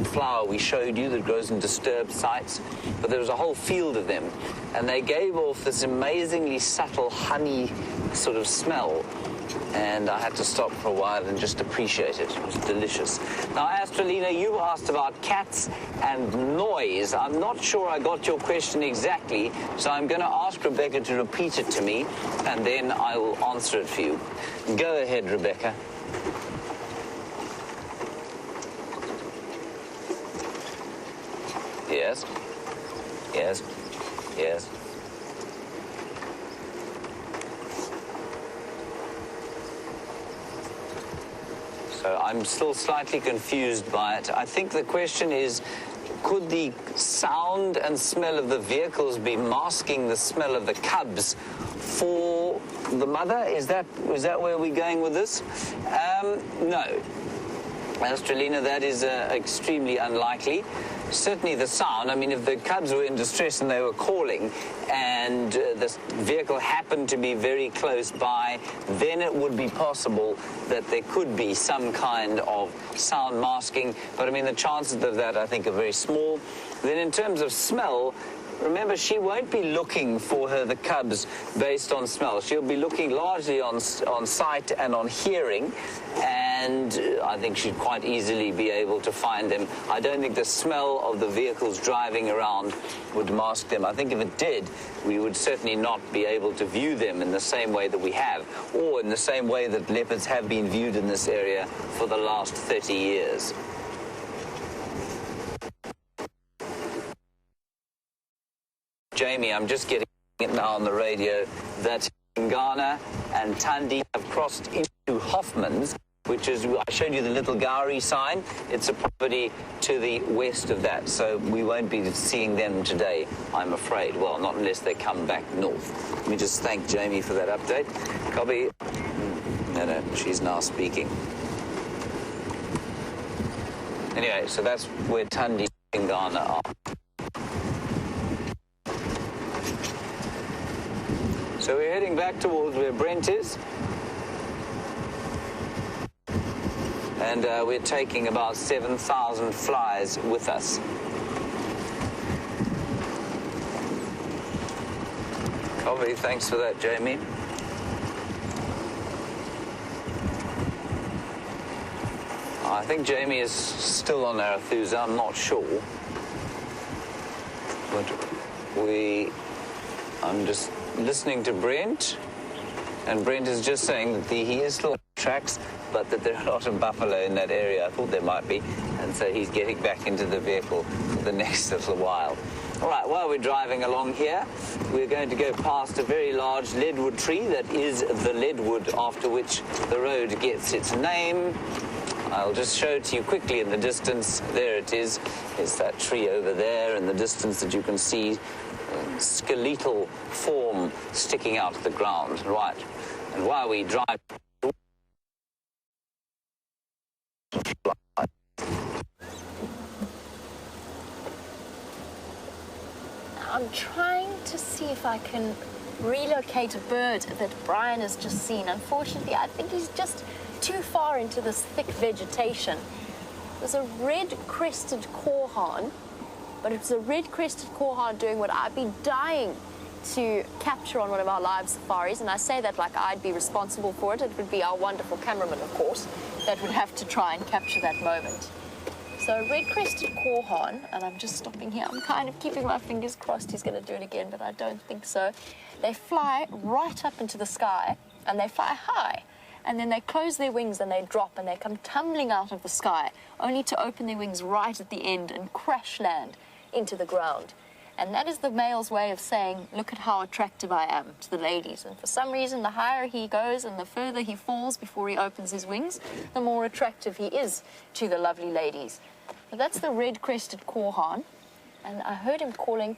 flower we showed you that grows in disturbed sites, but there was a whole field of them, and they gave off this amazingly subtle honey sort of smell, and I had to stop for a while and just appreciate it. It was delicious. Now, Astralina, you asked about cats and noise. I'm not sure I got your question exactly, so I'm going to ask Rebecca to repeat it to me, and then I will answer it for you. Go ahead, Rebecca. Yes. Yes. Yes. So I'm still slightly confused by it. I think the question is, could the sound and smell of the vehicles be masking the smell of the cubs for the mother? Is that where we're going with this? No. Astralina, that is extremely unlikely. Certainly the sound, I mean, if the cubs were in distress and they were calling and this vehicle happened to be very close by, then it would be possible that there could be some kind of sound masking. But I mean, the chances of that, I think, are very small. Then in terms of smell, remember, she won't be looking for the cubs based on smell. She'll be looking largely on sight and on hearing, and I think she'd quite easily be able to find them. I don't think the smell of the vehicles driving around would mask them. I think if it did, we would certainly not be able to view them in the same way that we have, or in the same way that leopards have been viewed in this area for the last 30 years. Jamie, I'm just getting it now on the radio, that Ghana and Tandi have crossed into Hoffman's, which is, I showed you the little Gowrie sign. It's a property to the west of that, so we won't be seeing them today, I'm afraid. Well, not unless they come back north. Let me just thank Jamie for that update. Copy. No, she's now speaking. Anyway, so that's where Tandi and Ghana are. So we're heading back towards where Brent is. And we're taking about 7,000 flies with us. Copy, thanks for that, Jamie. I think Jamie is still on Arathusa, I'm not sure. But I'm just listening to Brent, and Brent is just saying that he is still on tracks, but that there are a lot of buffalo in that area. I thought there might be, and so he's getting back into the vehicle for the next little while. All right, while we're driving along here, we're going to go past a very large leadwood tree that is the leadwood after which the road gets its name. I'll just show it to you quickly in the distance. There it is. It's that tree over there in the distance that you can see skeletal form sticking out of the ground. Right. And while we drive... I'm trying to see if I can relocate a bird that Bryan has just seen. Unfortunately, I think he's just too far into this thick vegetation. There's a red-crested corehorn, but it's a red-crested corehorn doing what I'd be dying to capture on one of our live safaris, and I say that like I'd be responsible for it. It would be our wonderful cameraman, of course, that would have to try and capture that moment. So red-crested corehorn, and I'm just stopping here. I'm kind of keeping my fingers crossed he's going to do it again, but I don't think so. They fly right up into the sky, and they fly high. And then they close their wings and they drop and they come tumbling out of the sky, only to open their wings right at the end and crash land into the ground. And that is the male's way of saying, look at how attractive I am to the ladies. And for some reason, the higher he goes and the further he falls before he opens his wings, the more attractive he is to the lovely ladies. So that's the red-crested corehorn. And I heard him calling.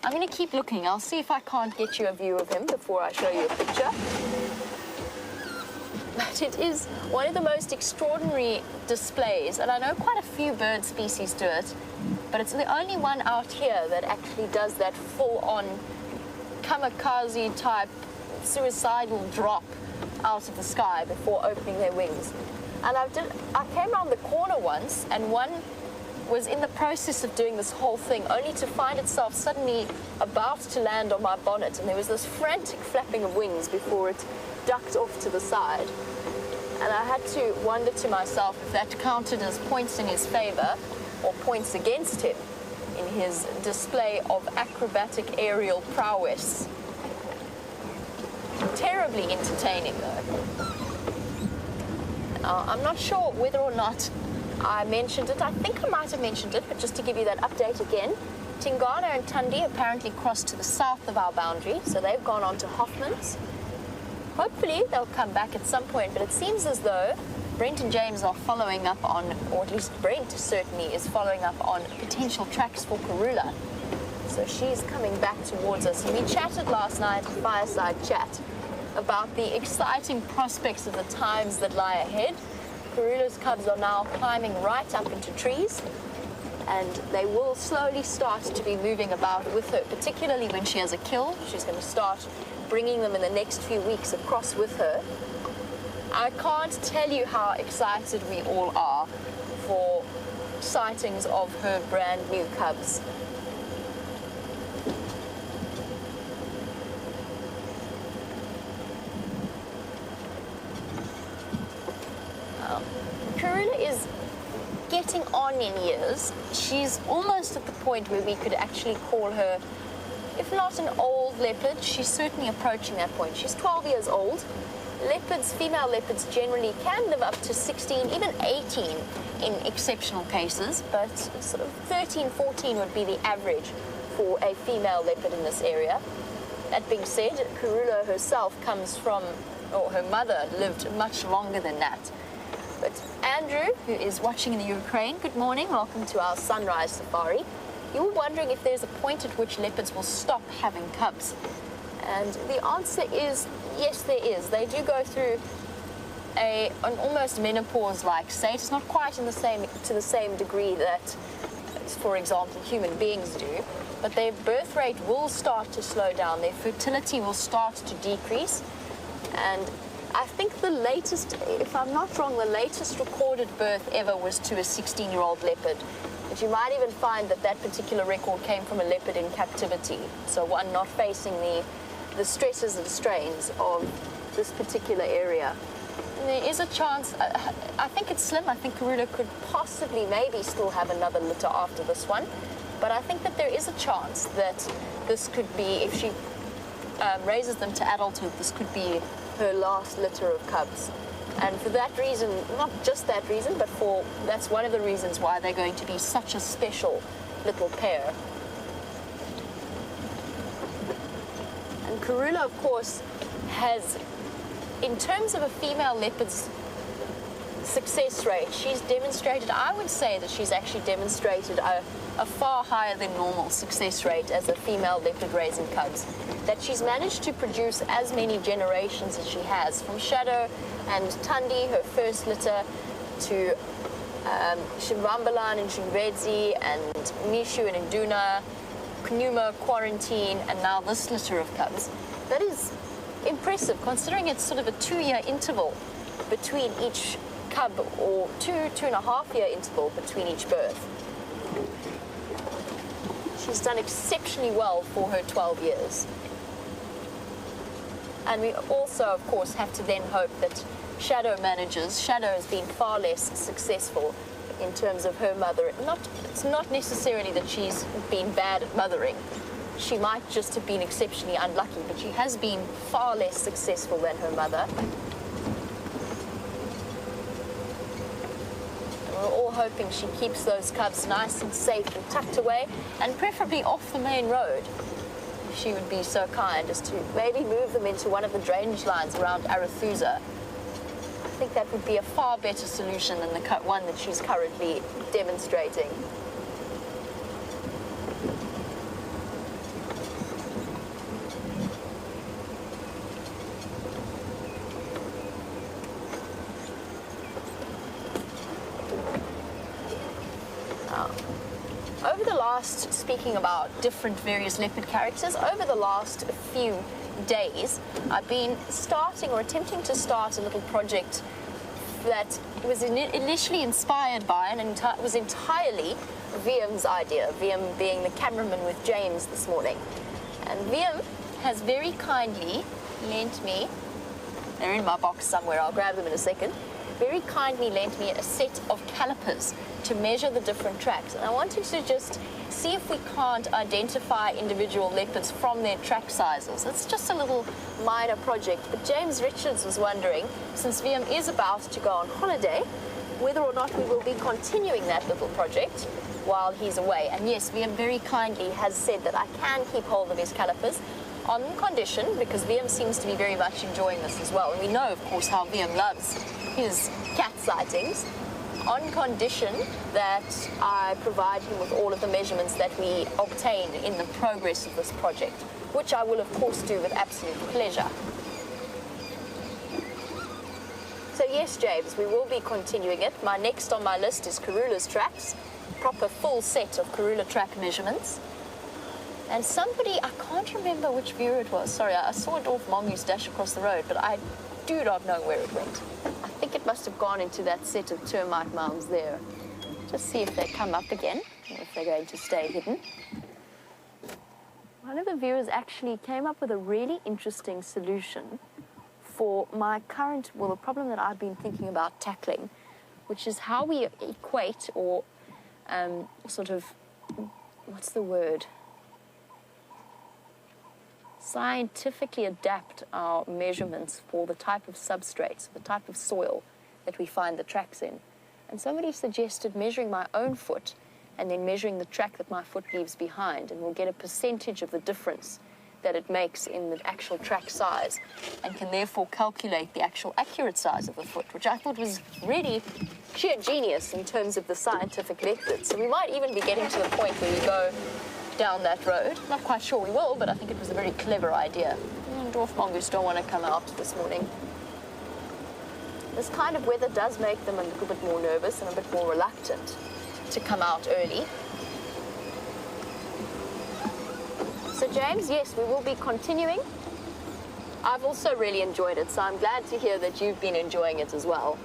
I'm going to keep looking. I'll see if I can't get you a view of him before I show you a picture. But it is one of the most extraordinary displays, and I know quite a few bird species do it, but it's the only one out here that actually does that full-on kamikaze-type suicidal drop out of the sky before opening their wings. And I came around the corner once, and one was in the process of doing this whole thing, only to find itself suddenly about to land on my bonnet, and there was this frantic flapping of wings before it ducked off to the side. And I had to wonder to myself if that counted as points in his favor or points against him in his display of acrobatic aerial prowess. Terribly entertaining, though. I'm not sure whether or not I mentioned it. I think I might have mentioned it, but just to give you that update again, Tingana and Tandi apparently crossed to the south of our boundary, so they've gone on to Hoffman's. Hopefully they'll come back at some point, but it seems as though Brent and James are following up on, or at least Brent certainly is following up on potential tracks for Karula. So she's coming back towards us. And we chatted last night, fireside chat, about the exciting prospects of the times that lie ahead. Karula's cubs are now climbing right up into trees, and they will slowly start to be moving about with her, particularly when she has a kill. She's going to start bringing them in the next few weeks across with her. I can't tell you how excited we all are for sightings of her brand new cubs. Karula is getting on in years. She's almost at the point where we could actually call her, if not an old leopard, she's certainly approaching that point. She's 12 years old, leopards, female leopards generally can live up to 16, even 18 in exceptional cases, but sort of 13, 14 would be the average for a female leopard in this area. That being said, Karula herself comes from, or her mother lived much longer than that. But Andrew, who is watching in the Ukraine, good morning, welcome to our sunrise safari. You were wondering if there's a point at which leopards will stop having cubs. And the answer is yes, there is. They do go through an almost menopause-like state. It's not quite to the same degree that, for example, human beings do. But their birth rate will start to slow down. Their fertility will start to decrease. And I think the latest, if I'm not wrong, the latest recorded birth ever was to a 16-year-old leopard. But you might even find that that particular record came from a leopard in captivity. So one not facing the stresses and strains of this particular area. And there is a chance, I think it's slim. I think Karula could possibly maybe still have another litter after this one. But I think that there is a chance that this could be, if she raises them to adulthood, this could be her last litter of cubs. And for that reason, not just that reason, but that's one of the reasons why they're going to be such a special little pair. And Karula, of course, has, in terms of a female leopard's success rate, she's demonstrated, I would say that she's actually demonstrated a far higher than normal success rate as a female leopard raising cubs. That she's managed to produce as many generations as she has, from Shadow and Tandi, her first litter, to Shimrambalan and Shingredzi and Mishu and Induna, Knuma, Quarantine, and now this litter of cubs. That is impressive, considering it's sort of a 2-year interval between each cub, or 2.5-year interval between each birth. She's done exceptionally well for her 12 years. And we also, of course, have to then hope that Shadow manages. Shadow has been far less successful in terms of her mother. It's not necessarily that she's been bad at mothering. She might just have been exceptionally unlucky, but she has been far less successful than her mother. And we're all hoping she keeps those cubs nice and safe and tucked away, and preferably off the main road. She would be so kind as to maybe move them into one of the drainage lines around Arathusa. I think that would be a far better solution than the one that she's currently demonstrating. Speaking about different various leopard characters, over the last few days, I've been starting or attempting to start a little project that was initially inspired by and was entirely Wium's idea, Wium being the cameraman with James this morning. And Wium has very kindly lent me, they're in my box somewhere, I'll grab them in a second, very kindly lent me a set of calipers to measure the different tracks. And I wanted to just see if we can't identify individual leopards from their track sizes. It's just a little minor project, but James Richards was wondering, since Wium is about to go on holiday, whether or not we will be continuing that little project while he's away. And yes, Wium very kindly has said that I can keep hold of his calipers on condition, because Wium seems to be very much enjoying this as well. And we know, of course, how Wium loves his cat sightings, on condition that I provide him with all of the measurements that we obtained in the progress of this project, which I will, of course, do with absolute pleasure. So yes, James, we will be continuing it. Next on my list is Karula's tracks, proper full set of Karula track measurements. And somebody, I can't remember which viewer it was, sorry, I saw it off Mongoose dash across the road, but I do not know where it went. I think it must have gone into that set of termite mounds there. Just see if they come up again, or if they're going to stay hidden. One of the viewers actually came up with a really interesting solution for my current, well, the problem that I've been thinking about tackling, which is how we equate or sort of, what's the word? scientifically adapt our measurements for the type of substrates, the type of soil that we find the tracks in. And somebody suggested measuring my own foot and then measuring the track that my foot leaves behind, and we'll get a percentage of the difference that it makes in the actual track size, and can therefore calculate the actual accurate size of the foot, which I thought was really sheer genius in terms of the scientific method. So we might even be getting to the point where we go down that road. Not quite sure we will, but I think it was a very clever idea. Dwarf mongoose don't want to come out this morning. This kind of weather does make them a little bit more nervous and a bit more reluctant to come out early. So James, yes, we will be continuing. I've also really enjoyed it, so I'm glad to hear that you've been enjoying it as well.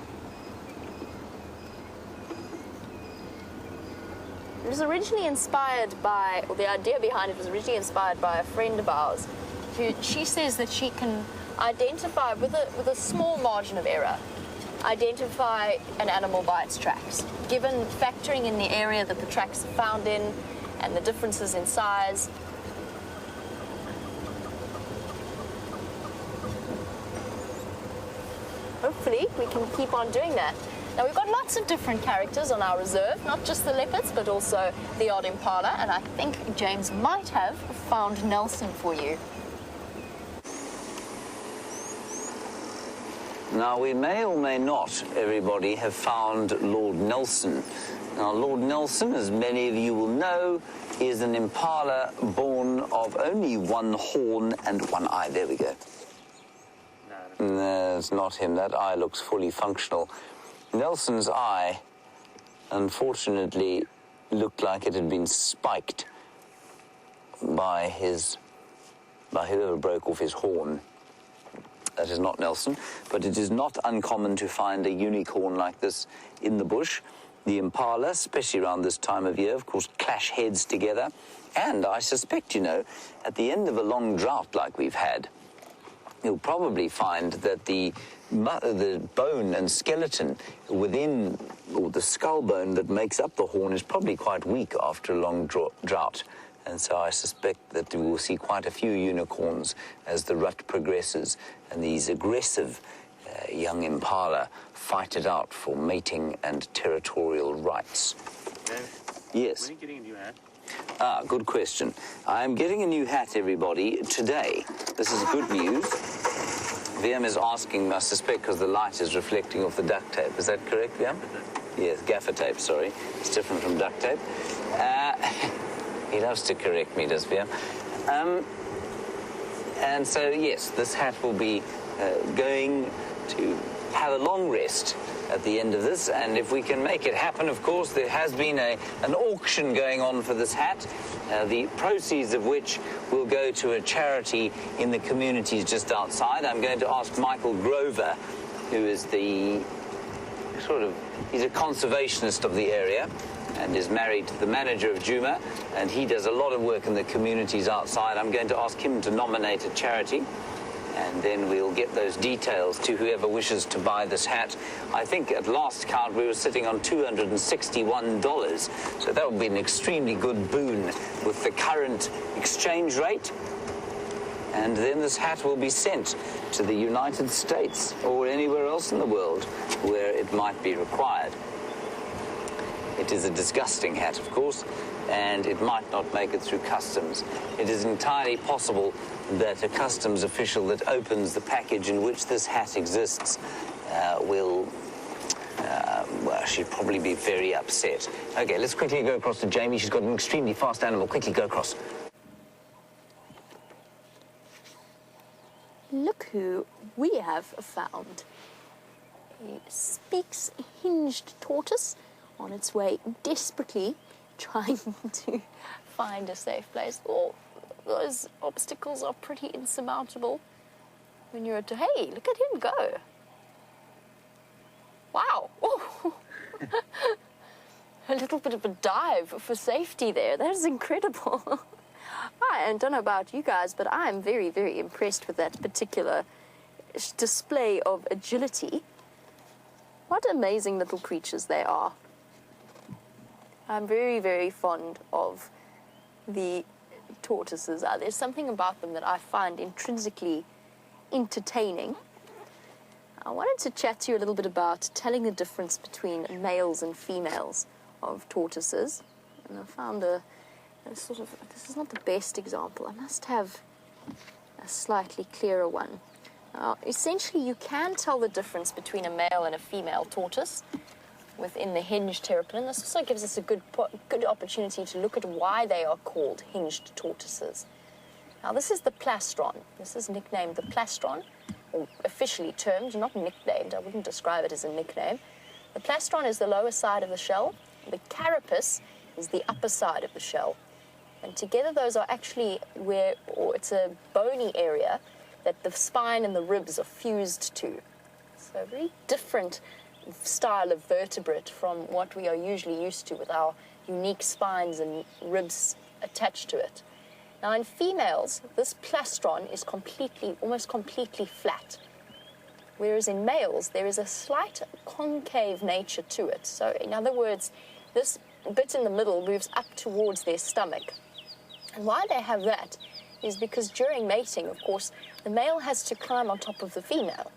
It was originally inspired by, or the idea behind it was originally inspired by a friend of ours, who she says that she can identify with a small margin of error, identify an animal by its tracks, given factoring in the area that the tracks are found in and the differences in size. Hopefully we can keep on doing that. Now we've got lots of different characters on our reserve, not just the leopards, but also the odd impala, and I think James might have found Nelson for you. Now, we may or may not, everybody, have found Lord Nelson. Now, Lord Nelson, as many of you will know, is an impala born of only one horn and one eye. There we go. No, it's not him. That eye looks fully functional. Nelson's eye, unfortunately, looked like it had been spiked by whoever broke off his horn. That is not Nelson, but it is not uncommon to find a unicorn like this in the bush. The impala, especially around this time of year, of course, clash heads together. And I suspect, you know, at the end of a long drought like we've had, you'll probably find that the bone and skeleton within, or the skull bone that makes up the horn, is probably quite weak after a long drought. And so I suspect that we will see quite a few unicorns as the rut progresses, and these aggressive young impala fight it out for mating and territorial rights. Ben, Yes. when are you getting a new hat? Good question. I'm getting a new hat, everybody, today. This is good news. Wium is asking, I suspect, because the light is reflecting off the duct tape. Is that correct, Wium? Yes, gaffer tape, sorry. It's different from duct tape. He loves to correct me, does Wium? And so, yes, this hat will be going to have a long rest at the end of this, and if we can make it happen, of course, there has been an auction going on for this hat, the proceeds of which will go to a charity in the communities just outside. I'm going to ask Michael Grover, who is he's a conservationist of the area and is married to the manager of Juma, and he does a lot of work in the communities outside. I'm going to ask him to nominate a charity, and then we'll get those details to whoever wishes to buy this hat. I think at last count we were sitting on $261, so that would be an extremely good boon with the current exchange rate. And then this hat will be sent to the United States or anywhere else in the world where it might be required. It is a disgusting hat, of course, and it might not make it through customs. It is entirely possible that a customs official that opens the package in which this hat exists she'd probably be very upset. Okay, let's quickly go across to Jamie. She's got an extremely fast animal. Quickly go across. Look who we have found. A Speaks hinged tortoise on its way desperately trying to find a safe place. Oh, those obstacles are pretty insurmountable when you're hey, look at him go. Wow. Oh. A little bit of a dive for safety there. That is incredible. I don't know about you guys, but I am very, very impressed with that particular display of agility. What amazing little creatures they are. I'm very, very fond of the tortoises. There's something about them that I find intrinsically entertaining. I wanted to chat to you a little bit about telling the difference between males and females of tortoises. And I found a sort of, this is not the best example. I must have a slightly clearer one. Essentially, you can tell the difference between a male and a female tortoise within the hinged terrapin. This also gives us a good opportunity to look at why they are called hinged tortoises. Now, this is the plastron. This is nicknamed the plastron, or officially termed, not nicknamed. I wouldn't describe it as a nickname. The plastron is the lower side of the shell. The carapace is the upper side of the shell. And together those are actually it's a bony area that the spine and the ribs are fused to. So a very different style of vertebrate from what we are usually used to with our unique spines and ribs attached to it. Now in females, this plastron is almost completely flat. Whereas in males, there is a slight concave nature to it. So in other words, this bit in the middle moves up towards their stomach. And why they have that is because during mating, of course, the male has to climb on top of the female,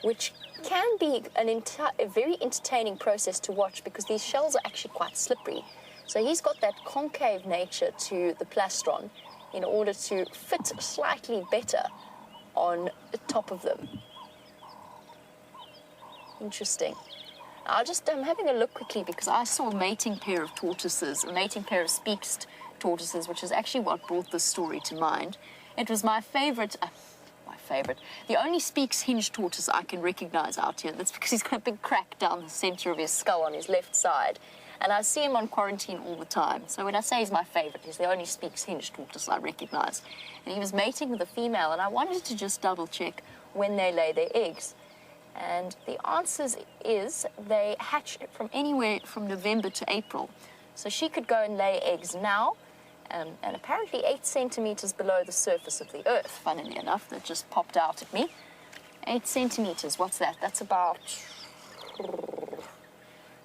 which can be a very entertaining process to watch because these shells are actually quite slippery. So he's got that concave nature to the plastron in order to fit slightly better on the top of them. Interesting. I'm having a look quickly because I saw a mating pair of tortoises, a mating pair of speaksed tortoises, which is actually what brought this story to mind. It was my favorite, the only speaks hinged tortoise I can recognize out here. That's because he's got a big crack down the center of his skull on his left side. And I see him on quarantine all the time. So when I say he's my favorite, he's the only speaks hinged tortoise I recognize. And he was mating with a female, and I wanted to just double check when they lay their eggs. And the answer is they hatch from anywhere from November to April. So she could go and lay eggs now, and apparently 8 centimeters below the surface of the earth, funnily enough. That just popped out at me. 8 centimeters, what's that? That's about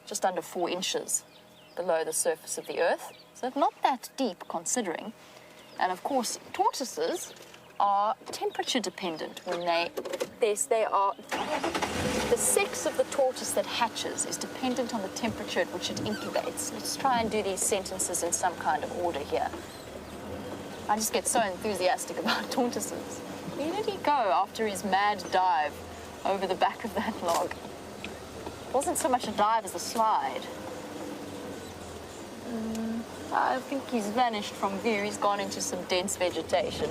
just under 4 inches below the surface of the earth. So not that deep considering. And of course, tortoises are temperature dependent when the sex of the tortoise that hatches is dependent on the temperature at which it incubates. Let's try and do these sentences in some kind of order here. I just get so enthusiastic about tortoises. Where did he go after his mad dive over the back of that log? It wasn't so much a dive as a slide. I think he's vanished from view. He's gone into some dense vegetation.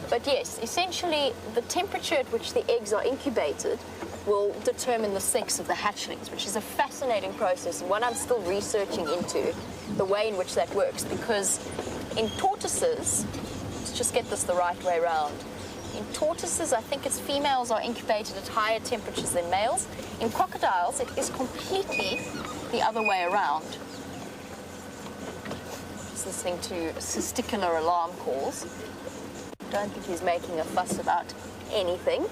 But yes, essentially, the temperature at which the eggs are incubated will determine the sex of the hatchlings, which is a fascinating process and one I'm still researching into, the way in which that works, because in tortoises, let's just get this the right way around. In tortoises, I think its females are incubated at higher temperatures than males. In crocodiles, it is completely the other way around. Just listening to testicular alarm calls. Don't think he's making a fuss about anything.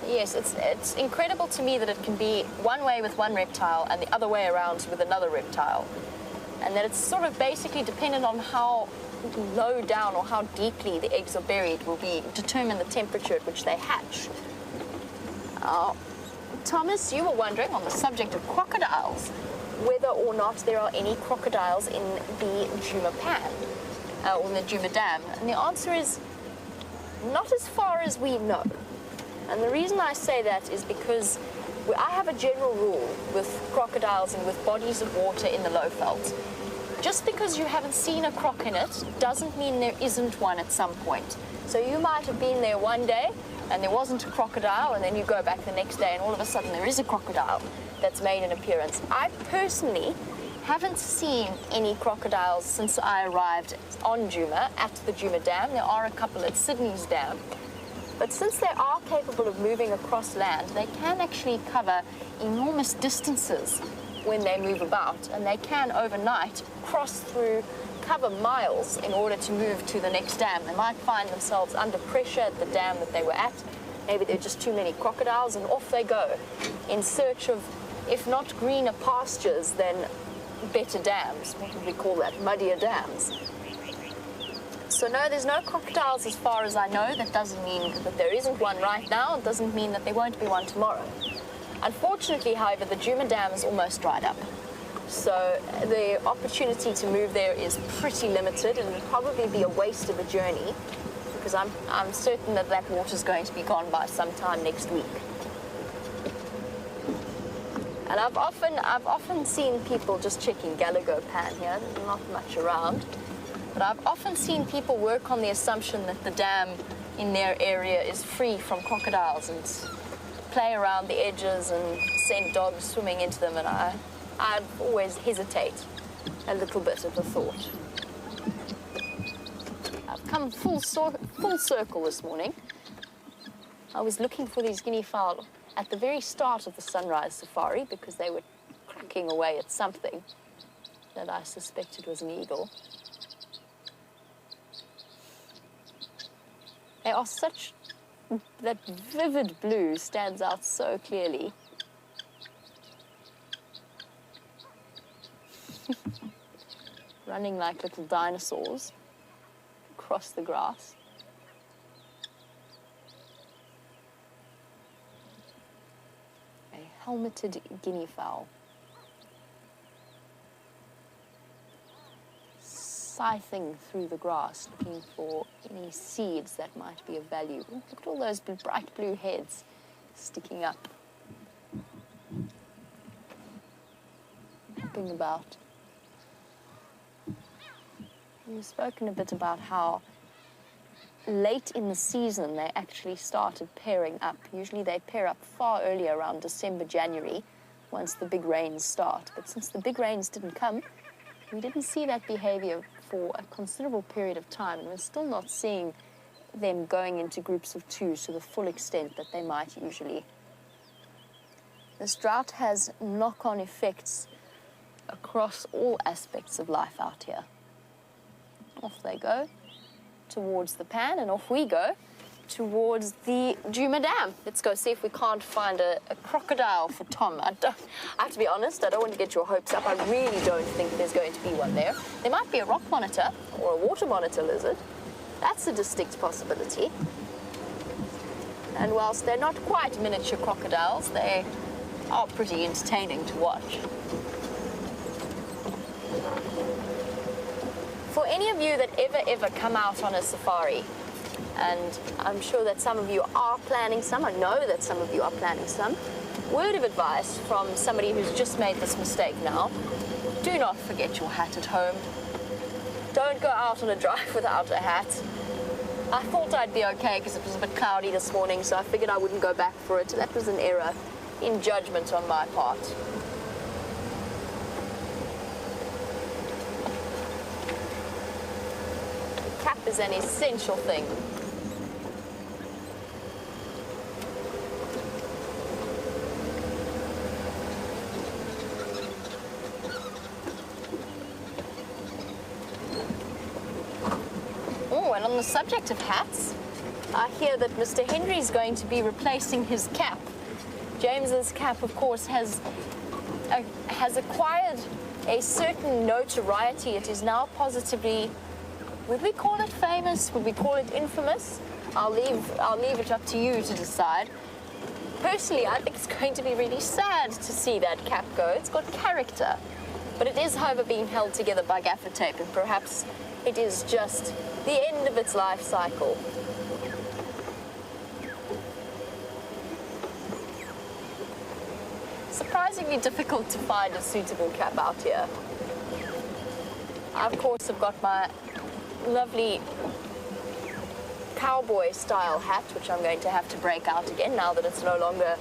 Yes, it's incredible to me that it can be one way with one reptile and the other way around with another reptile. And that it's sort of basically dependent on how low down or how deeply the eggs are buried will determine the temperature at which they hatch. Thomas, you were wondering on the subject of crocodiles, whether or not there are any crocodiles in the Djuma Pan, or in the Djuma Dam. And the answer is not as far as we know. And the reason I say that is because I have a general rule with crocodiles and with bodies of water in the Lowveld. Just because you haven't seen a croc in it doesn't mean there isn't one at some point. So you might have been there one day and there wasn't a crocodile, and then you go back the next day and all of a sudden there is a crocodile that's made an appearance. I personally haven't seen any crocodiles since I arrived on Djuma, at the Djuma Dam. There are a couple at Sydney's dam. But since they are capable of moving across land, they can actually cover enormous distances when they move about, and they can overnight cover miles in order to move to the next dam. They might find themselves under pressure at the dam that they were at, maybe there are just too many crocodiles, and off they go in search of, if not greener pastures, then better dams. What would we call that? Muddier dams. So no, there's no crocodiles as far as I know. That doesn't mean that there isn't one right now. It doesn't mean that there won't be one tomorrow. Unfortunately, however, the Djuma Dam is almost dried up. So the opportunity to move there is pretty limited, and it'll probably be a waste of a journey, because I'm certain that that water's going to be gone by sometime next week. And I've often seen people just checking Gallagher Pan here. There's not much around. But I've often seen people work on the assumption that the dam in their area is free from crocodiles and play around the edges and send dogs swimming into them, and I'd always hesitate a little bit at the thought. I've come full circle this morning. I was looking for these guinea fowl at the very start of the sunrise safari because they were cracking away at something that I suspected was an eagle. They are such... that vivid blue stands out so clearly. Running like little dinosaurs across the grass. A helmeted guinea fowl. Scything through the grass, looking for any seeds that might be of value. Look at all those bright blue heads sticking up. Hopping about. We've spoken a bit about how late in the season they actually started pairing up. Usually they pair up far earlier, around December, January, once the big rains start. But since the big rains didn't come, we didn't see that behavior for a considerable period of time, and we're still not seeing them going into groups of two to the full extent that they might usually. This drought has knock-on effects across all aspects of life out here. Off they go towards the pan, and off we go towards the Djuma Dam. Let's go see if we can't find a crocodile for Tom. I have to be honest, I don't want to get your hopes up. I really don't think there's going to be one there. There might be a rock monitor or a water monitor lizard. That's a distinct possibility. And whilst they're not quite miniature crocodiles, they are pretty entertaining to watch. For any of you that ever come out on a safari, and I'm sure that some of you are planning some, I know that some of you are planning some, word of advice from somebody who's just made this mistake now: do not forget your hat at home. Don't go out on a drive without a hat. I thought I'd be okay because it was a bit cloudy this morning, so I figured I wouldn't go back for it. That was an error in judgment on my part. The cap is an essential thing. And on the subject of hats, I hear that Mr. Henry's going to be replacing his cap. James's cap, of course, has acquired a certain notoriety. It is now positively, would we call it famous? Would we call it infamous? I'll leave it up to you to decide. Personally, I think it's going to be really sad to see that cap go. It's got character, but it is, however, being held together by gaffer tape, and perhaps it is just the end of its life cycle. Surprisingly difficult to find a suitable cap out here. I, of course, have got my lovely cowboy style hat, which I'm going to have to break out again now that it's no longer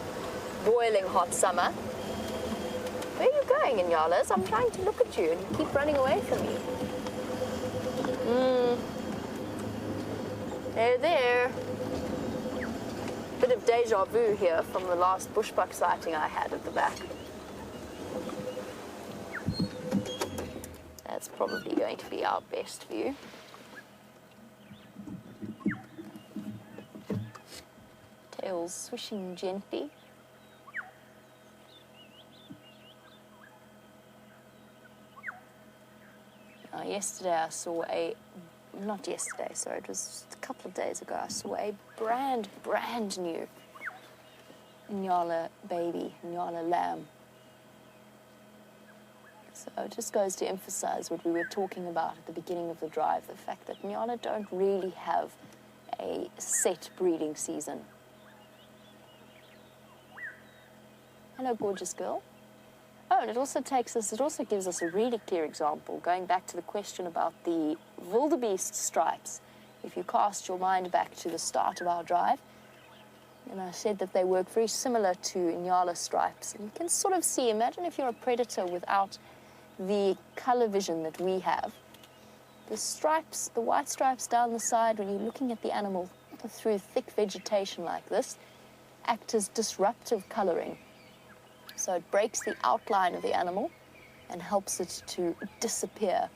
boiling hot summer. Where are you going, Inyalas? I'm trying to look at you and you keep running away from me. There. Bit of deja vu here from the last bushbuck sighting I had at the back. That's probably going to be our best view. tails swishing gently. Yesterday I saw not yesterday, sorry, it was a couple of days ago, I saw a brand new Nyala baby, Nyala lamb. So it just goes to emphasize what we were talking about at the beginning of the drive, the fact that Nyala don't really have a set breeding season. Hello, gorgeous girl. Oh, and it also gives us a really clear example, going back to the question about the wildebeest stripes. If you cast your mind back to the start of our drive, and I said that they work very similar to Nyala stripes. And you can sort of see, imagine if you're a predator without the color vision that we have. The stripes, the white stripes down the side, when you're looking at the animal through thick vegetation like this, act as disruptive coloring. So it breaks the outline of the animal and helps it to disappear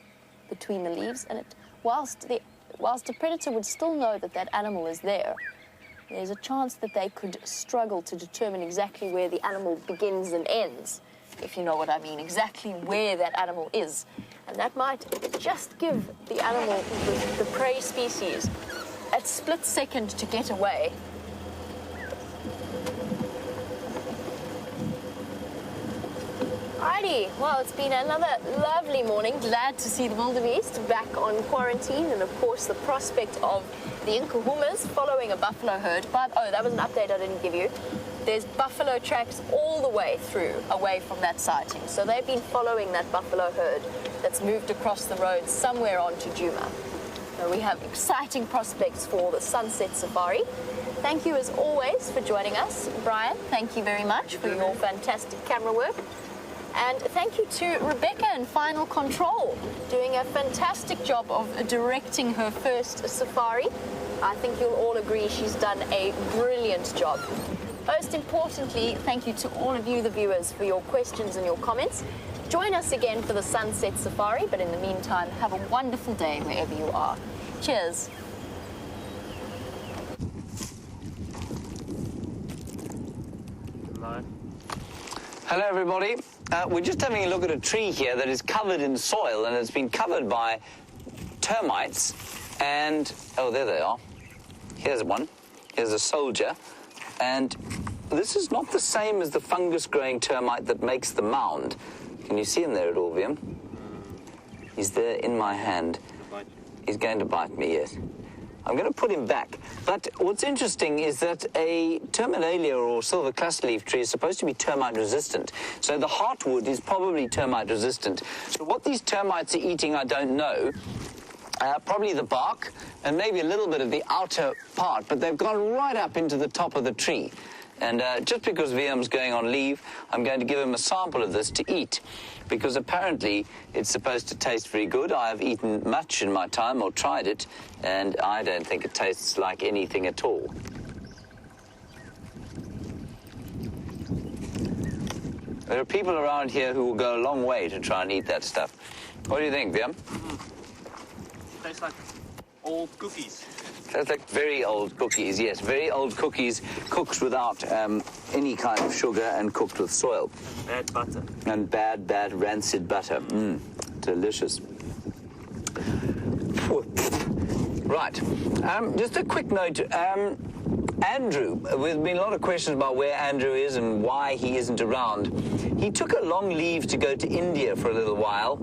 between the leaves. And whilst the predator would still know that that animal is there, there's a chance that they could struggle to determine exactly where the animal begins and ends, if you know what I mean, exactly where that animal is. And that might just give the animal, the prey species, a split second to get away. Alrighty, well, it's been another lovely morning. Glad to see the wildebeest back on quarantine, and of course the prospect of the Nkuhumas following a buffalo herd. But, oh, that was an update I didn't give you. There's buffalo tracks all the way through, away from that sighting. So they've been following that buffalo herd that's moved across the road somewhere onto Juma. So we have exciting prospects for the sunset safari. Thank you as always for joining us. Bryan, thank you very much for your fantastic camera work. And thank you to Rebecca in Final Control, doing a fantastic job of directing her first safari. I think you'll all agree she's done a brilliant job. Most importantly, thank you to all of you, the viewers, for your questions and your comments. Join us again for the Sunset Safari, but in the meantime, have a wonderful day wherever you are. Cheers. Hello, everybody. We're just having a look at a tree here that is covered in soil, and it's been covered by termites. And, oh, there they are. Here's one. Here's a soldier. And this is not the same as the fungus-growing termite that makes the mound. Can you see him there at all, Wium? He's there in my hand. He's going to bite me, yes. I'm going to put him back. But what's interesting is that a terminalia or silver clusterleaf tree is supposed to be termite resistant. So the heartwood is probably termite resistant. So what these termites are eating, I don't know. Probably the bark and maybe a little bit of the outer part, but they've gone right up into the top of the tree. And just because Wium's going on leave, I'm going to give him a sample of this to eat, because apparently it's supposed to taste very good. I have eaten much in my time, or tried it, and I don't think it tastes like anything at all. There are people around here who will go a long way to try and eat that stuff. What do you think, Wium? Tastes like old cookies. Tastes like very old cookies, yes. Very old cookies cooked without any kind of sugar and cooked with soil. Bad butter. And bad, rancid butter. Delicious. Right. Just a quick note. Andrew, there's been a lot of questions about where Andrew is and why he isn't around. He took a long leave to go to India for a little while.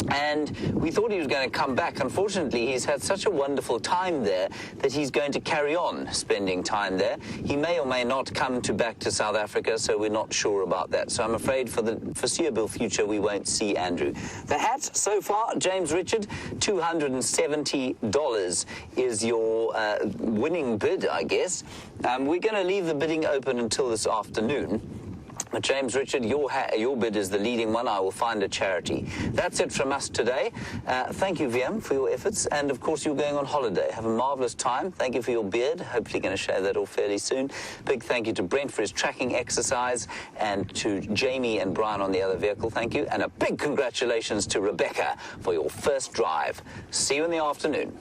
And we thought he was going to come back. Unfortunately, he's had such a wonderful time there that he's going to carry on spending time there. He may or may not come back to South Africa, so we're not sure about that. So I'm afraid for the foreseeable future, we won't see Andrew. The hat, so far, James Richard, $270 is your winning bid, I guess. We're going to leave the bidding open until this afternoon. James Richard, your bid is the leading one. I will find a charity. That's it from us today. Thank you, Wium, for your efforts. And, of course, you're going on holiday. Have a marvellous time. Thank you for your beard. Hopefully going to shave that off fairly soon. Big thank you to Brent for his tracking exercise, and to Jamie and Bryan on the other vehicle. Thank you. And a big congratulations to Rebecca for your first drive. See you in the afternoon.